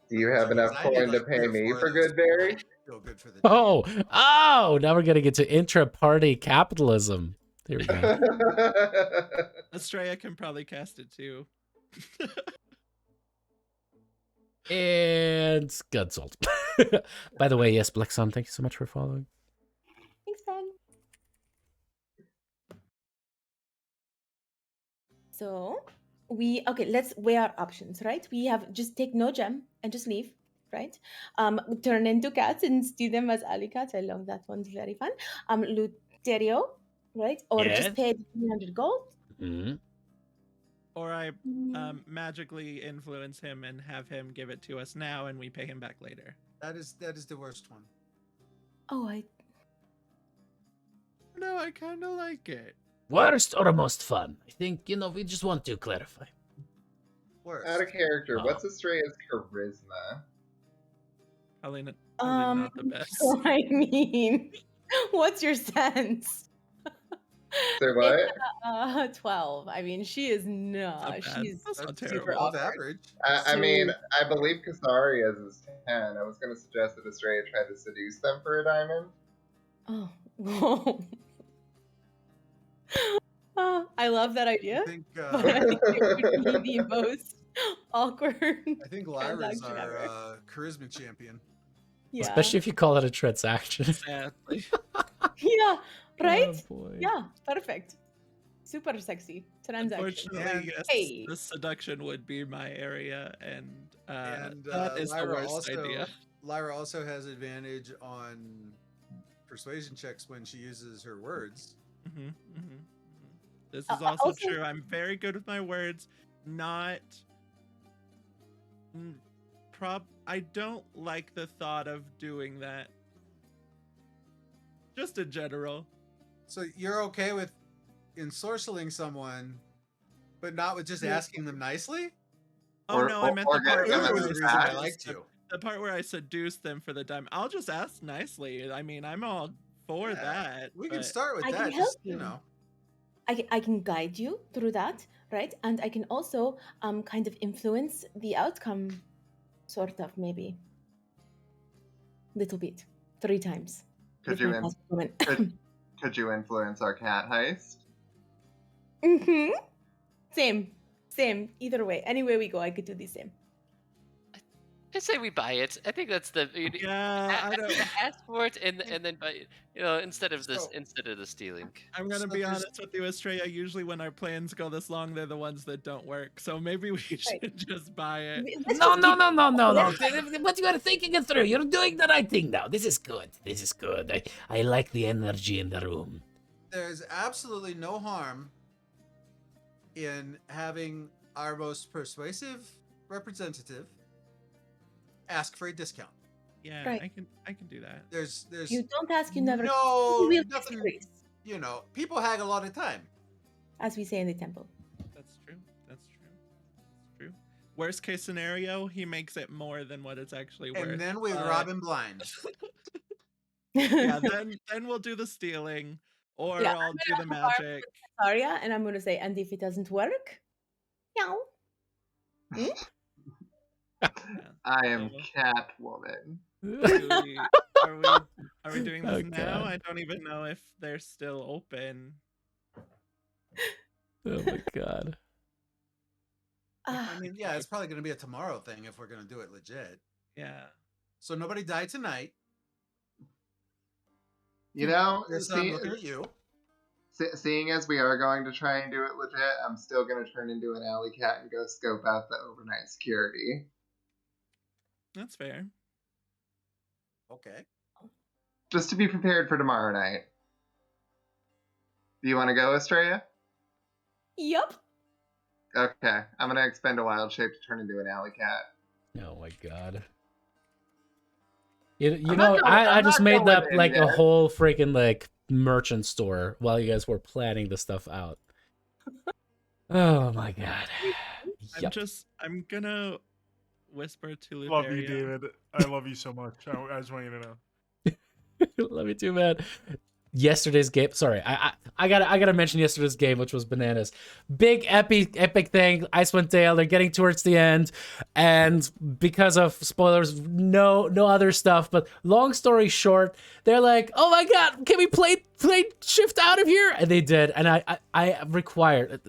Do you have enough I need, coin to like, 3 pay or me 4 for of those good berry? to feel good for the day. Oh, now we're gonna get to intra-party capitalism. There we go. Estrella can probably cast it too. And Gunsalt. By the way, yes, Blexon, thank you so much for following. Thanks, Ben. So let's weigh our options, right? We have just take no gem and just leave, right? Turn into cats and steal them as alley cats. I love that one. It's very fun. Luterio, right? Or Yes. just pay the 300 gold. Hmm. Or I Mm. magically influence him and have him give it to us now, and we pay him back later. That is the worst one. Oh, I No, I kind of like it. Worst or most fun? I think, we just want to clarify. Worst. Out of character, Oh. what's Estrella's charisma? Probably not the best. So I mean, what's your sense? Say what? 12. I mean, she is Not not. bad. She's That's not That's terrible. super above awkward. average. I mean, So- I believe Kasaria's is 10. I was going to suggest that Estrella try to seduce them for a diamond. Oh, whoa. I love that idea. I think But I think it would be the most awkward. I think Lyra's transaction our ever. charisma champion. Yeah. Especially if you call it a transaction. Sadly. Yeah, right? Oh, boy. Yeah, perfect. Super sexy transaction. Unfortunately, yes, Hey. the seduction would be my area, and, And that is the Lyra worst also, idea. Lyra also has advantage on persuasion checks when she uses her words. Hmm hmm This is Uh, also also- true. I'm very good with my words. Not. I don't like the thought of doing that. Just in general. So you're okay with ensorceling someone, but not with just Yeah. asking them nicely? Oh Or- no, I or- meant or the get part, them where in That was the the I reason I back. liked you. the part where I seduced them for the dime. I'll just ask nicely. I mean, I'm all for Yeah, that. We can but- start with I that. can help Just, you. know. I can guide you through that, right? And I can also kind of influence the outcome, sort of, maybe. Little bit. 3 times. Could with you, my in- past woman. could you influence our cat heist? Mm-hmm. Same. Either way. Any way we go, I could do the same. I say we buy it. I think that's the Yeah, I don't. ask for it and then buy it. Instead of So- the stealing. I'm gonna So be there's- honest with you, Estrella. Usually, when our plans go this long, they're the ones that don't work. So maybe we should just buy it. Let's No, just no, keep- no, no, no, no. let's- But you are thinking it through. You're doing the right thing now. This is good. This is good. I like the energy in the room. There's absolutely no harm in having our most persuasive representative ask for a discount. Yeah, Right. I can do that. There's You don't ask, you never. no You will nothing. decrease, People haggle all the time. as we say in the temple. That's true. That's true. Worst case scenario, he makes it more than what it's actually worth. And then we Uh, rob him blind. Yeah, then we'll do the stealing, or Yeah, I'll do the magic. Arya, and I'm gonna say, and if it doesn't work, meow. I am So- Catwoman. Do we- are we doing this Oh, now? God. I don't even know if they're still open. Oh my god. Ah, I mean, yeah, it's probably going to be a tomorrow thing if we're going to do it legit. Yeah. So nobody died tonight. You know, Yes, I'm looking at you. seeing as we are going to try and do it legit, I'm still going to turn into an alley cat and go scope out the overnight security. That's fair. Okay. Just to be prepared for tomorrow night. Do you want to go, Estrella? yup. Okay, I'm going to expend a wild shape to turn into an alley cat. Oh my god. You I'm know, not going- I I'm just not made going up in like a yet. whole freaking like merchant store while you guys were planning the stuff out. Oh my god. Yep. I'm gonna whisper to Lutheria. Love you, David. I love you so much. I just want you to know. Love you too, man. Yesterday's game. Sorry, I gotta mention yesterday's game, which was bananas. Big epic thing. Icewind Dale. They're getting towards the end, and because of spoilers, no other stuff. But long story short, they're like, "Oh my god, can we play shift out of here?" And they did. And I required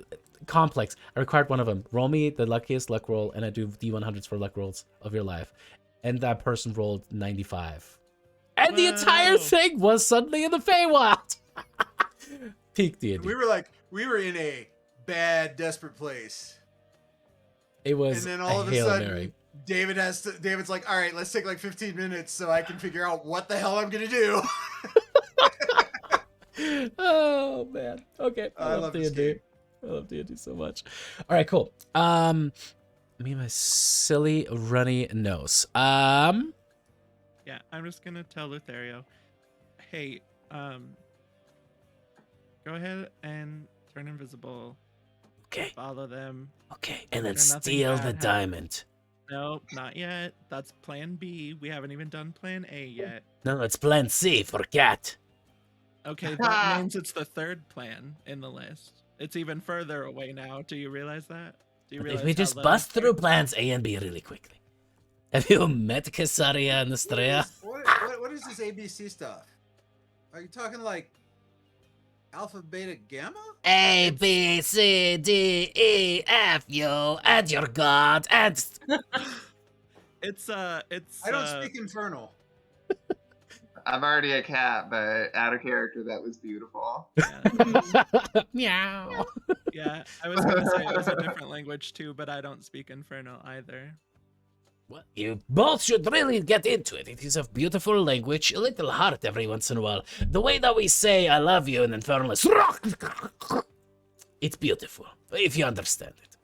complex. I required one of them. Roll me the luckiest luck roll, and I do D100s for luck rolls of your life. And that person rolled 95. And the entire Whoa. thing was suddenly in the Feywild. Peak D&D. We were in a bad, desperate place. It was And then all a of a Hail sudden, Mary. David's like, all right, let's take like 15 minutes so I can figure out what the hell I'm going to do. Oh, man. Okay. I love this D&D. game. I love D&D so much. All right, cool. Me and my silly runny nose. Yeah, I'm just gonna tell Lothario, hey, go ahead and turn invisible. Okay. Follow them. Okay. And then Sure, nothing steal bad the happened. diamond. No, not yet. That's Plan B. We haven't even done Plan A yet. No, it's plan C for cat. Okay, that means it's the third plan in the list. It's even further away now. Do you realize that? Do you But realize if we how just low- bust through plans A and B really quickly. Have you met Caesarea and Estrella? What is this ABC stuff? Are you talking like alpha, beta, gamma? A, B, C, D, E, F, you, and your god, and... It's I don't speak infernal. I'm already a cat, but out of character, that was beautiful. Yeah, Meow. yeah, I was gonna say it was a different language too, but I don't speak Infernal either. Well, you both should really get into it. It is a beautiful language, a little hard every once in a while. The way that we say I love you in Infernal is... It's beautiful, if you understand it.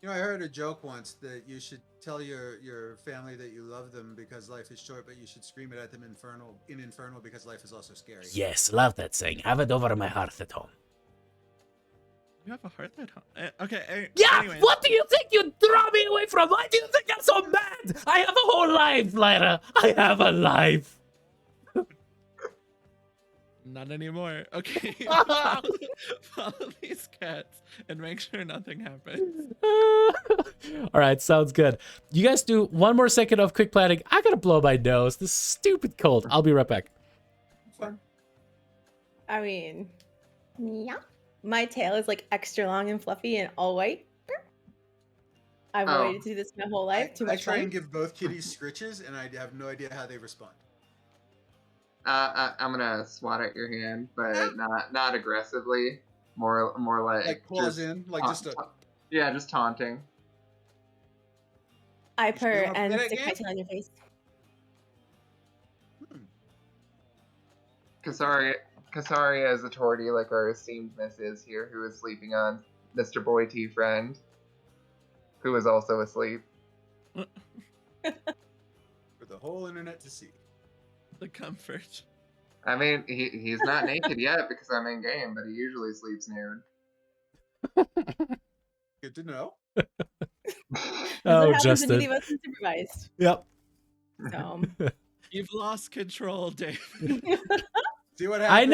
You know, I heard a joke once that you should tell your family that you love them because life is short, but you should scream it at them in infernal because life is also scary. Yes, love that saying. Have it over my heart at home. You have a heart that okay. Yeah, anyways. what do you think you draw me away from? Why do you think I'm so mad? I have a whole life, Lyra. I have a life. Not anymore. Okay. Follow these cats and make sure nothing happens. All right, sounds good. You guys do one more second of quick planning. I gotta blow my nose. This stupid cold. I'll be right back. Fun. I mean, yeah. My tail is like extra long and fluffy and all white. I've Oh. waited to do this my whole life. Too I much try fun. and give both kitties scritches, and I have no idea how they respond. I'm gonna swat at your hand, but not aggressively. More like Like claws just in, like ta- just a. ta- yeah, just taunting. I You still purr wanna play and that stick my game? tail on your face. Casaria is a tortie like our esteemed Miss is here, who is sleeping on Mr. Boy T friend, who is also asleep. For the whole internet to see. The comfort. I mean, he's not naked yet because I'm in game, but he usually sleeps nude. Good to know. That's Oh, what happens when Justin. you leave us unsupervised. Yep. So You've lost control, Dave. See what happens? I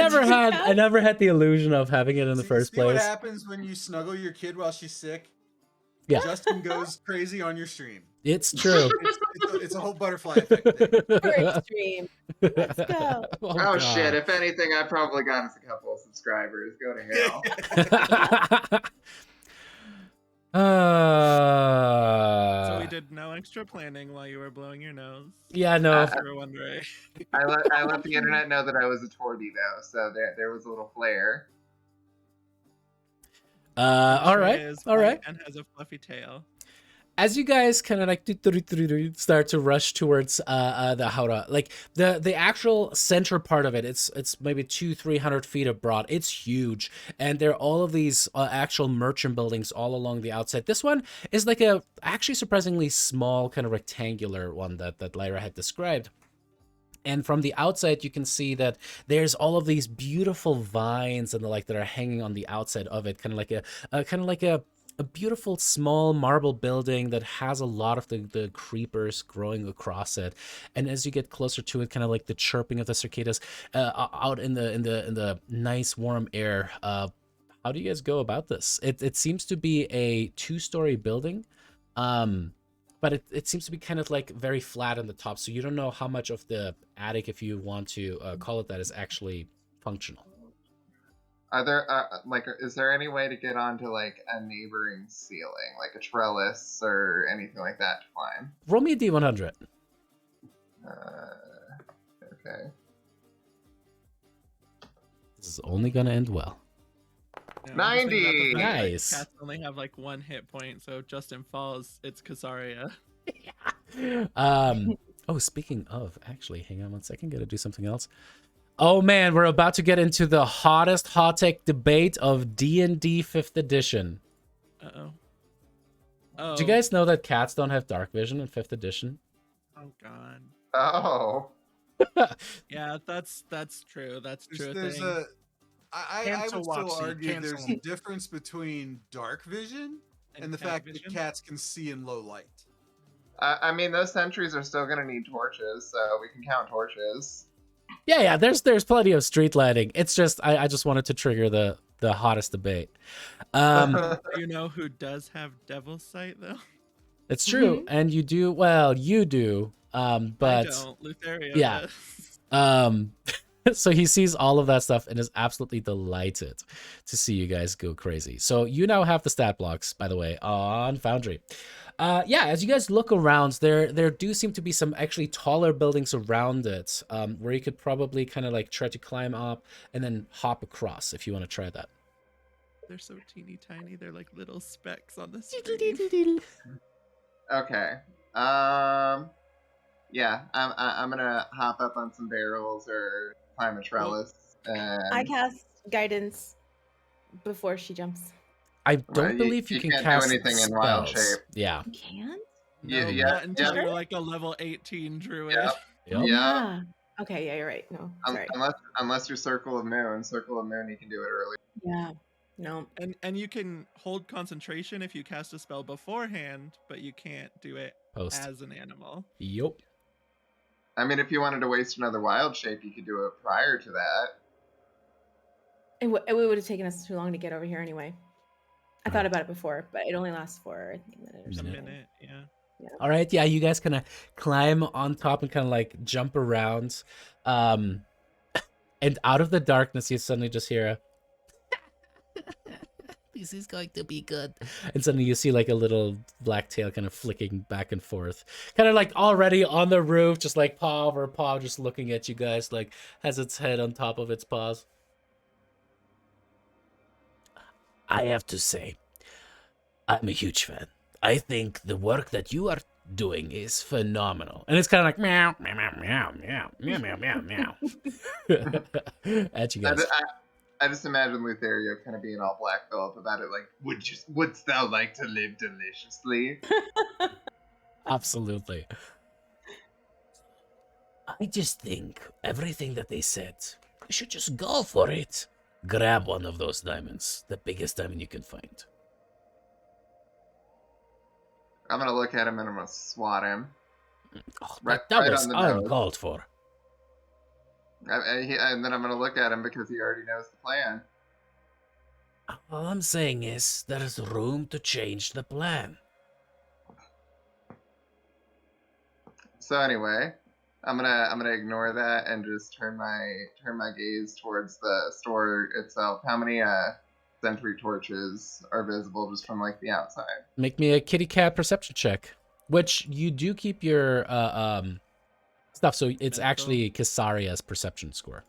never had the illusion of having it in the first see what place. happens when you snuggle your kid while she's sick? Yeah. Justin goes crazy on your stream. It's true. It's a whole butterfly effect thing. super extreme. Let's go. Oh shit! God. If anything, I've probably gotten us a couple of subscribers. Go to hell. So we did no extra planning while you were blowing your nose. Yeah, no. If you were wondering. I let the internet know that I was a tortie though, so there was a little flair. All right. She is All right. white and has a fluffy tail. As you guys kind of like start to rush towards the Haura, like the actual center part of it, it's maybe 200-300 feet broad. It's huge, and there are all of these actual merchant buildings all along the outside. This one is like a actually surprisingly small kind of rectangular one that Lyra had described. And from the outside, you can see that there's all of these beautiful vines and the like that are hanging on the outside of it, kind of like a beautiful small marble building that has a lot of the creepers growing across it. And as you get closer to it, kind of like the chirping of the cicadas out in the nice warm air. How do you guys go about this? It seems to be a 2-story building. But it seems to be kind of like very flat on the top, so you don't know how much of the attic, if you want to call it that, is actually functional. Are there is there any way to get onto like a neighboring ceiling, like a trellis or anything like that to climb? Roll me a D100. Okay. Mm-hmm. This is only gonna end well. Yeah, I'm just thinking about the 90! fact that, like, Nice. Cats only have like 1 hit point, so if Justin falls, it's Kasaria. Oh, speaking of, actually, hang on one second, gotta do something else. Oh man, we're about to get into the hottest hot take debate of D&D 5th edition. Uh-oh. Oh. Do you guys know that cats don't have dark vision in 5th edition? Oh god. Oh. Yeah, that's true. That's true. There's thing. I Cancel, would still Waxy, argue there's cancel. a difference between dark vision and the cat fact vision? that cats can see in low light. I mean, those sentries are still gonna need torches, so we can count torches. Yeah, there's plenty of street lighting. It's just I just wanted to trigger the hottest debate. You know who does have Devil's Sight though? It's true, and you do well. You do, but I don't. Lutheria yeah. does. So he sees all of that stuff and is absolutely delighted to see you guys go crazy. So you now have the stat blocks, by the way, on Foundry. Yeah, as you guys look around, there do seem to be some actually taller buildings around it, where you could probably kind of like try to climb up and then hop across if you want to try that. They're so teeny tiny. They're like little specks on the screen. Okay. Yeah, I'm gonna hop up on some barrels or climb a trellis. And... I cast guidance before she jumps. I don't Right, believe you can can't cast do anything in wild spells. shape. Yeah. You can? Yeah, No, yeah, not until yeah. you're like a level 18 druid. Yep. Yep. Yeah. Yeah. Okay, yeah, you're right. No, sorry. Unless you're Circle of Moon, you can do it early. Yeah. No. And you can hold concentration if you cast a spell beforehand, but you can't do it Post. as an animal. Yup. I mean, if you wanted to waste another wild shape, you could do it prior to that. It would have taken us too long to get over here anyway. I thought about it before, but it only lasts for I think, a minute or A something. minute, yeah. All right, yeah, you guys kind of climb on top and kind of like jump around, and out of the darkness, you suddenly just hear a. This is going to be good. And suddenly you see like a little black tail kind of flicking back and forth. Kind of like already on the roof, just like paw over paw, just looking at you guys, like has its head on top of its paws. I have to say, I'm a huge fan. I think the work that you are doing is phenomenal. And it's kind of like meow, meow, meow, meow, meow, meow, meow, meow, meow. At you guys. I just imagine Lutheria kind of being all Black Phillip about it, like, wouldst thou like to live deliciously? Absolutely. I just think everything that they said, we should just go for it. Grab one of those diamonds, the biggest diamond you can find. I'm gonna look at him and I'm gonna swat him. Oh, Right- that right was on the nose. uncalled for. And then I'm gonna look at him because he already knows the plan. All I'm saying is there is room to change the plan. So anyway, I'm gonna ignore that and just turn my gaze towards the store itself. How many sentry torches are visible just from like the outside? Make me a kitty cat perception check, which you do keep your stuff, so it's Mental. actually Kasaria's perception score.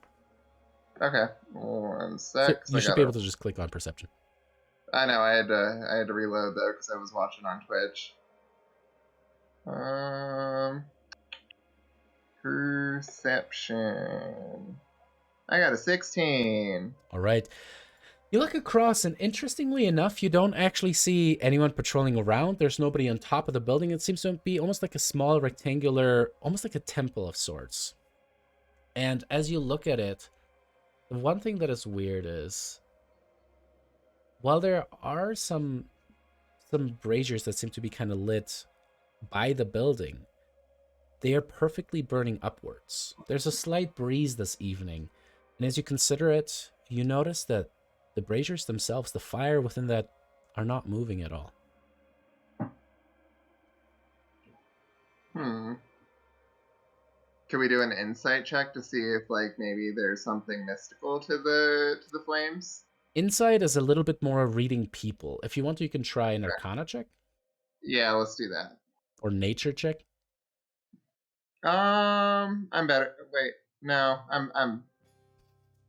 Okay, 1 So sec. you should be able to just click on perception. I know I had to reload though because I was watching on Twitch. Perception. I got a 16. All right. You look across, and interestingly enough, you don't actually see anyone patrolling around. There's nobody on top of the building. It seems to be almost like a small rectangular, almost like a temple of sorts. And as you look at it, the one thing that is weird is, while there are some braziers that seem to be kind of lit by the building, they are perfectly burning upwards. There's a slight breeze this evening, and as you consider it, you notice that the braziers themselves, the fire within that, are not moving at all. Hmm. Can we do an insight check to see if like maybe there's something mystical to the flames? Insight is a little bit more reading people. If you want to, you can try an Arcana check Yeah, let's do that. or Nature check. I'm better. Wait, no, I'm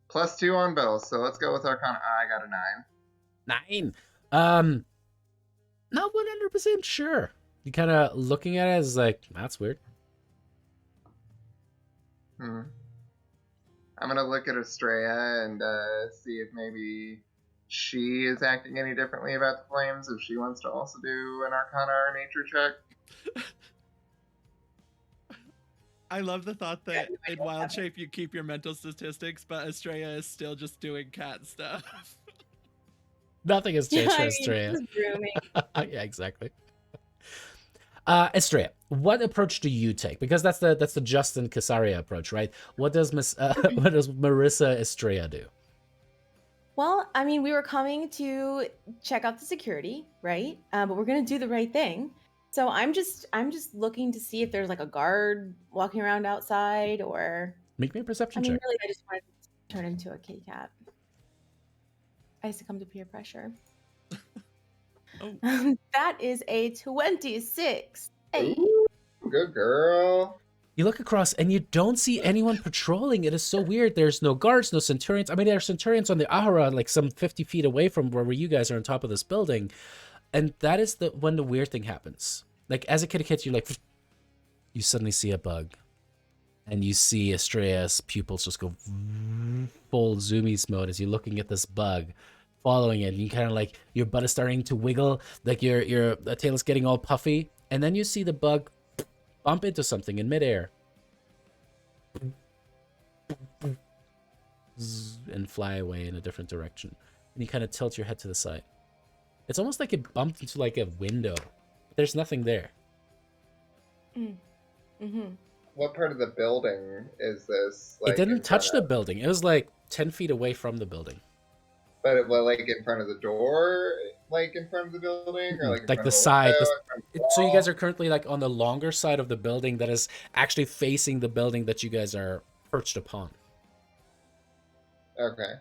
+2 on both, so let's go with Arcana. I got a 9. 9. Not 100% sure. You kind of looking at it as like, that's weird. I'm gonna look at Estrella and see if maybe she is acting any differently about the flames. If she wants to also do an Arcana or Nature check. I love the thought that in Wild Shape you keep your mental statistics, but Estrella is still just doing cat stuff. Nothing has changed for Estrella. just grooming. Yeah, exactly. Estrella, what approach do you take? Because that's the Justin Casaria approach, right? What does Marissa Estrella do? Well, I mean, we were coming to check out the security, right? But we're gonna do the right thing. So I'm just looking to see if there's like a guard walking around outside, or Make me a perception I mean, check. really, I just wanted to turn into a kitty cat. I succumb to peer pressure. Oh. That is a 26. Hey. Ooh, good girl. You look across and you don't see anyone patrolling. It is so weird. There's no guards, no centurions. I mean, there are centurions on the Ahara, like some 50 feet away from where you guys are on top of this building. And that is when the weird thing happens. Like, as a kitty cat, you're like, you suddenly see a bug. And you see Estrella's pupils just go full zoomies mode as you're looking at this bug, following it. And you kind of like, your butt is starting to wiggle, like your tail is getting all puffy. And then you see the bug bump into something in midair and fly away in a different direction. And you kind of tilt your head to the side. It's almost like it bumped into like a window. There's nothing there. What part of the building is this? Like, it didn't touch the building. It was like 10 feet away from the building. But it was like in front of the door, like in front of the building, or like in like front the of side. window, in front of the So you wall? guys are currently like on the longer side of the building that is actually facing the building that you guys are perched upon. Okay.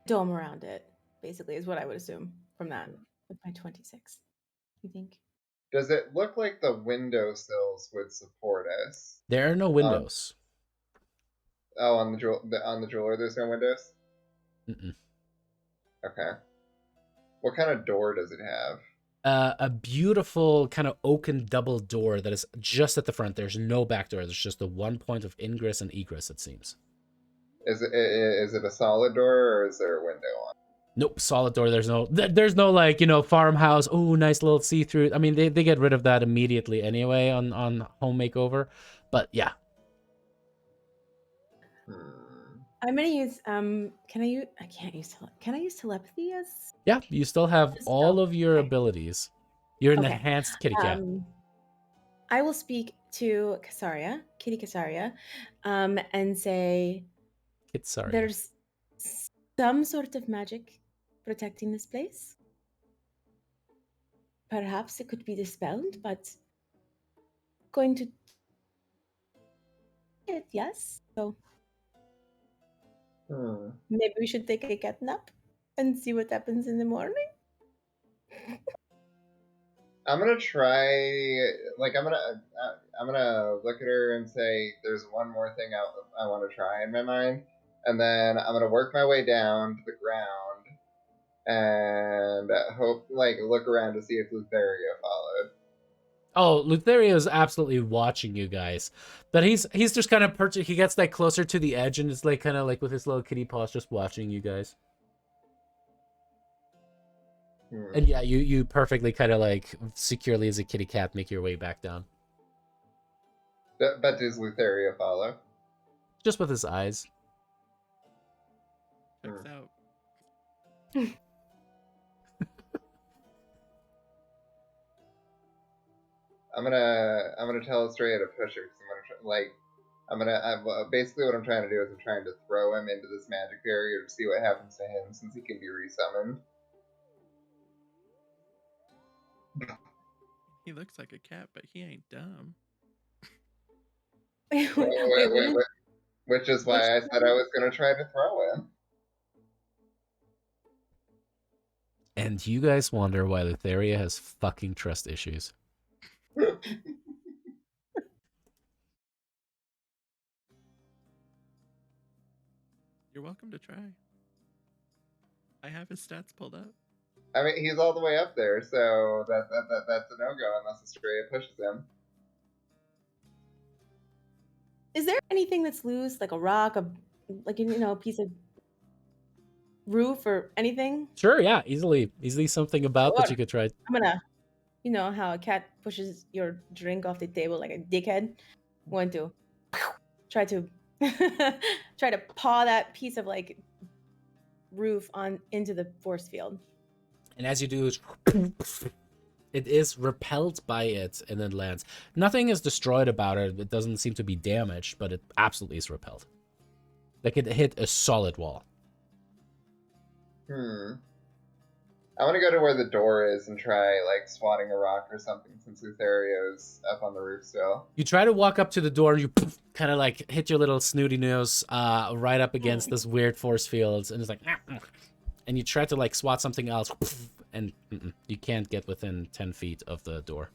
Dome around it, basically, is what I would assume from that with my 26. You think? Does it look like the windowsills would support us? There are no windows. Oh, on the jeweler, there's no windows. Mm-mm. Okay. What kind of door does it have? A beautiful kind of oaken double door that is just at the front. There's no back door. There's just the one point of ingress and egress, it seems. Is it a solid door, or is there a window on? Nope, solid door. There's no like, farmhouse. Oh, nice little see-through. I mean, they get rid of that immediately anyway on home makeover. But yeah. I'm gonna use can I use telepathy as Yeah, you still have all of your Okay. abilities. You're an Okay. enhanced kitty cat. I will speak to Kitty Casaria, and say It's sorry. there's some sort of magic protecting this place. Perhaps it could be dispelled, but going to it, yes. So maybe we should take a cat nap and see what happens in the morning. I'm gonna try. Like, I'm gonna look at her and say, "There's one more thing I want to try in my mind," and then I'm gonna work my way down to the ground and look around to see if Lutheria followed. Oh, Lutheria is absolutely watching you guys. But he's just kind of perched. He gets like closer to the edge and is like kind of like with his little kitty paws just watching you guys. And yeah, you perfectly kind of like securely as a kitty cat make your way back down. But does Lutheria follow? Just with his eyes. Checks out. I'm gonna tell Estrella to push him because basically what I'm trying to do is I'm trying to throw him into this magic barrier to see what happens to him since he can be resummoned. He looks like a cat, but he ain't dumb. Which is why I said I was gonna try to throw him. And you guys wonder why Thylea has fucking trust issues. You're welcome to try. I have his stats pulled up. I mean, he's all the way up there, so that's a no-go unless Estrella pushes him. Is there anything that's loose, like a rock, a piece of roof or anything? Sure, yeah, easily something about that Sure. you could try. I'm gonna, how a cat pushes your drink off the table like a dickhead. I'm going to try to paw that piece of like roof on into the force field. And as you do, it is repelled by it and then lands. Nothing is destroyed about it. It doesn't seem to be damaged, but it absolutely is repelled. Like it hit a solid wall. I want to go to where the door is and try, like, swatting a rock or something since Lothario's up on the roof still. You try to walk up to the door and you kind of, like, hit your little snooty nose right up against this weird force field. And it's like... And you try to, like, swat something else. And you can't get within 10 feet of the door.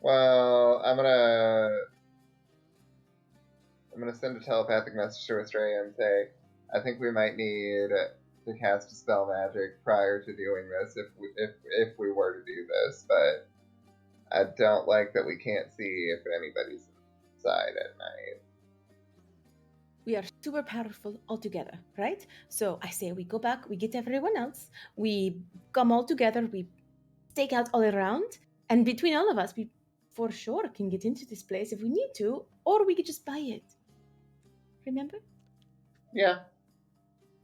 Well, I'm gonna send a telepathic message to Estrella and say, I think we might need to cast a spell magic prior to doing this if we were to do this, but I don't like that we can't see if anybody's inside at night. We are super powerful all together, right? So I say we go back, we get everyone else, we come all together, we stake out all around, and between all of us, we for sure can get into this place if we need to, or we could just buy it. Remember? Yeah.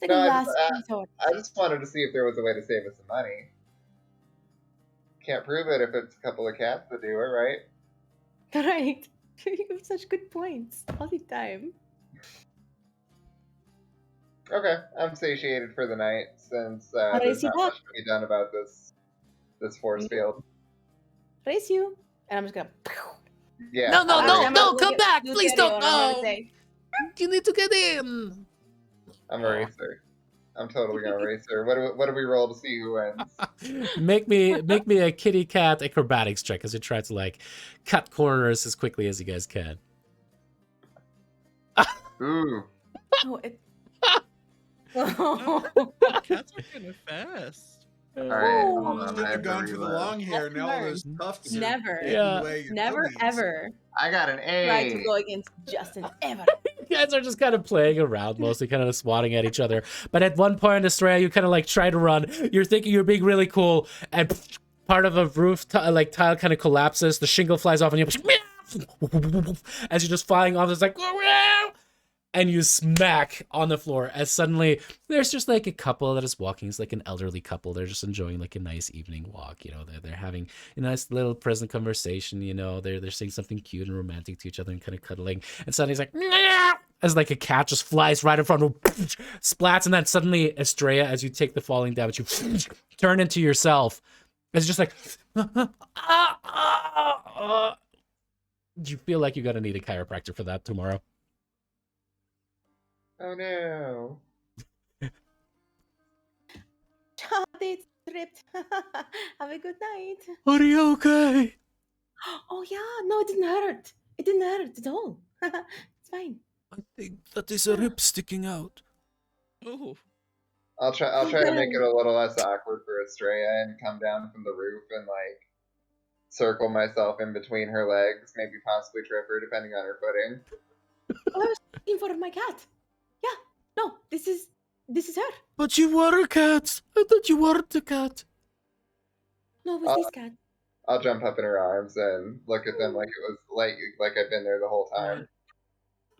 It's like No, a last resort. I just wanted to see if there was a way to save us some money. Can't prove it if it's a couple of cats that do it, right? Right. You have such good points all the time. Okay, I'm satiated for the night since there's not much to be done about this force field. Raise you, and I'm just gonna. Yeah. No, come back! Please don't, no! You need to get in! I'm a racer. I'm totally gonna race her. What do we roll to see who wins? Make me a kitty cat acrobatics check as you try to, like, cut corners as quickly as you guys can. Ooh. Oh, it... Cats are kind of fast. All right, hold on. Shouldn't have gone for the long hair. That's Now all those smart. tufts are Never. taking Yeah. away your Never puppies. ever I got an A. try to go against Justin ever. You guys are just kind of playing around, mostly kind of swatting at each other. But at one point, Estrella, you kind of like try to run. You're thinking you're being really cool, and part of a roof tile kind of collapses. The shingle flies off, and you as you're just flying off. It's like, and you smack on the floor. As suddenly there's just like a couple that is walking. It's like an elderly couple. They're just enjoying like a nice evening walk. You know, they're having a nice little present conversation. You know, they're saying something cute and romantic to each other and kind of cuddling. And suddenly it's like, as like a cat just flies right in front of him, splats, and then suddenly Estrella, as you take the falling damage, you turn into yourself. It's just like, you feel like you're gonna need a chiropractor for that tomorrow. Oh no. They tripped. Have a good night. Are you okay? Oh yeah, no, it didn't hurt. It didn't hurt at all. It's fine. I think that is a rib sticking out. Oh. I'll try to make it a little less awkward for Estrella and come down from the roof and like circle myself in between her legs, maybe possibly trip her depending on her footing. Oh, I was looking for my cat. Yeah, no, this is her. But you were a cat. I thought you weren't a cat. No, it was this cat. I'll jump up in her arms and look at them like it was like I've been there the whole time.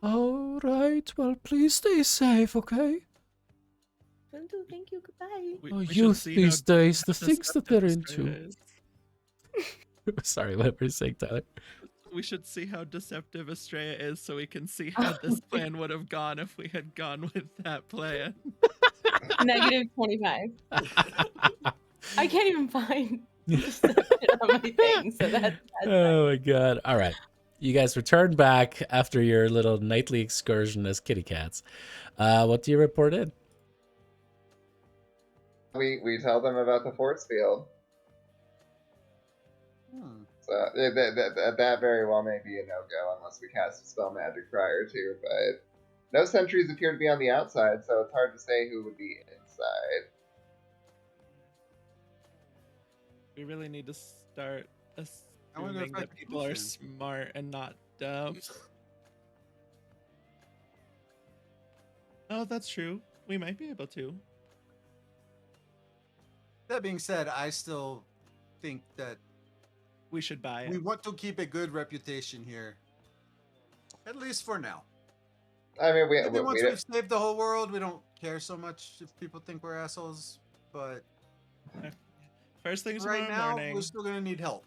All right. Well, please stay safe, okay? Will do. Thank you. Goodbye. Oh, we should youth see these how days, the things that they're deceptive into. Estrella is. Sorry, what were you saying, Tyler? We should see how deceptive Estrella is so we can see how this plan would have gone if we had gone with that plan. Negative 25. I can't even find deception on my thing, so that's Oh my god. All right. You guys return back after your little nightly excursion as kitty cats. What do you report in? We tell them about the force field. So that very well may be a no-go unless we cast a spell magic prior to, but no sentries appear to be on the outside, so it's hard to say who would be inside. We really need to start I wonder if assuming I that can people are push in. smart and not dumb. Oh, that's true. We might be able to. That being said, I still think that We should buy we it. want to keep a good reputation here, at least for now. I mean, Maybe once we we've saved the whole world, we don't care so much if people think we're assholes. But First thing right tomorrow now, morning. we're still gonna need help.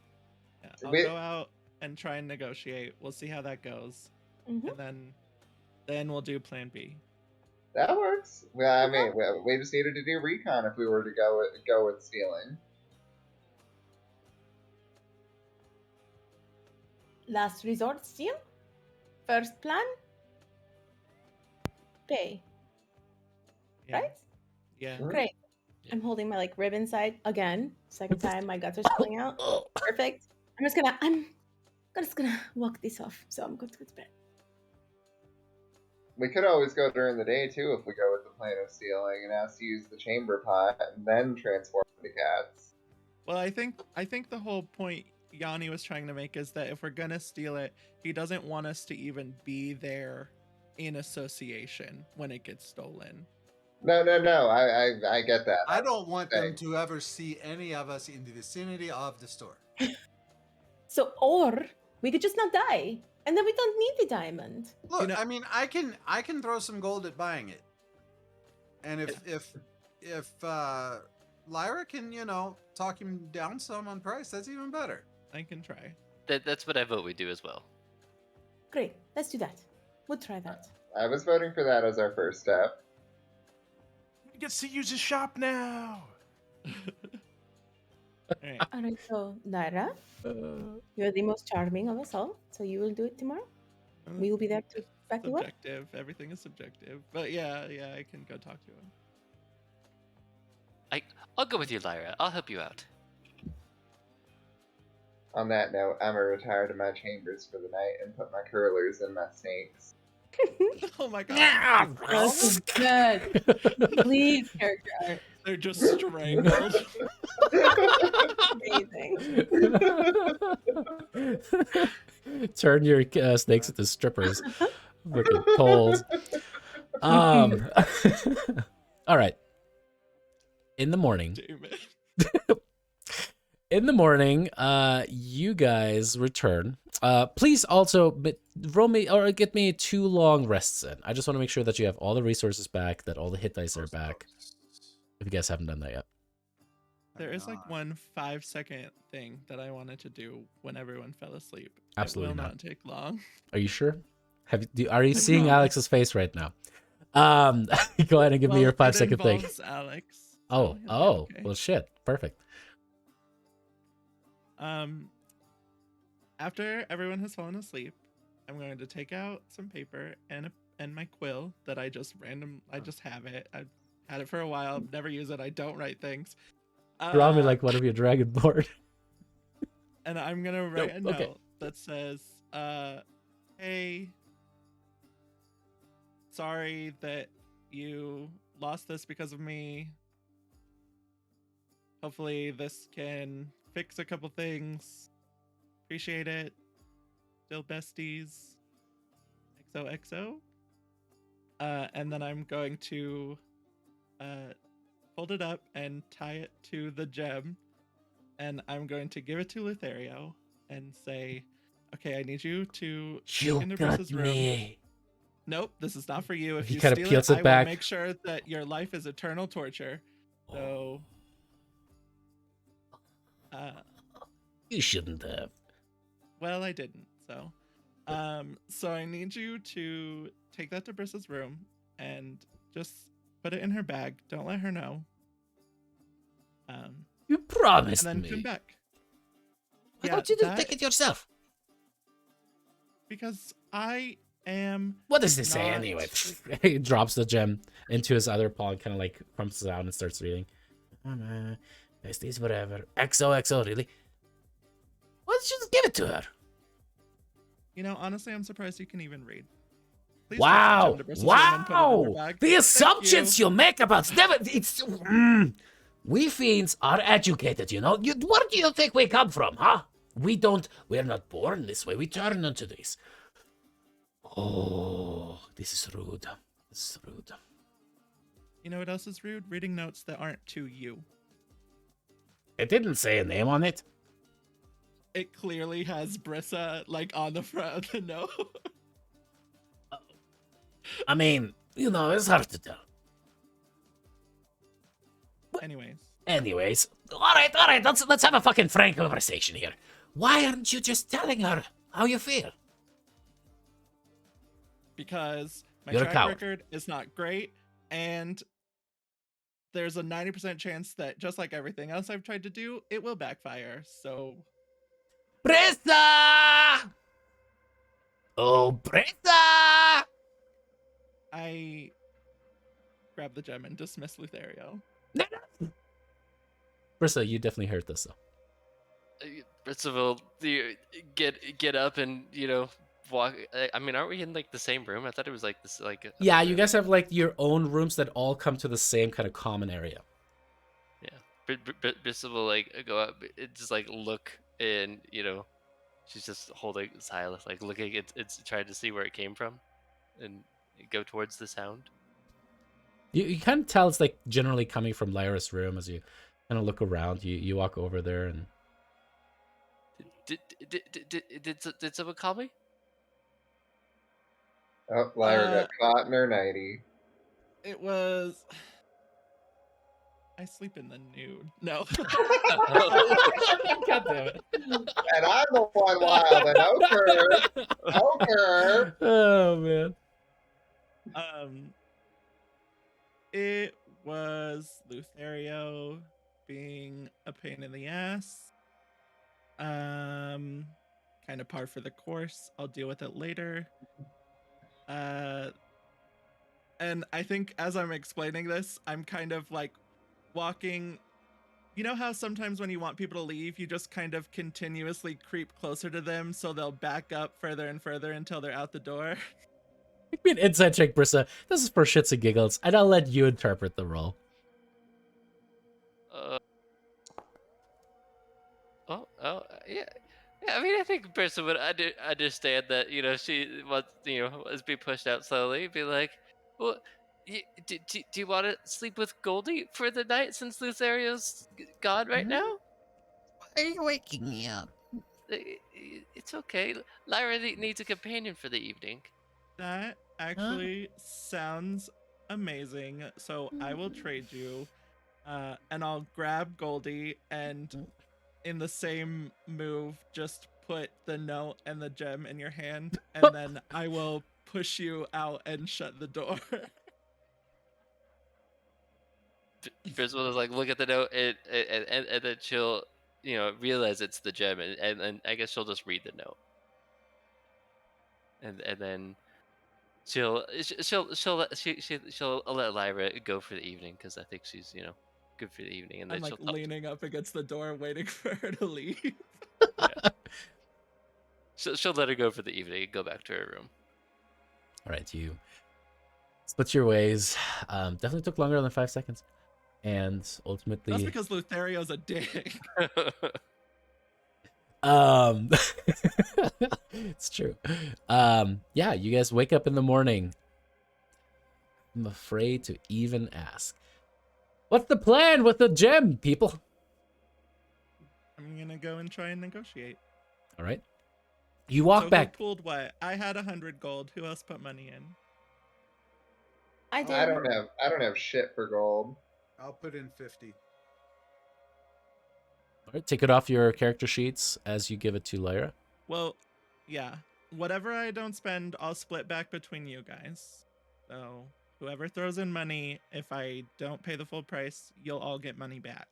Yeah, I'll We- go out and try and negotiate. We'll see how that goes, Mhm. and then we'll do Plan B. that works. Well, I mean, we just needed to do recon if we were to go with stealing. Last resort steal. First plan. Pay. Yeah. Right? Yeah. Mhm. Great. Yeah. I'm holding my like rib inside again. Second time my guts are spilling out. Perfect. I'm just gonna walk this off. So I'm going to go to bed. We could always go during the day too if we go with the plan of stealing and ask to use the chamber pot and then transform into cats. Well, I think the whole point Yanni was trying to make is that if we're gonna steal it, he doesn't want us to even be there in association when it gets stolen. No. I get that. I don't want them saying. to ever see any of us in the vicinity of the store. So or we could just not die. And then we don't need the diamond. Look, know- I mean, I can throw some gold at buying it, and if Lyra can, talk him down some on price, that's even better. I can try. That's what I vote we do as well. Great. Let's do that. We'll try that. I was voting for that as our first step. He gets to use his shop now. Alright. Alright, so Lyra, Uh, you're the most charming of us all. So you will do it tomorrow? We will be there to It's back you up. subjective. Everything is subjective. But yeah, I can go talk to him. I'll go with you, Lyra. I'll help you out. On that note, I'm gonna retire to my chambers for the night and put my curlers in my snakes. Oh my god. This is good. Please, character art. They're just strangled. Amazing. Turn your snakes into strippers. Wicked poles. All right. In the morning, Damn it. you guys return. Please also roll me or get me 2 long rests in. I just want to make sure that you have all the resources back, that all the hit dice are back. If you guys haven't done that yet. There is like one 5-second thing that I wanted to do when everyone fell asleep. Absolutely it will not. not take long. Are you sure? Are you seeing Alex's face right now? Go ahead and give me your 5-second thing. Alex. Oh, so he'll be okay. well, shit. Perfect. After everyone has fallen asleep, I'm going to take out some paper and my quill that I just have it. I've had it for a while. Never use it. I don't write things. Draw me like one of your Dragonlord. And I'm gonna write a Nope, okay. note that says, "Hey, sorry that you lost this because of me. Hopefully this can fix a couple things. Appreciate it. Still besties. XOXO." And then I'm going to fold it up and tie it to the gem and I'm going to give it to Lothario and say, "Okay, I need you to You sneak into got Briss's room." me. Nope, this is not for you. If He you kinda steal peels it, it I will back. make sure that your life is eternal torture. So, You shouldn't have. well, I didn't. So I need you to take that to Briss's room and just put it in her bag. Don't let her know. You And promised then me. come back. Why Yeah, don't you just that- take it yourself? Because I am. What does this say not- anyway? He drops the gem into his other paw and kind of like crumps it out and starts reading. Is this whatever? XOXO, really? Why don't you just give it to her? You know, honestly, I'm surprised you can even read. Please take the Wow! gem to Briss's room and put it in her Wow! bag. The Thank assumptions you. you make about it's. We fiends are educated, you know. Where do you think we come from, huh? We're not born this way. We turn into this. Oh, this is rude. This is rude. You know what else is rude? Reading notes that aren't to you. It didn't say a name on it. It clearly has Brissa like on the front of the note. I mean, you know, it's hard to tell. Anyways, All right. Let's have a fucking frank conversation here. Why aren't you just telling her how you feel? because my You're a track coward. record is not great, and there's a 90% chance that just like everything else I've tried to do, it will backfire. So Brissa! Oh, Brissa! I grab the gem and dismiss Lothario. Brissa, you definitely heard this though. Percival, get up and walk. I mean, aren't we in like the same room? I thought it was like this, like. Yeah, you guys have like your own rooms that all come to the same kind of common area. Yeah, Percival like go up, just like look, and she's just holding silent, like looking. It's trying to see where it came from, and go towards the sound. You can tell it's like generally coming from Lyra's room as you kind of look around. You walk over there and. Did someone call me? Oh, Lyra got caught in her nightie. It was. I sleep in the nude. No. God damn it. And I'm the one wild and Oker. Oh man. It was Lothario being a pain in the ass. Kind of par for the course. I'll deal with it later. And I think as I'm explaining this, I'm kind of like walking. You know how sometimes when you want people to leave, you just kind of continuously creep closer to them so they'll back up further and further until they're out the door? Make me an inside check, Brissa. This is for shits and giggles, and I'll let you interpret the role. Yeah. I mean, I think Brissa would understand that. She wants is being pushed out slowly. Be like, well, do you want to sleep with Goldie for the night since Lothario's gone right now? Why are you waking me up? It's okay. Lyra needs a companion for the evening. That actually sounds amazing. So I will trade you, and I'll grab Goldie and in the same move, just put the note and the gem in your hand, and then I will push you out and shut the door. Brisbane is like, look at the note, and then she'll, realize it's the gem, and I guess she'll just read the note, and then she'll let Lyra go for the evening because I think she's good for the evening, and then I'm like leaning up against the door, waiting for her to leave. she'll let her go for the evening and go back to her room. All right, you split your ways. Definitely took longer than 5 seconds, and ultimately, That's because Lothario's a dick. it's true. Yeah, you guys wake up in the morning. I'm afraid to even ask. What's the plan with the gem, people? I'm gonna go and try and negotiate. All right. You walk So back. who pulled what? I had 100 gold. Who else put money in? I did. I don't have shit for gold. I'll put in 50. All right, take it off your character sheets as you give it to Lyra. Well, yeah. Whatever I don't spend, I'll split back between you guys. So whoever throws in money, if I don't pay the full price, you'll all get money back.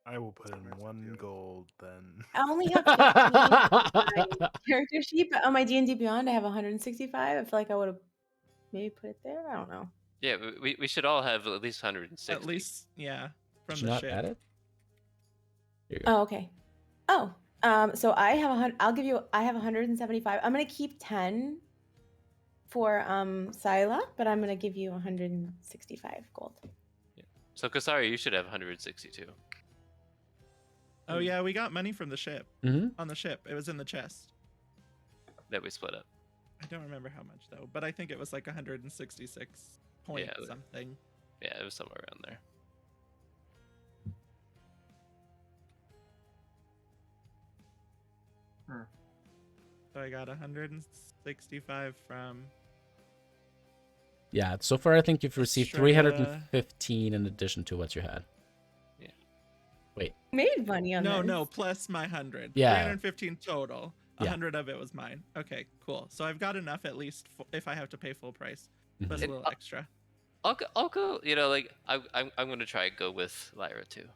I will put in Nice 1 idea. gold then. I only have 15 on my character sheet, but on my D&D Beyond, I have 165. I feel like I would have maybe put it there. I don't know. Yeah, we should all have at least 160. At least, yeah, from Did you the not ship. add it? Here you go. Oh, okay. Oh, so I have 100. I'll give you. I have 175. I'm gonna keep 10 for Scylla, but I'm gonna give you 165 gold. So Kasari, you should have 162. Oh yeah, we got money from the ship. Mm-hmm. On the ship, it was in the chest. That we split up. I don't remember how much though, but I think it was like 166 point Yeah, something. Yeah, it was somewhere around there. So I got 165 from. Yeah, so far I think you've received Australia. 315 in addition to what you had. Made money on No, this. no, plus my 100. Yeah. 315 total. Yeah. 100 of it was mine. Okay, cool. So I've got enough at least if I have to pay full price. Plus a And little extra. I'll go. You know, like I'm gonna try and go with Lyra too.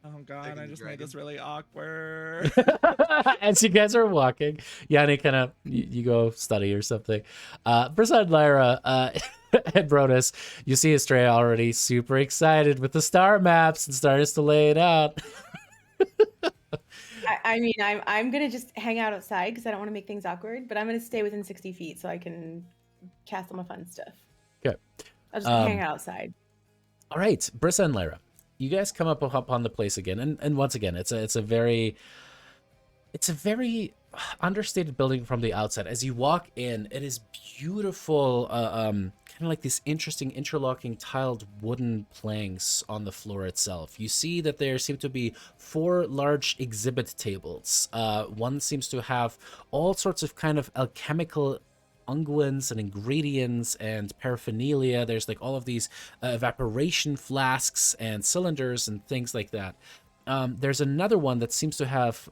Oh god, Taking I the just dragon. made this really awkward. As you guys are walking, Yanni kind of you go study or something. Beside Lyra and Brodus, you see Estrella already super excited with the star maps and starts to lay it out. I mean, I'm gonna just hang out outside because I don't want to make things awkward. But I'm gonna stay within 60 feet so I can cast all my fun stuff. Okay. I'll just hang out outside. All right, Brissa and Lyra, you guys come up upon the place again, and once again, it's a very understated building from the outside. As you walk in, it is beautiful, kind of like these interesting interlocking tiled wooden planks on the floor itself. You see that there seem to be 4 large exhibit tables. One seems to have all sorts of kind of alchemical unguents and ingredients and paraphernalia. There's like all of these evaporation flasks and cylinders and things like that. There's another one that seems to have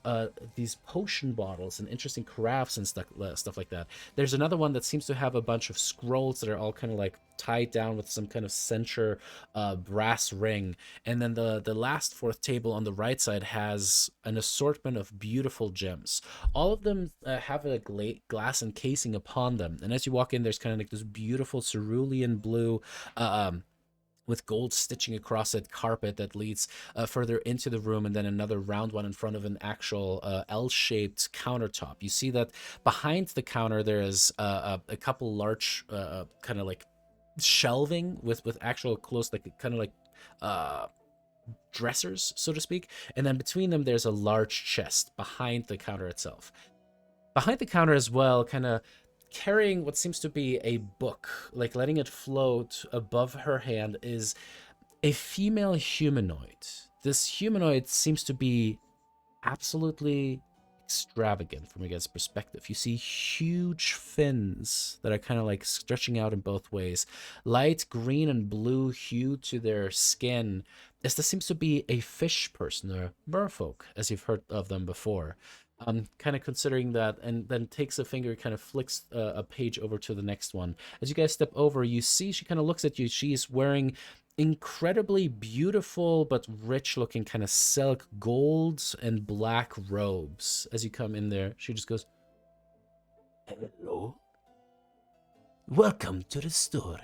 these potion bottles and interesting crafts and stuff like that. There's another one that seems to have a bunch of scrolls that are all kind of like tied down with some kind of center brass ring. And then the last 4th table on the right side has an assortment of beautiful gems. All of them have a glass encasing upon them. And as you walk in, there's kind of like this beautiful cerulean blue with gold stitching across it carpet that leads further into the room, and then another round one in front of an actual L-shaped countertop. You see that behind the counter there is a couple large kind of like shelving with actual close, like kind of like dressers, so to speak, and then between them there's a large chest behind the counter itself. Behind the counter as well, kind of carrying what seems to be a book, like letting it float above her hand, is a female humanoid. This humanoid seems to be absolutely extravagant from a guy's perspective. You see huge fins that are kind of like stretching out in both ways, light green and blue hue to their skin, as this seems to be a fish person, or merfolk, as you've heard of them before. Kind of considering that, and then takes a finger, kind of flicks a page over to the next one. As you guys step over, you see she kind of looks at you. She's wearing incredibly beautiful but rich looking kind of silk gold and black robes. As you come in there, she just goes, "Hello, welcome to the store."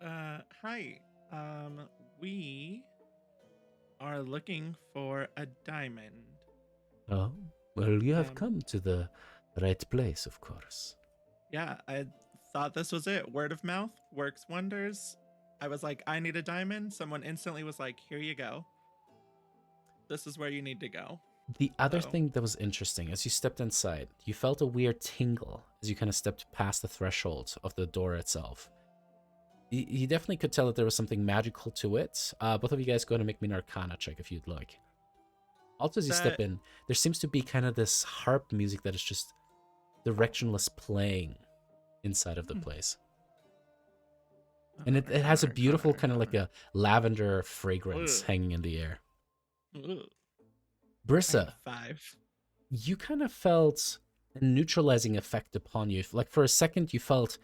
Hi. We are looking for a diamond. Oh, well, you have Um, come to the right place, of course. Yeah, I thought this was it. Word of mouth works wonders. I was like, I need a diamond. Someone instantly was like, here you go. This is where you need to go. The other So- thing that was interesting, as you stepped inside, you felt a weird tingle as you kind of stepped past the threshold of the door itself. You definitely could tell that there was something magical to it. Both of you guys go ahead and make me an Arcana check if you'd like. Also, as you step in, there seems to be kind of this harp music that is just directionless playing inside of the place. And it has a beautiful kind of like a lavender fragrance hanging in the air. Brissa, 5. you kind of felt a neutralizing effect upon you. Like for a second, you felt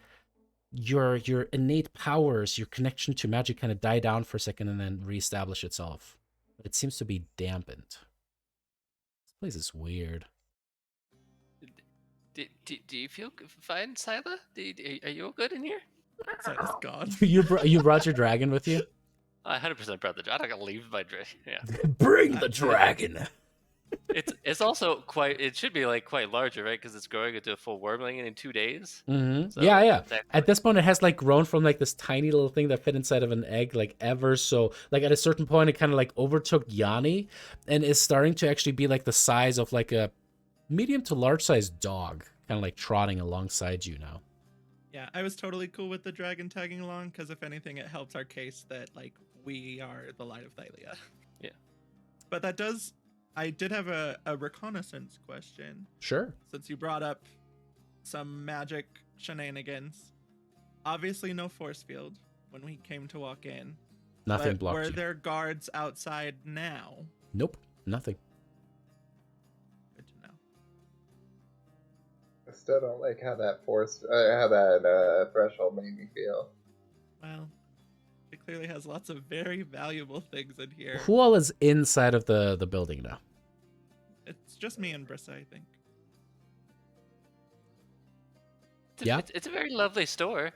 your innate powers, your connection to magic kind of die down for a second and then reestablish itself. But it seems to be dampened. This place is weird. Do you feel fine, Sila? Are you all good in here? Sila's gone. You brought your dragon with you? I 100% brought the dragon. I'm not gonna leave my dragon. Yeah. Bring the dragon. It's also quite. It should be like quite larger, right? Because it's growing into a full wormling in 2 days. Mm-hmm. So Yeah. it's actually- At this point, it has like grown from like this tiny little thing that fit inside of an egg, like ever so. Like at a certain point, it kind of like overtook Yanni, and is starting to actually be like the size of like a medium to large sized dog, kind of like trotting alongside you now. Yeah, I was totally cool with the dragon tagging along because if anything, it helps our case that like we are the light of Thylea. Yeah. But I did have a reconnaissance question. Sure. Since you brought up some magic shenanigans. Obviously no force field when we came to walk in. Nothing but blocked were you. there guards outside now? Nope. Nothing. Good to know. I still don't like how that threshold made me feel. Well, it clearly has lots of very valuable things in here. Who all is inside of the building now? It's just me and Brissa, I think. It's a very lovely store.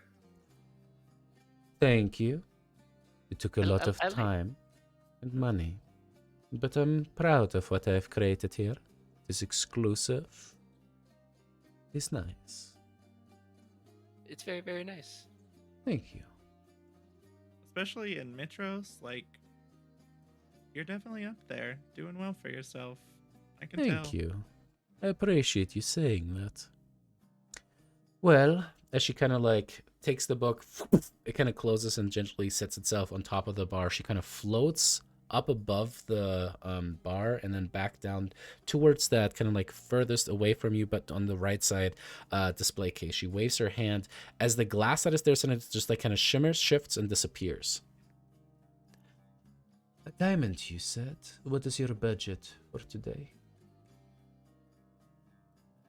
Thank you. It took a lot of I like- time and money. But I'm proud of what I've created here. It's exclusive. It's nice. It's very, very nice. Thank you. Especially in Mitros, like, you're definitely up there, doing well for yourself. I can tell. Thank you. I appreciate you saying that. Well, as she kind of like takes the book, it kind of closes and gently sets itself on top of the bar. She kind of floats up above the bar and then back down towards that kind of like furthest away from you, but on the right side display case. She waves her hand as the glass that is there, so it just like kind of shimmers, shifts, and disappears. A diamond, you said? What is your budget for today?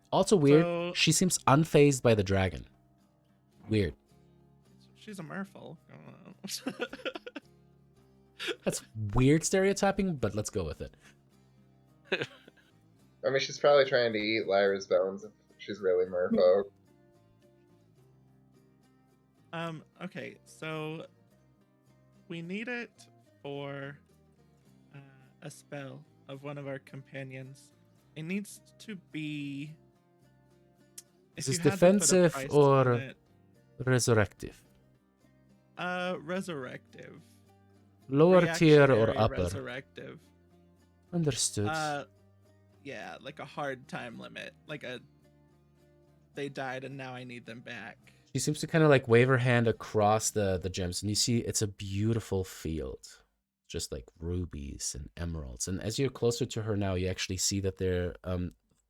Also weird, So- she seems unfazed by the dragon. Weird. She's a merfolk. I don't know. That's weird stereotyping, but let's go with it. I mean, she's probably trying to eat Lyra's bones if she's really merfolk. Okay, so we need it for a spell of one of our companions. It needs to be. Is if this you had to put a defensive price or- on it, Resurrective. resurrective. Lower tier or Reactionary upper? Resurrective. Understood. Yeah, like a hard time limit. Like they died and now I need them back. She seems to kind of like wave her hand across the gems, and you see it's a beautiful field. Just like rubies and emeralds. And as you're closer to her now, you actually see that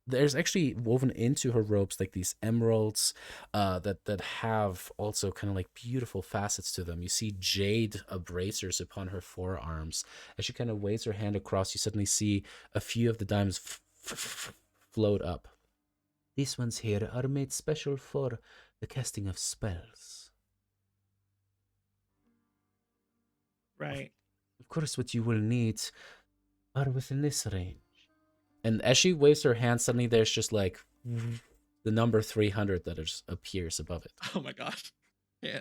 there's actually woven into her robes like these emeralds that have also kind of like beautiful facets to them. You see jade bracers upon her forearms. As she kind of waves her hand across, you suddenly see a few of the diamonds float up. These ones here are made special for the casting of spells. Right. Of course, what you will need are within this range. And as she waves her hand, suddenly there's just like the number 300 that just appears above it. Oh my god. Yeah.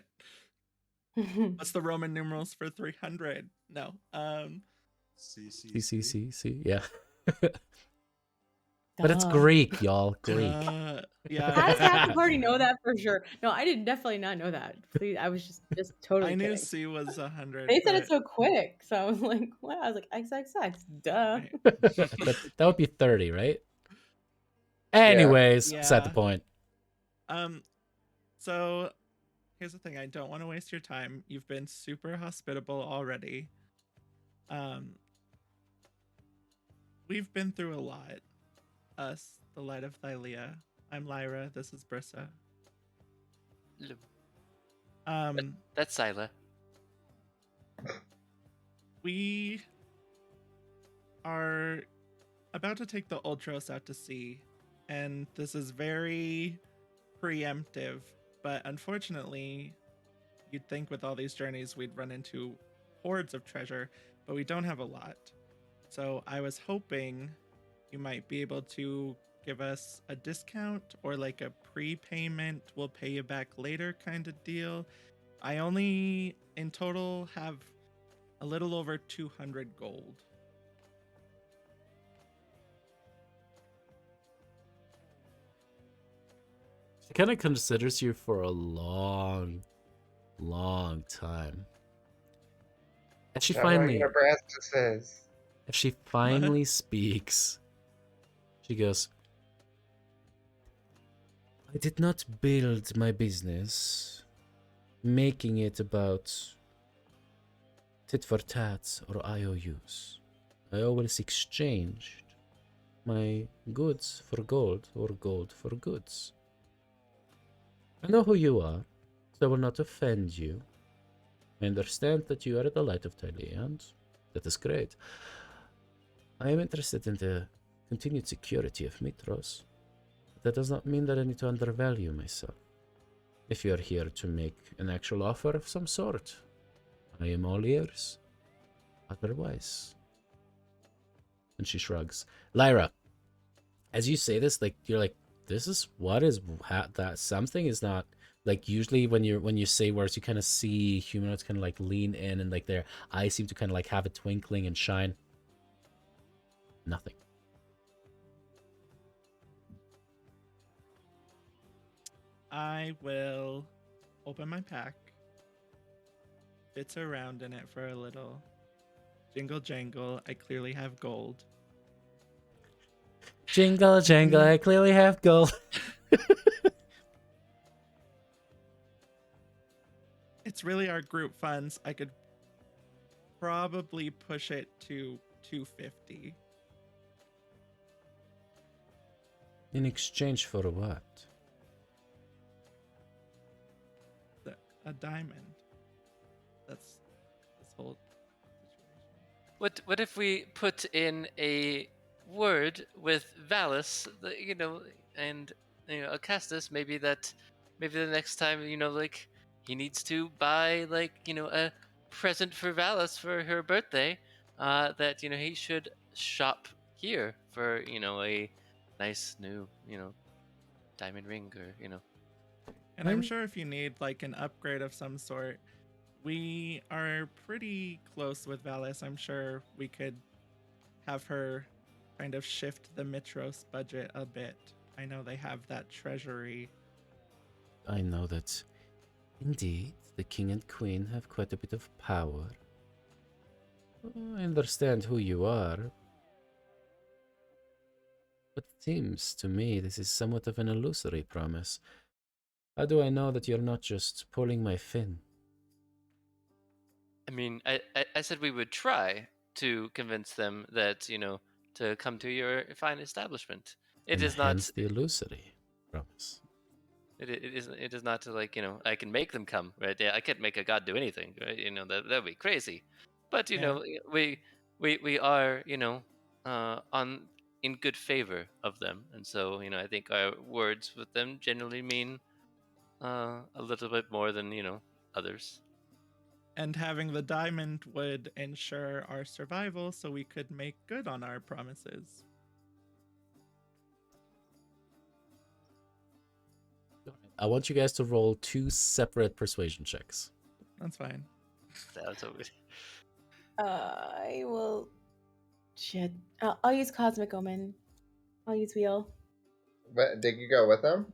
What's the Roman numerals for 300? No. C. Yeah. But it's Greek, y'all. Greek. How Yeah. does half already know that for sure? No, I didn't definitely not know that. Please, I was just totally I knew kidding. C was 100. They said it but- so quick, so I was like, "What?" I was like, "XXX, duh." Right. that would be 30, right? Anyways, Yeah. beside the point. So Here's the thing, I don't want to waste your time. You've been super hospitable already. We've been through a lot. Us, the Light of Thylea. I'm Lyra, this is Brissa. That's Sila. We are about to take the Ultros out to sea, and this is very preemptive, but unfortunately, you'd think with all these journeys we'd run into hordes of treasure, but we don't have a lot. So I was hoping you might be able to give us a discount or like a prepayment, we'll pay you back later kind of deal. I only in total have a little over 200 gold. She kind of considers you for a long time. And she finally, if she finally speaks, she goes, I did not build my business making it about tit for tat or IOUs. I always exchanged my goods for gold or gold for goods. I know who you are, so I will not offend you. I understand that you are the Light of Thylea, and that is great. I am interested in the continued security of Mitros. That does not mean that I need to undervalue myself. If you are here to make an actual offer of some sort, I am all ears. Otherwise. And she shrugs. Lyra, as you say this, like you're like, this is what is that something is not like usually when you say words, you kind of see humanoids kind of like lean in and like their eyes seem to kind of like have a twinkling and shine. Nothing. I will open my pack, bits around in it for a little. Jingle jangle, I clearly have gold. Jingle jangle, I clearly have gold. It's really our group funds. I could probably push it to 250. In exchange for what? A diamond. That's this whole situation. What if we put in a word with Valus, and Acastus, maybe the next time, like he needs to buy a present for Valus for her birthday, that he should shop here for a nice new diamond ring or. And I'm sure if you need like an upgrade of some sort, we are pretty close with Valus. I'm sure we could have her kind of shift the Mitros budget a bit. I know they have that treasury. I know that indeed the king and queen have quite a bit of power. I understand who you are. But it seems to me this is somewhat of an illusory promise. How do I know that you're not just pulling my fin? I mean, I said we would try to convince them that, to come to your fine establishment. It And is not hence the illusory promise. it is not to I can make them come, right? Yeah, I can't make a god do anything, right? That'd be crazy. But we are, in good favor of them. And so, I think our words with them generally mean a little bit more than, others. And having the diamond would ensure our survival so we could make good on our promises. I want you guys to roll 2 separate persuasion checks. That's fine. That's what we... I will. Shit. I'll use Cosmic Omen. I'll use Wheel. But did you go with them?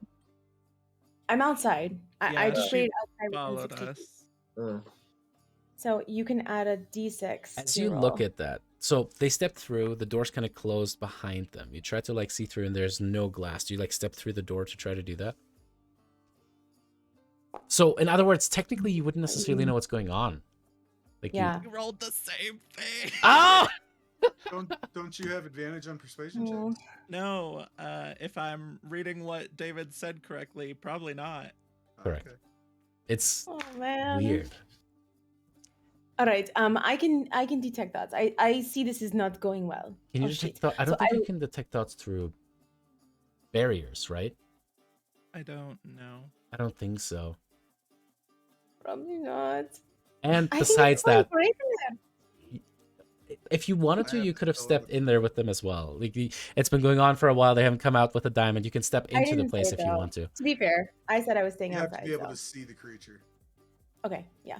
I'm outside. I Yeah, just she waited outside within Followed 60 feet. us. Mm. So you can add a d6. As to you roll. look at that, so they step through, the door's kind of closed behind them. You try to see through and there's no glass. Do you step through the door to try to do that? So, in other words, technically, you wouldn't necessarily know what's going on. Like, Yeah. You rolled the same thing. Oh! Don't you have advantage on persuasion Mm. checks? No, if I'm reading what David said correctly, probably not. Oh, Correct. okay. It's Oh man. weird. All right. I can detect thoughts. I see this is not going well. Can you Oh, detect shit. thoughts? I don't So think you can detect thoughts through barriers, right? I don't know. I don't think so. Probably not. And I think besides it's going that, great in there. if you wanted I to, have you to could have spell stepped it. in there with them as well. Like it's been going on for a while. They haven't come out with a diamond. You can step I into the didn't say place it if you though. want to. To be fair, I said I was staying You have to outside. be able So to see the creature. okay, yeah.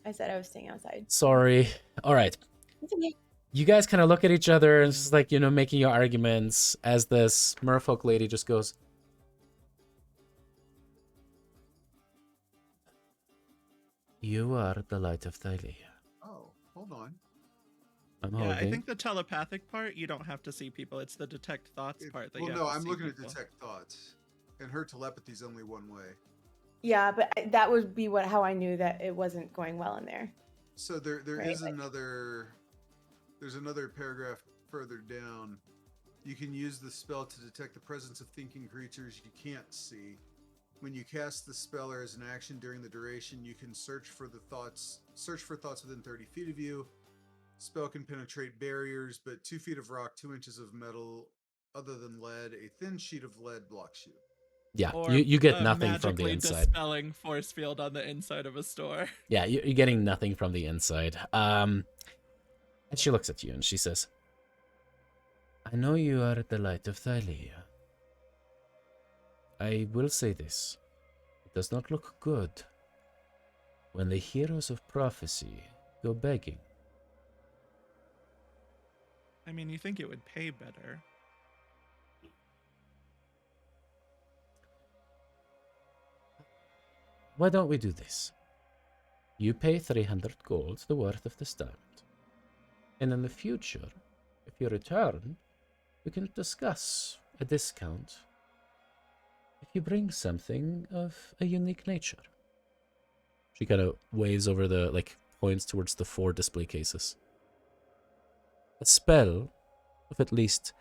I said I was staying outside. Sorry. All right. It's okay. You guys kind of look at each other and it's just like, making your arguments as this merfolk lady just goes, "You are the light of Thylea. Oh, hold on. I'm Yeah, I holding." think the telepathic part, you don't have to see people. It's the detect thoughts part that Well, you no, have to I'm see looking people. at detect thoughts, and her telepathy's only one way. Yeah, but that would be how I knew that it wasn't going well in there. So there Right, is like- there's another paragraph further down. You can use the spell to detect the presence of thinking creatures you can't see. When you cast the spell or as an action during the duration, you can search for thoughts within 30 feet of you. Spell can penetrate barriers, but 2 feet of rock, 2 inches of metal, other than lead, a thin sheet of lead blocks you. Yeah, Or you get nothing from the magically inside. dispelling force field on the inside of a store. Yeah, you're getting nothing from the inside. And she looks at you and she says, "I know you are the light of Thylea. I will say this. It does not look good when the heroes of prophecy go begging." I mean, you think it would pay better. Why don't we do this? You pay 300 gold, the worth of this diamond. And in the future, if you return, we can discuss a discount if you bring something of a unique nature. She kind of waves over points towards the 4 display cases. A spell of at least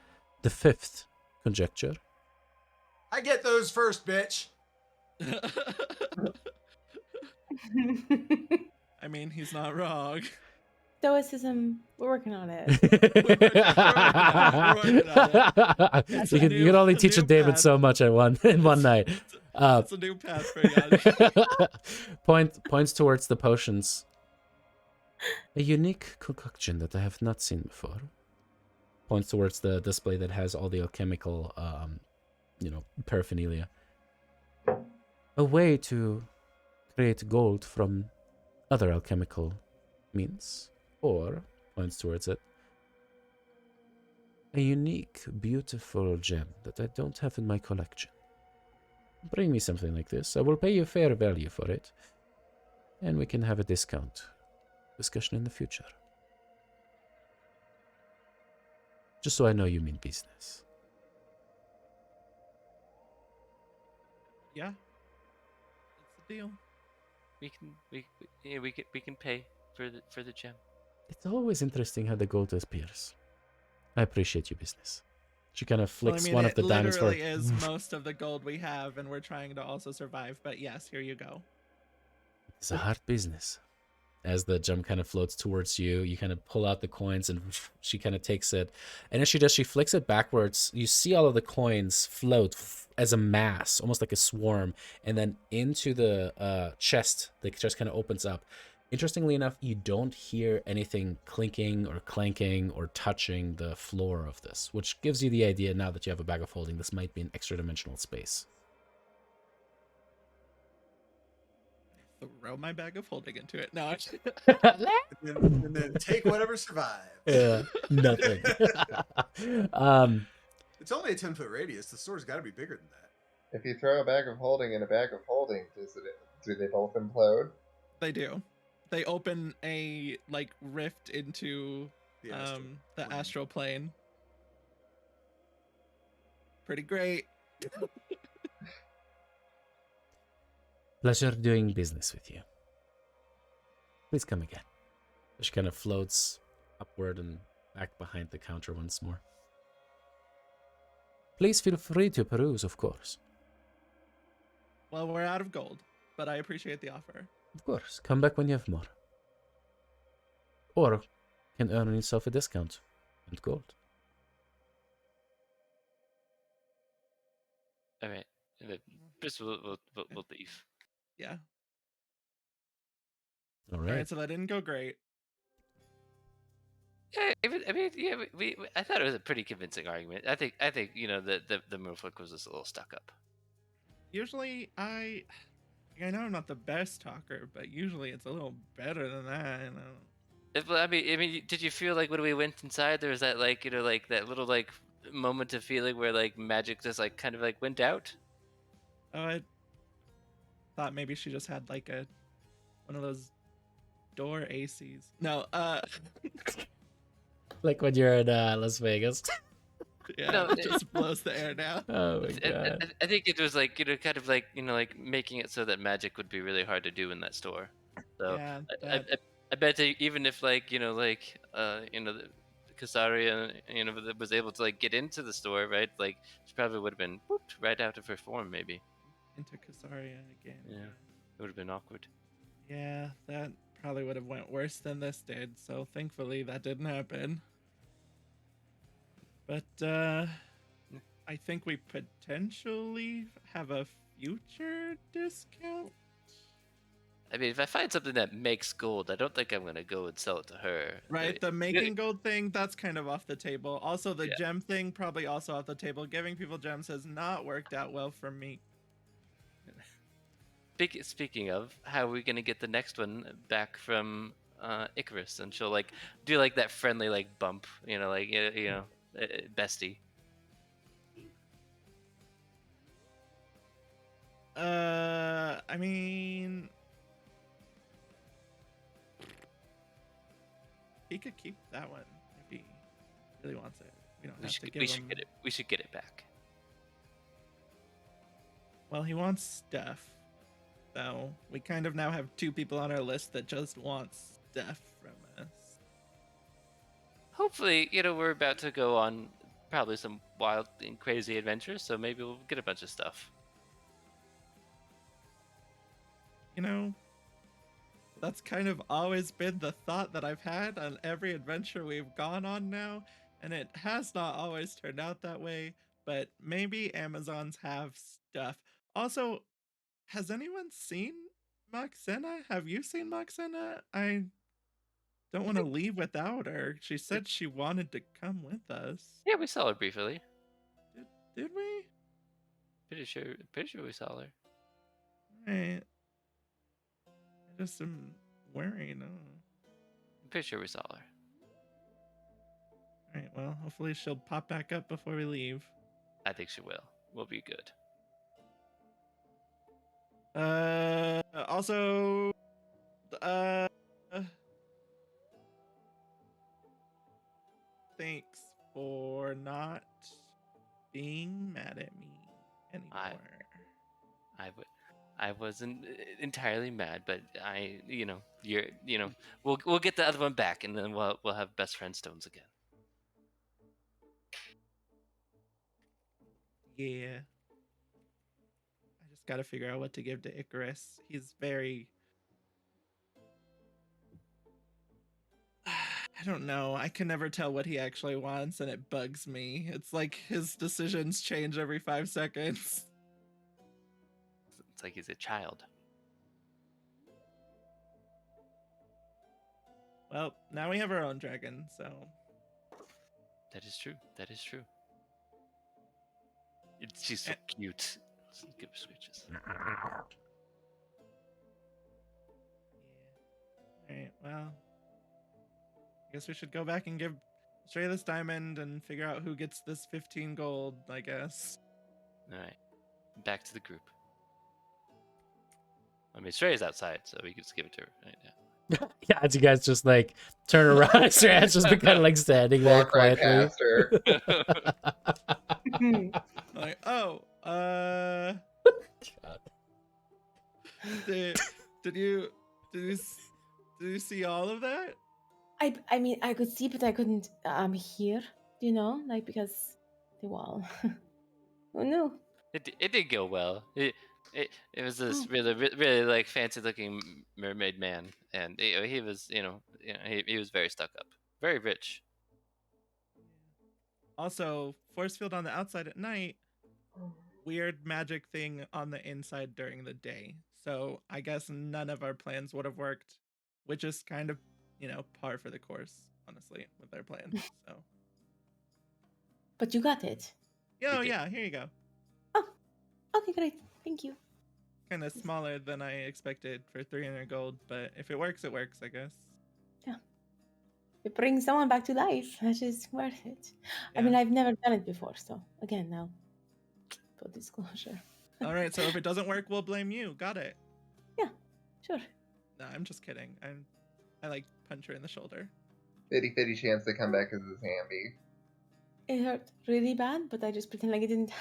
the 5th conjecture. I get those first, bitch. I mean, he's not wrong. Stoicism. We're working on it. It's You a can only new teach a David path. so much in one night. It's a new path for Yanni. Points towards the potions. A unique concoction that I have not seen before. Points towards the display that has all the alchemical, paraphernalia. A way to create gold from other alchemical means. Or, points towards it, a unique, beautiful gem that I don't have in my collection. Bring me something like this. I will pay you fair value for it. And we can have a discussion in the future. Just so I know you mean business. Yeah. That's the deal. We can pay for the gem. It's always interesting how the gold appears. I appreciate your business. She kind of flicks one of the diamonds for. It literally is most of the gold we have, and we're trying to also survive. But yes, here you go. It's a hard business. As the gem kind of floats towards you, you kind of pull out the coins and she kind of takes it. And as she does, she flicks it backwards. You see all of the coins float as a mass, almost like a swarm. And then into the chest, the chest kind of opens up. Interestingly enough, you don't hear anything clinking or clanking or touching the floor of this, which gives you the idea now that you have a bag of holding, this might be an extra dimensional space. Throw my bag of holding into it. No, And then take whatever survives. Yeah, nothing. It's only a 10-foot radius. The store's got to be bigger than that. If you throw a bag of holding in a bag of holding, do they both implode? they do. They open a rift into The astral the plane. astral plane. Pretty great. Pleasure doing business with you. Please come again. She kind of floats upward and back behind the counter once more. Please feel free to peruse, of course. Well, we're out of gold, but I appreciate the offer. Of course, come back when you have more. Or can earn yourself a discount and gold. All right. Just we'll leave. Yeah. All All right. right, so that didn't go great. Yeah, I mean, yeah. I thought it was a pretty convincing argument. I think the merfolk was just a little stuck up. Usually, I know I'm not the best talker, but usually it's a little better than that. You know. I mean, did you feel like when we went inside, there was that like like that little like moment of feeling where like magic just like kind of like went out? Oh, I thought maybe she just had like one of those door ACs. No, Like when you're in Las Vegas. yeah, No, it just blows the air down. Oh my god. I think it was like kind of like like making it so that magic would be really hard to do in that store. So Yeah, I bet that even if like the Kasaria was able to like get into the store, right? Like she probably would have been whooped right out of her form, maybe. into Kasaria again. Yeah, it would have been awkward. Yeah, that probably would have went worse than this did. So thankfully that didn't happen. But I think we potentially have a future discount. I mean, if I find something that makes gold, I don't think I'm gonna go and sell it to her. Right, the making gold thing, that's kind of off the table. Also, the Yeah. gem thing, probably also off the table. Giving people gems has not worked out well for me. Speaking of, how are we gonna get the next one back from Icarus? And she'll like do like that friendly like bump, bestie. I mean, he could keep that one if he really wants it. We don't have to give him. Get it. We should get it back. Well, he wants stuff. So we kind of now have two people on our list that just want stuff from us. Hopefully, we're about to go on probably some wild and crazy adventures, so maybe we'll get a bunch of stuff. That's kind of always been the thought that I've had on every adventure we've gone on now, and it has not always turned out that way, but maybe Amazons have stuff. Also, has anyone seen Moxena? Have you seen Moxena? I don't want to leave without her. She said she wanted to come with us. Yeah, we saw her briefly. Did we? Pretty sure we saw her. Right. I just am worried. I'm pretty sure we saw her. Alright, well, hopefully she'll pop back up before we leave. I think she will. We'll be good. Also, thanks for not being mad at me anymore. I wasn't entirely mad, but we'll get the other one back, and then we'll have best friend stones again. Yeah. I just gotta figure out what to give to Icarus. He's very... I don't know. I can never tell what he actually wants, and it bugs me. It's like his decisions change every 5 seconds. It's like he's a child. Well, now we have our own dragon, so... That is true. That is true. She's so cute. Let's give her switches. Yeah. Alright, well... I guess we should go back and give Stray this diamond and figure out who gets this 15 gold, I guess. Alright. Back to the group. I mean, Stray's outside, so we can just give it to her right now. Yeah, as you guys just like turn around, Strand's just been kind of like standing there Walk right quietly. past her. Like, Did you did you s- did you see all of that? I mean, I could see, but I couldn't hear. You know, like because the wall. Oh no. It did go well. It was this Oh. really like fancy looking mermaid man, and he was he was very stuck up, very rich. Also, force field on the outside at night, weird magic thing on the inside during the day. So I guess none of our plans would have worked, which is kind of, par for the course, honestly, with our plan. So, But you got it. oh did. yeah, here you go. Oh, okay, great. Thank you. Kind of smaller than I expected for 300 gold, but if it works, I guess. It brings someone back to life. That is worth it. I mean, Yeah. I've never done it before, so again, now full disclosure. All right, so if it doesn't work, we'll blame you. Got it. Sure. No, I'm just kidding. I like punch her in the shoulder. 50-50 chance to come back as his handy. It hurt really bad, but I just pretend like it didn't.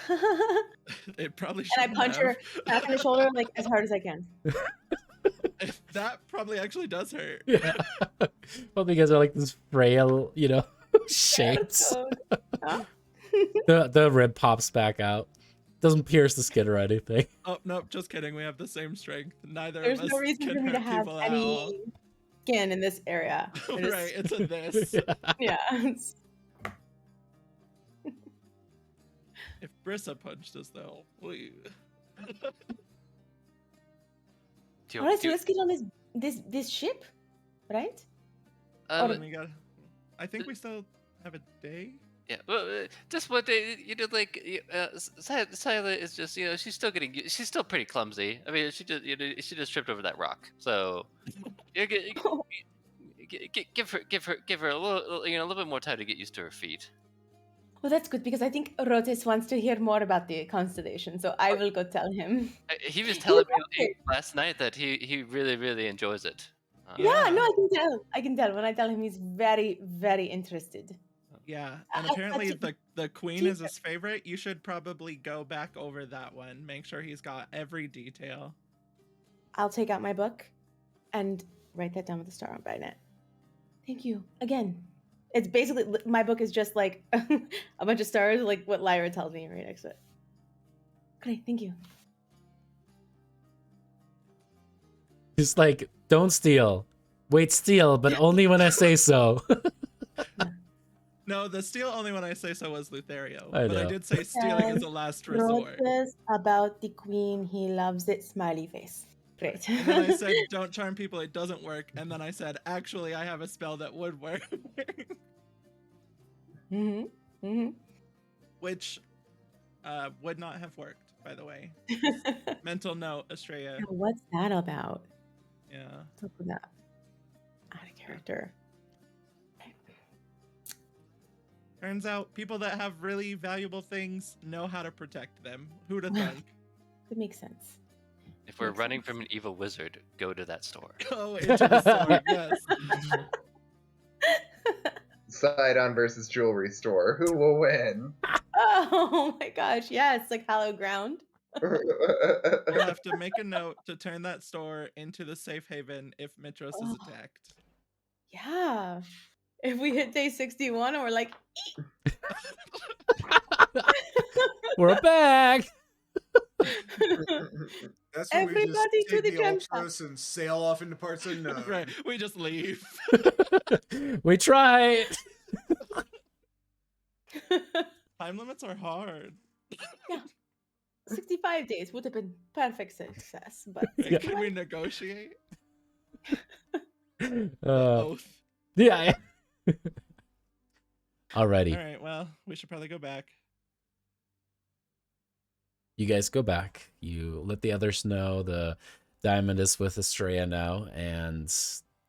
It probably And I shouldn't punch have. her back in the shoulder like as hard as I can. That probably actually does hurt. Yeah. Well, because they're like this frail, shapes. Huh? The rib pops back out. Doesn't pierce the skin or anything. Oh nope, just kidding. We have the same strength. Neither There's of us no reason can for me to hurt have people at all. any skin in this area. Right, it's a this. Yeah. Yeah. If Brissa punched us though, we. All right, so let's get on this ship, right? Then we got. I think we still have a day. Yeah, well, just one day, Thylea is just, she's still she's still pretty clumsy. I mean, she just tripped over that rock. So, give her a little, a little bit more time to get used to her feet. Well, that's good because I think Rotis wants to hear more about the constellation, so I will go tell him. He was telling loves me it. last night that he really, really enjoys it. Yeah, no, Yeah. I can tell. I can tell when I tell him he's very, very interested. Yeah, and I- apparently I- the queen is his favorite. You should probably go back over that one. Make sure he's got every detail. I'll take out my book and write that down with a star on it. Thank you again. It's basically my book is just like a bunch of stars, like what Lyra tells me right next to it. Great, thank you. He's like, don't steal. Wait, steal, but only when I say so. No, the steal only when I say so was Lothario. I But I know. did say stealing is a last resort. Rotis about the queen, he loves it. Smiley face. Great. And then I said, don't charm people, it doesn't work. And then I said, actually, I have a spell that would work. Which would not have worked, by the way. Mental note, Estrella. What's that about? Yeah. Look at that. Out of character. Turns out people that have really valuable things know how to protect them. Who'd have thunk? That makes sense. If we're Makes running sense. from an evil wizard, go to that store. Oh, into the sword, yes. Sidon versus jewelry store. Who will win? Oh my gosh, yes, like hallowed ground. We'll have to make a note to turn that store into the safe haven if Mitros is Oh. attacked. Yeah. If we hit day 61 and we're like, We're back. That's when we just Everybody to take the the gem shop. Ultros and sail off into parts unknown. Right, we just leave. We tried. Time limits are hard. 65 days would have been perfect success, but Hey, can we negotiate? Oath. Yeah. Alrighty. All right, well, we should probably go back. You guys go back. You let the others know the diamond is with Estrella now, and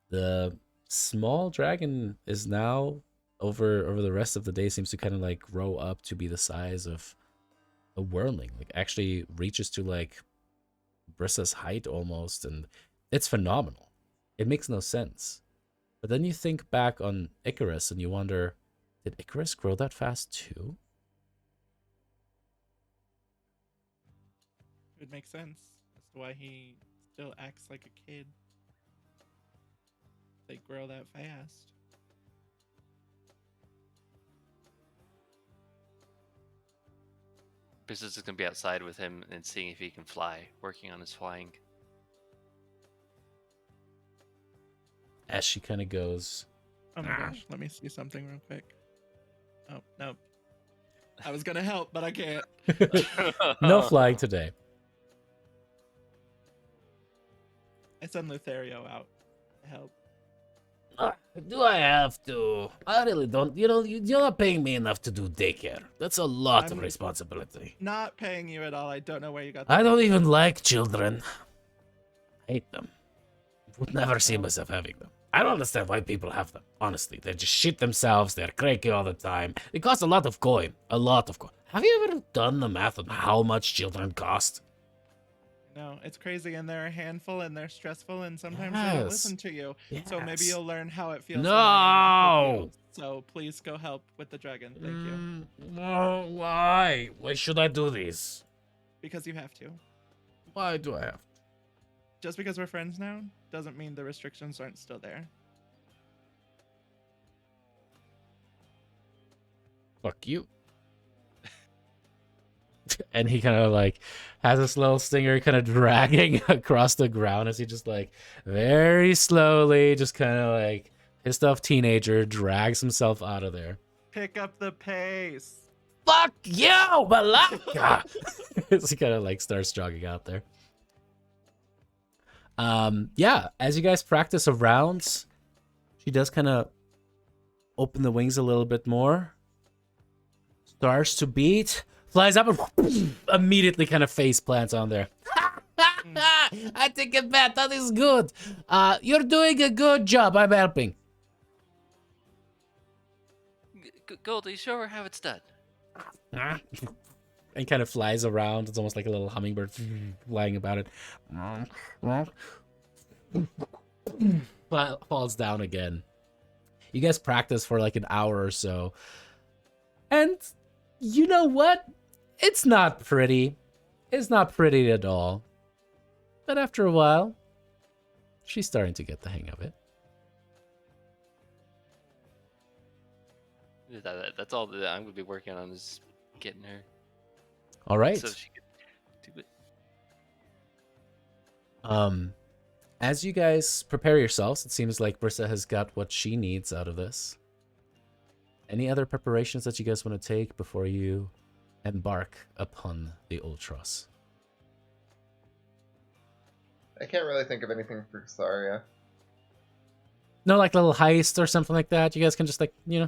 the small dragon is now over the rest of the day seems to kind of like grow up to be the size of a wormling. Like actually reaches to like Brissa's height almost, and it's phenomenal. It makes no sense. But then you think back on Icarus and you wonder, did Icarus grow that fast too? It would make sense as to why he still acts like a kid. They grow that fast. Business is gonna be outside with him and seeing if he can fly, working on his flying. As she kind of goes, Oh my gosh, let me see something real quick. Oh, no. I was gonna help, but I can't. no flying today. I send Lothario out to help. Do I have to? I really don't. You know, you're not paying me enough to do daycare. That's a lot of I'm- responsibility. Not paying you at all. I don't know where you got I that don't from. even like children. Hate them. Would never see myself having them. I don't understand why people have them. Honestly, they just shit themselves. They're cranky all the time. They cost a lot of coin. A lot of coin. Have you ever done the math on how much children cost? No, it's crazy, and they're a handful, and they're stressful, and sometimes they don't Yes. listen to you. So maybe Yes. you'll learn how it feels. when they're angry with No. you. So please go help with the dragon. Thank you. No, why? Why should I do this? Because you have to. Why do I have? Just because we're friends now doesn't mean the restrictions aren't still there. Fuck you. And he kind of like has this little stinger kind of dragging across the ground as he just like very slowly, just kind of like pissed off teenager drags himself out of there. Pick up the pace. Fuck you, Malaka! As he kind of like starts jogging out there. Yeah, as you guys practice around, she does kind of open the wings a little bit more. Starts to beat, flies up and immediately kind of face plants on there. I take it back. That is good. You're doing a good job. I'm helping. Gold, are you sure how it's done? And kind of flies around. It's almost like a little hummingbird flying about it. Falls down again. You guys practice for like an hour or so. And you know what? It's not pretty. It's not pretty at all. But after a while, she's starting to get the hang of it. That's all that I'm gonna be working on is getting her All right. so she can do it. As you guys prepare yourselves, it seems like Brissa has got what she needs out of this. Any other preparations that you guys want to take before you embark upon the Ultros? I can't really think of anything for Xaria. No, like little heist or something like that. You guys can just like, you know.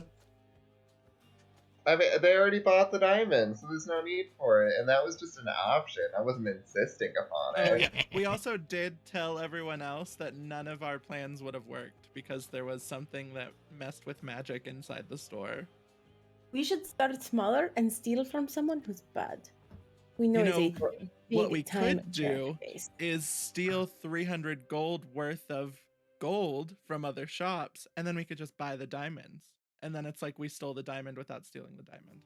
I mean, they already bought the diamond, so there's no need for it, and that was just an option. I wasn't insisting upon Oh it. yeah. We also did tell everyone else that none of our plans would have worked because there was something that messed with magic inside the store. We should start smaller and steal from someone who's bad. We know, You it's know, a what big we time could do base. is steal 300 gold worth of gold from other shops, and then we could just buy the diamonds. And then it's like we stole the diamond without stealing the diamond.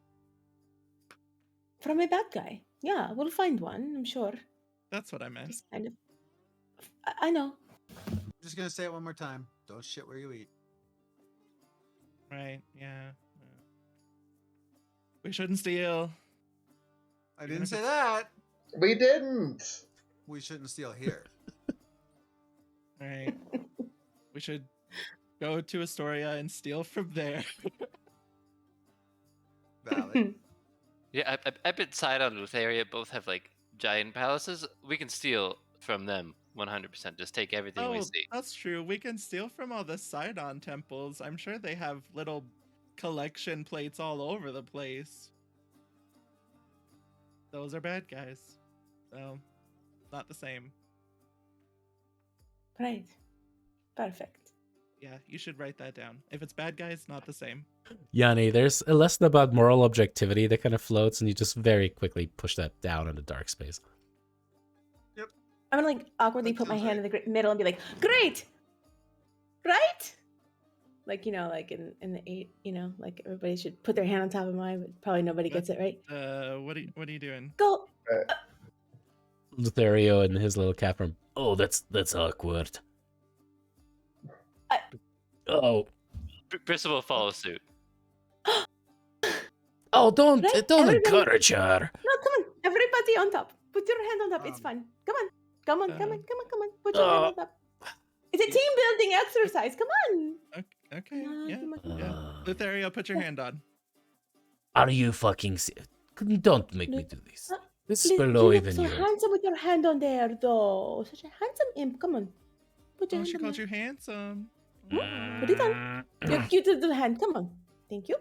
From a bad guy. Yeah, we'll find one, I'm sure. That's what I meant. He's kind of... I know. I'm just gonna say it one more time. Don't shit where you eat. Right, yeah. We shouldn't steal. I Even didn't if say it's- that. We didn't. We shouldn't steal here. Right. We should go to Astoria and steal from there. Valid. Yeah, I bet Sidon and Lotharia both have like giant palaces. We can steal from them 100%. Just take everything we Oh, see. that's true. We can steal from all the Sidon temples. I'm sure they have little collection plates all over the place. Those are bad guys. So, not the same. Right. Perfect. Yeah, you should write that down. If it's bad guys, not the same. Yanni, there's a lesson about moral objectivity that kind of floats, and you just very quickly push that down into dark space. I'm gonna like awkwardly That put my sounds hand in the middle and be like, "Great, right?" Like, you know, like in the 8, you know, like everybody should put their hand on top of mine, but probably nobody gets it right. What are you doing? Go. Lothario and his little cat from. Oh, that's awkward. I- Oh, Bristol will follow suit. oh, don't Right? don't Everybody- encourage her. No, come on. Everybody on top. Put your hand on top. It's Um, fun. Come on. Come on. Come on. um, Come on. Come on. Put your hand on top. It's a team building exercise. Come on. Okay. Come Yeah. on, come on. Yeah. Lothario, put your hand on. Are you fucking? Don't make me do this. This is Please, below you even look so you. handsome with your hand on there, though. Such a handsome imp. Come on. Put your Oh, hand she on called there. you handsome. Put it on. Your cute little hand. Come on. Thank you.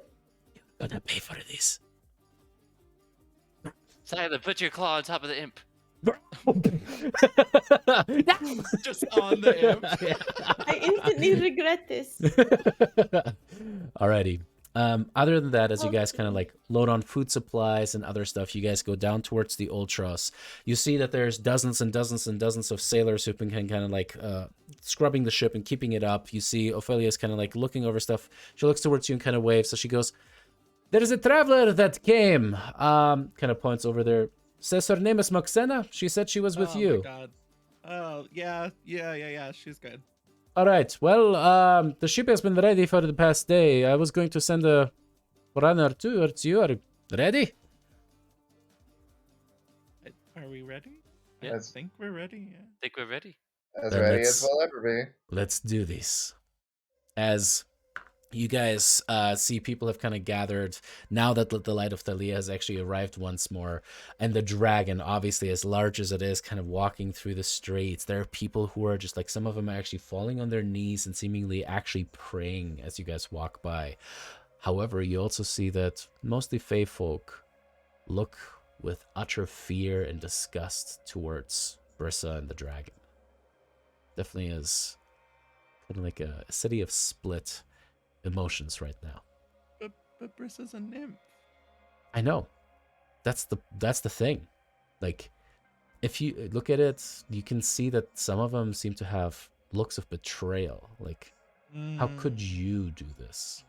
Gonna pay for this. Tyler, put your claw on top of the imp. Just on the imp. I instantly regret this. Alrighty. Other than that, as you guys kind of Okay. like load on food supplies and other stuff, you guys go down towards the Ultras. You see that there's dozens and dozens and dozens of sailors who've been kind of like scrubbing the ship and keeping it up. You see Ophelia's kind of like looking over stuff. She looks towards you and kind of waves. So she goes, "There's a traveler that came." Kind of points over there. Says her name is Moxena. She said she was with Oh you. my god. Oh yeah. She's good. All right. Well, the ship has been ready for the past day. I was going to send a runner towards you. Are you ready? Are we ready? Yeah. I That's- think we're ready. Yeah. Think we're ready. As Then ready let's- as we'll ever be. Let's do this. As you guys see, people have kind of gathered now that the light of Thylea has actually arrived once more, and the dragon, obviously as large as it is, kind of walking through the streets. There are people who are just like, some of them are actually falling on their knees and seemingly actually praying as you guys walk by. However, you also see that mostly Fey folk look with utter fear and disgust towards Brissa and the dragon. Definitely is kind of like a city of split emotions right now. But Brissa's a nymph. I know. That's the thing. Like, if you look at it, you can see that some of them seem to have looks of betrayal. Like, how could you do this?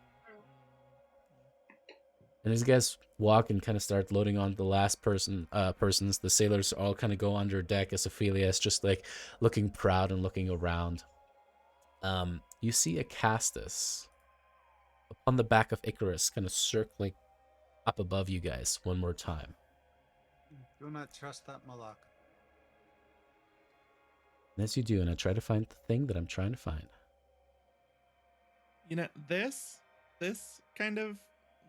And as you guys walk and kind of start loading on the last persons, the sailors all kind of go under deck as Ophelia is just like looking proud and looking around. You see a Castus on the back of Icarus kind of circling up above you guys one more time. Do not trust that Malak. And as you do, and I try to find the thing that I'm trying to find. You know, this kind of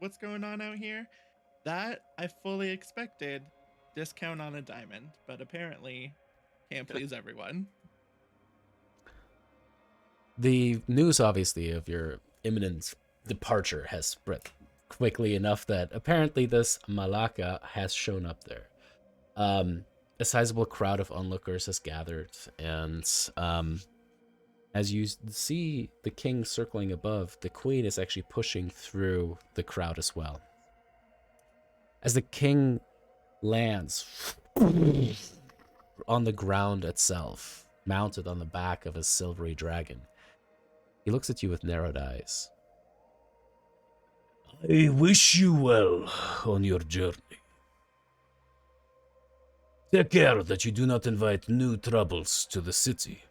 what's going on out here, that I fully expected. Discount on a diamond, but apparently can't please everyone. The news, obviously, of your imminent departure has spread quickly enough that apparently this Malaka has shown up there. A sizable crowd of onlookers has gathered, and as you see the king circling above, the queen is actually pushing through the crowd as well. As the king lands on the ground itself, mounted on the back of a silvery dragon, he looks at you with narrowed eyes. I wish you well on your journey. Take care that you do not invite new troubles to the city.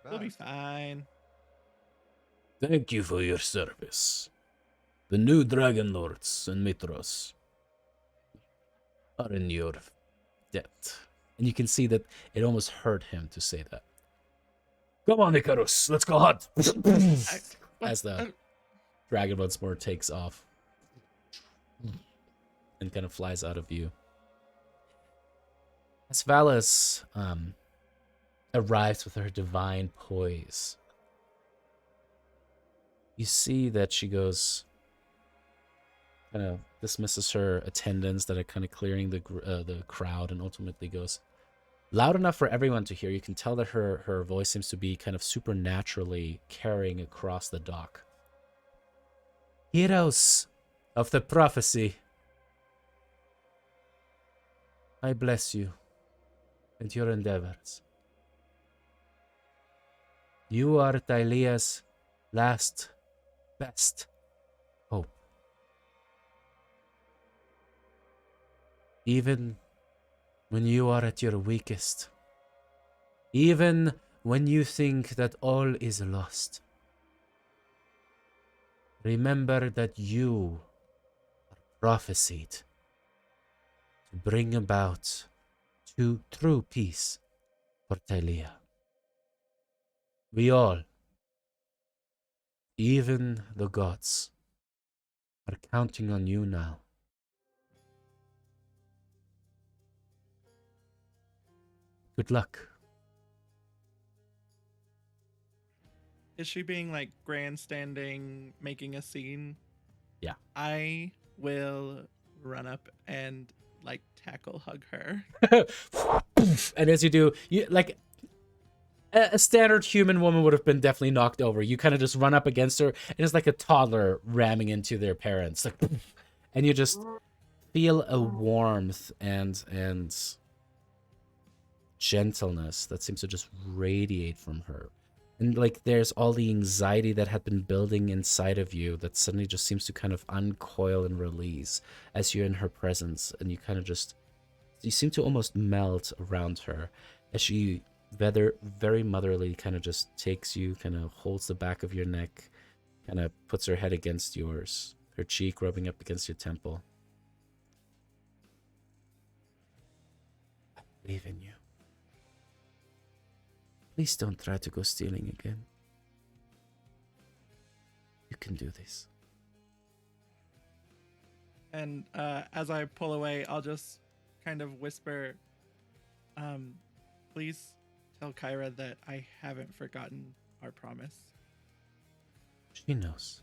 We'll be fine. Thank you for your service. The new Dragonlords and Mitros are in your debt. And you can see that it almost hurt him to say that. Come on, Icarus, let's go hunt. As the dragon once more takes off and kind of flies out of view. As Valis arrives with her divine poise, you see that she goes, kind of dismisses her attendants that are kind of clearing the crowd, and ultimately goes loud enough for everyone to hear. You can tell that her voice seems to be kind of supernaturally carrying across the dock. Heroes of the prophecy, I bless you and your endeavors. You are Thylea's last best hope. Even when you are at your weakest, even when you think that all is lost, remember that you are prophesied to bring about true peace for Thylea. We all, even the gods, are counting on you now. Good luck. Is she being like grandstanding, making a scene? Yeah. I will run up and like tackle hug her. And as you do, you like a standard human woman would have been definitely knocked over. You kind of just run up against her, and it's like a toddler ramming into their parents. Like, and you just feel a warmth and gentleness that seems to just radiate from her. And like there's all the anxiety that had been building inside of you that suddenly just seems to kind of uncoil and release as you're in her presence, and you kind of just, you seem to almost melt around her as she very motherly kind of just takes you, kind of holds the back of your neck, kind of puts her head against yours, her cheek rubbing up against your temple. I believe in you. Please don't try to go stealing again. You can do this. And as I pull away, I'll just kind of whisper, please tell Kyra that I haven't forgotten our promise. She knows.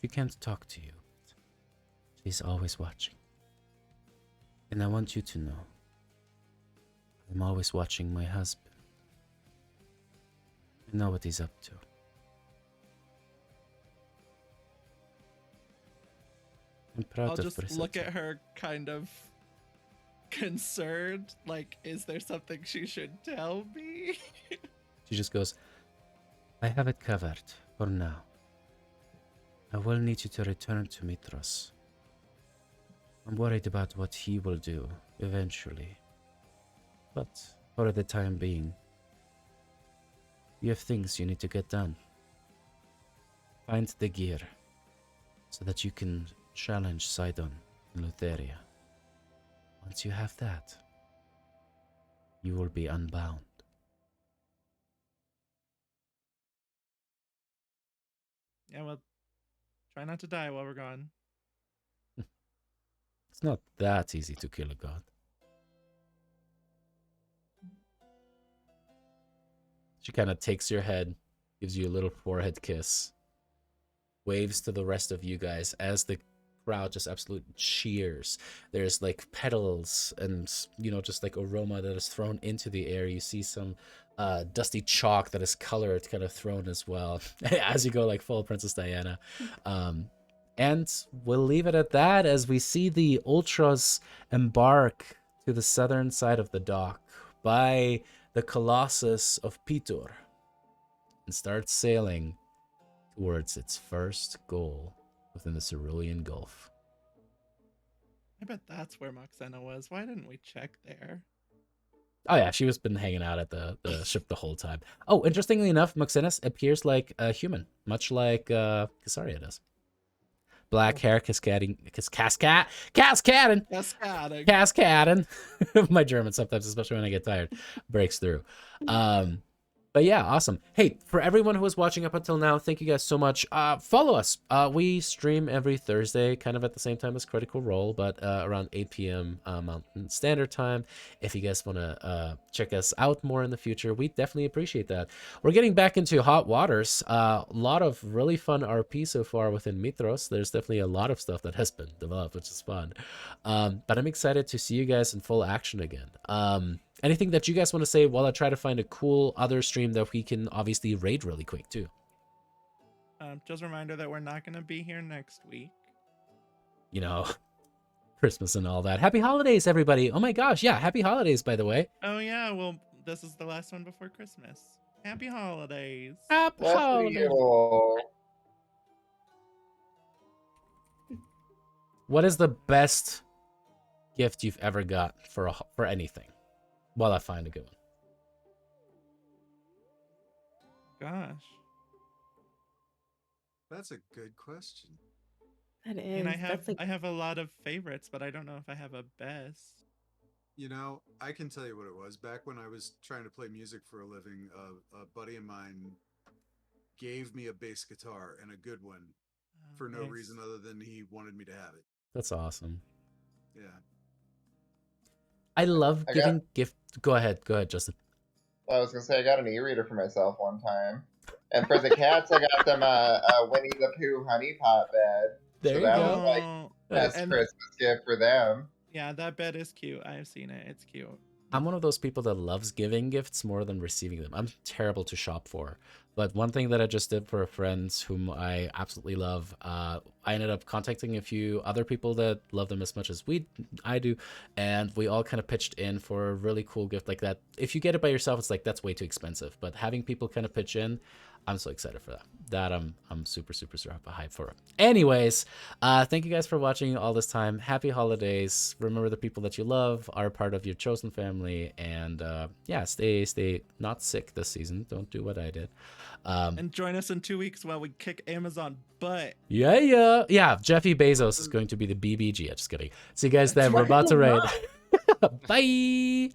She can't talk to you. She's always watching. And I want you to know, I'm always watching my husband. I know what he's up to. I'm proud I'll of just Brissette. look at her kind of concerned, like, is there something she should tell me? She just goes, I have it covered for now. I will need you to return to Mitros. I'm worried about what he will do eventually. But for the time being, you have things you need to get done. Find the gear so that you can challenge Sidon in Lutheria. Once you have that, you will be unbound. Yeah, well, try not to die while we're gone. It's not that easy to kill a god. She kind of takes your head, gives you a little forehead kiss, waves to the rest of you guys as the crowd just absolutely cheers. There's like petals and, you know, just like aroma that is thrown into the air. You see some dusty chalk that is colored kind of thrown as well as you go like full Princess Diana. And we'll leave it at that as we see the Ultras embark to the southern side of the dock by the Colossus of Pitur and start sailing towards its first goal within the Cerulean Gulf. I bet that's where Moxena was. Why didn't we check there? Oh yeah, she was been hanging out at the ship the whole time. Oh, interestingly enough, Moxenus appears like a human, much like Casaria does. Black hair, cascading. My German sometimes, especially when I get tired, breaks through. But yeah, awesome. Hey, for everyone who was watching up until now, thank you guys so much. Follow us. We stream every Thursday, kind of at the same time as Critical Role, but around 8 p.m. Mountain Standard Time. If you guys want to check us out more in the future, we definitely appreciate that. We're getting back into hot waters. A lot of really fun RP so far within Mitros. There's definitely a lot of stuff that has been developed, which is fun. But I'm excited to see you guys in full action again. Anything that you guys want to say while I try to find a cool other stream that we can obviously raid really quick too? Just a reminder that we're not going to be here next week. You know, Christmas and all that. Happy holidays, everybody. Oh my gosh. Yeah. Happy holidays, by the way. Oh, yeah. Well, this is the last one before Christmas. Happy holidays. Happy holidays. What is the best gift you've ever got for anything. While I find a good one. Gosh. That's a good question. That is. And That's like I have a lot of favorites, but I don't know if I have a best. You know, I can tell you what it was. Back when I was trying to play music for a living, a buddy of mine gave me a bass guitar, and a good one, for no Nice. reason other than he wanted me to have it. That's awesome. Yeah. I love I giving gift. Go ahead, Justin. I was gonna say I got an e-reader for myself one time, and for the cats I got them a Winnie the Pooh honey pot bed. There So you that go. was like Oh, best and- Christmas gift for them. yeah, that bed is cute. I've seen it. It's cute. I'm one of those people that loves giving gifts more than receiving them. I'm terrible to shop for. But one thing that I just did for friends whom I absolutely love, I ended up contacting a few other people that love them as much as I do, and we all kind of pitched in for a really cool gift like that. If you get it by yourself, it's like that's way too expensive. But having people kind of pitch in, I'm so excited for that. That I'm super hyped for it. Anyways, thank you guys for watching all this time. Happy holidays. Remember the people that you love are part of your chosen family, and yeah, stay not sick this season. Don't do what I did. And join us in 2 weeks while we kick Amazon butt. Yeah. Jeffy Bezos is going to be the BBG. I'm just kidding. See you guys then. We're about to raid. Bye.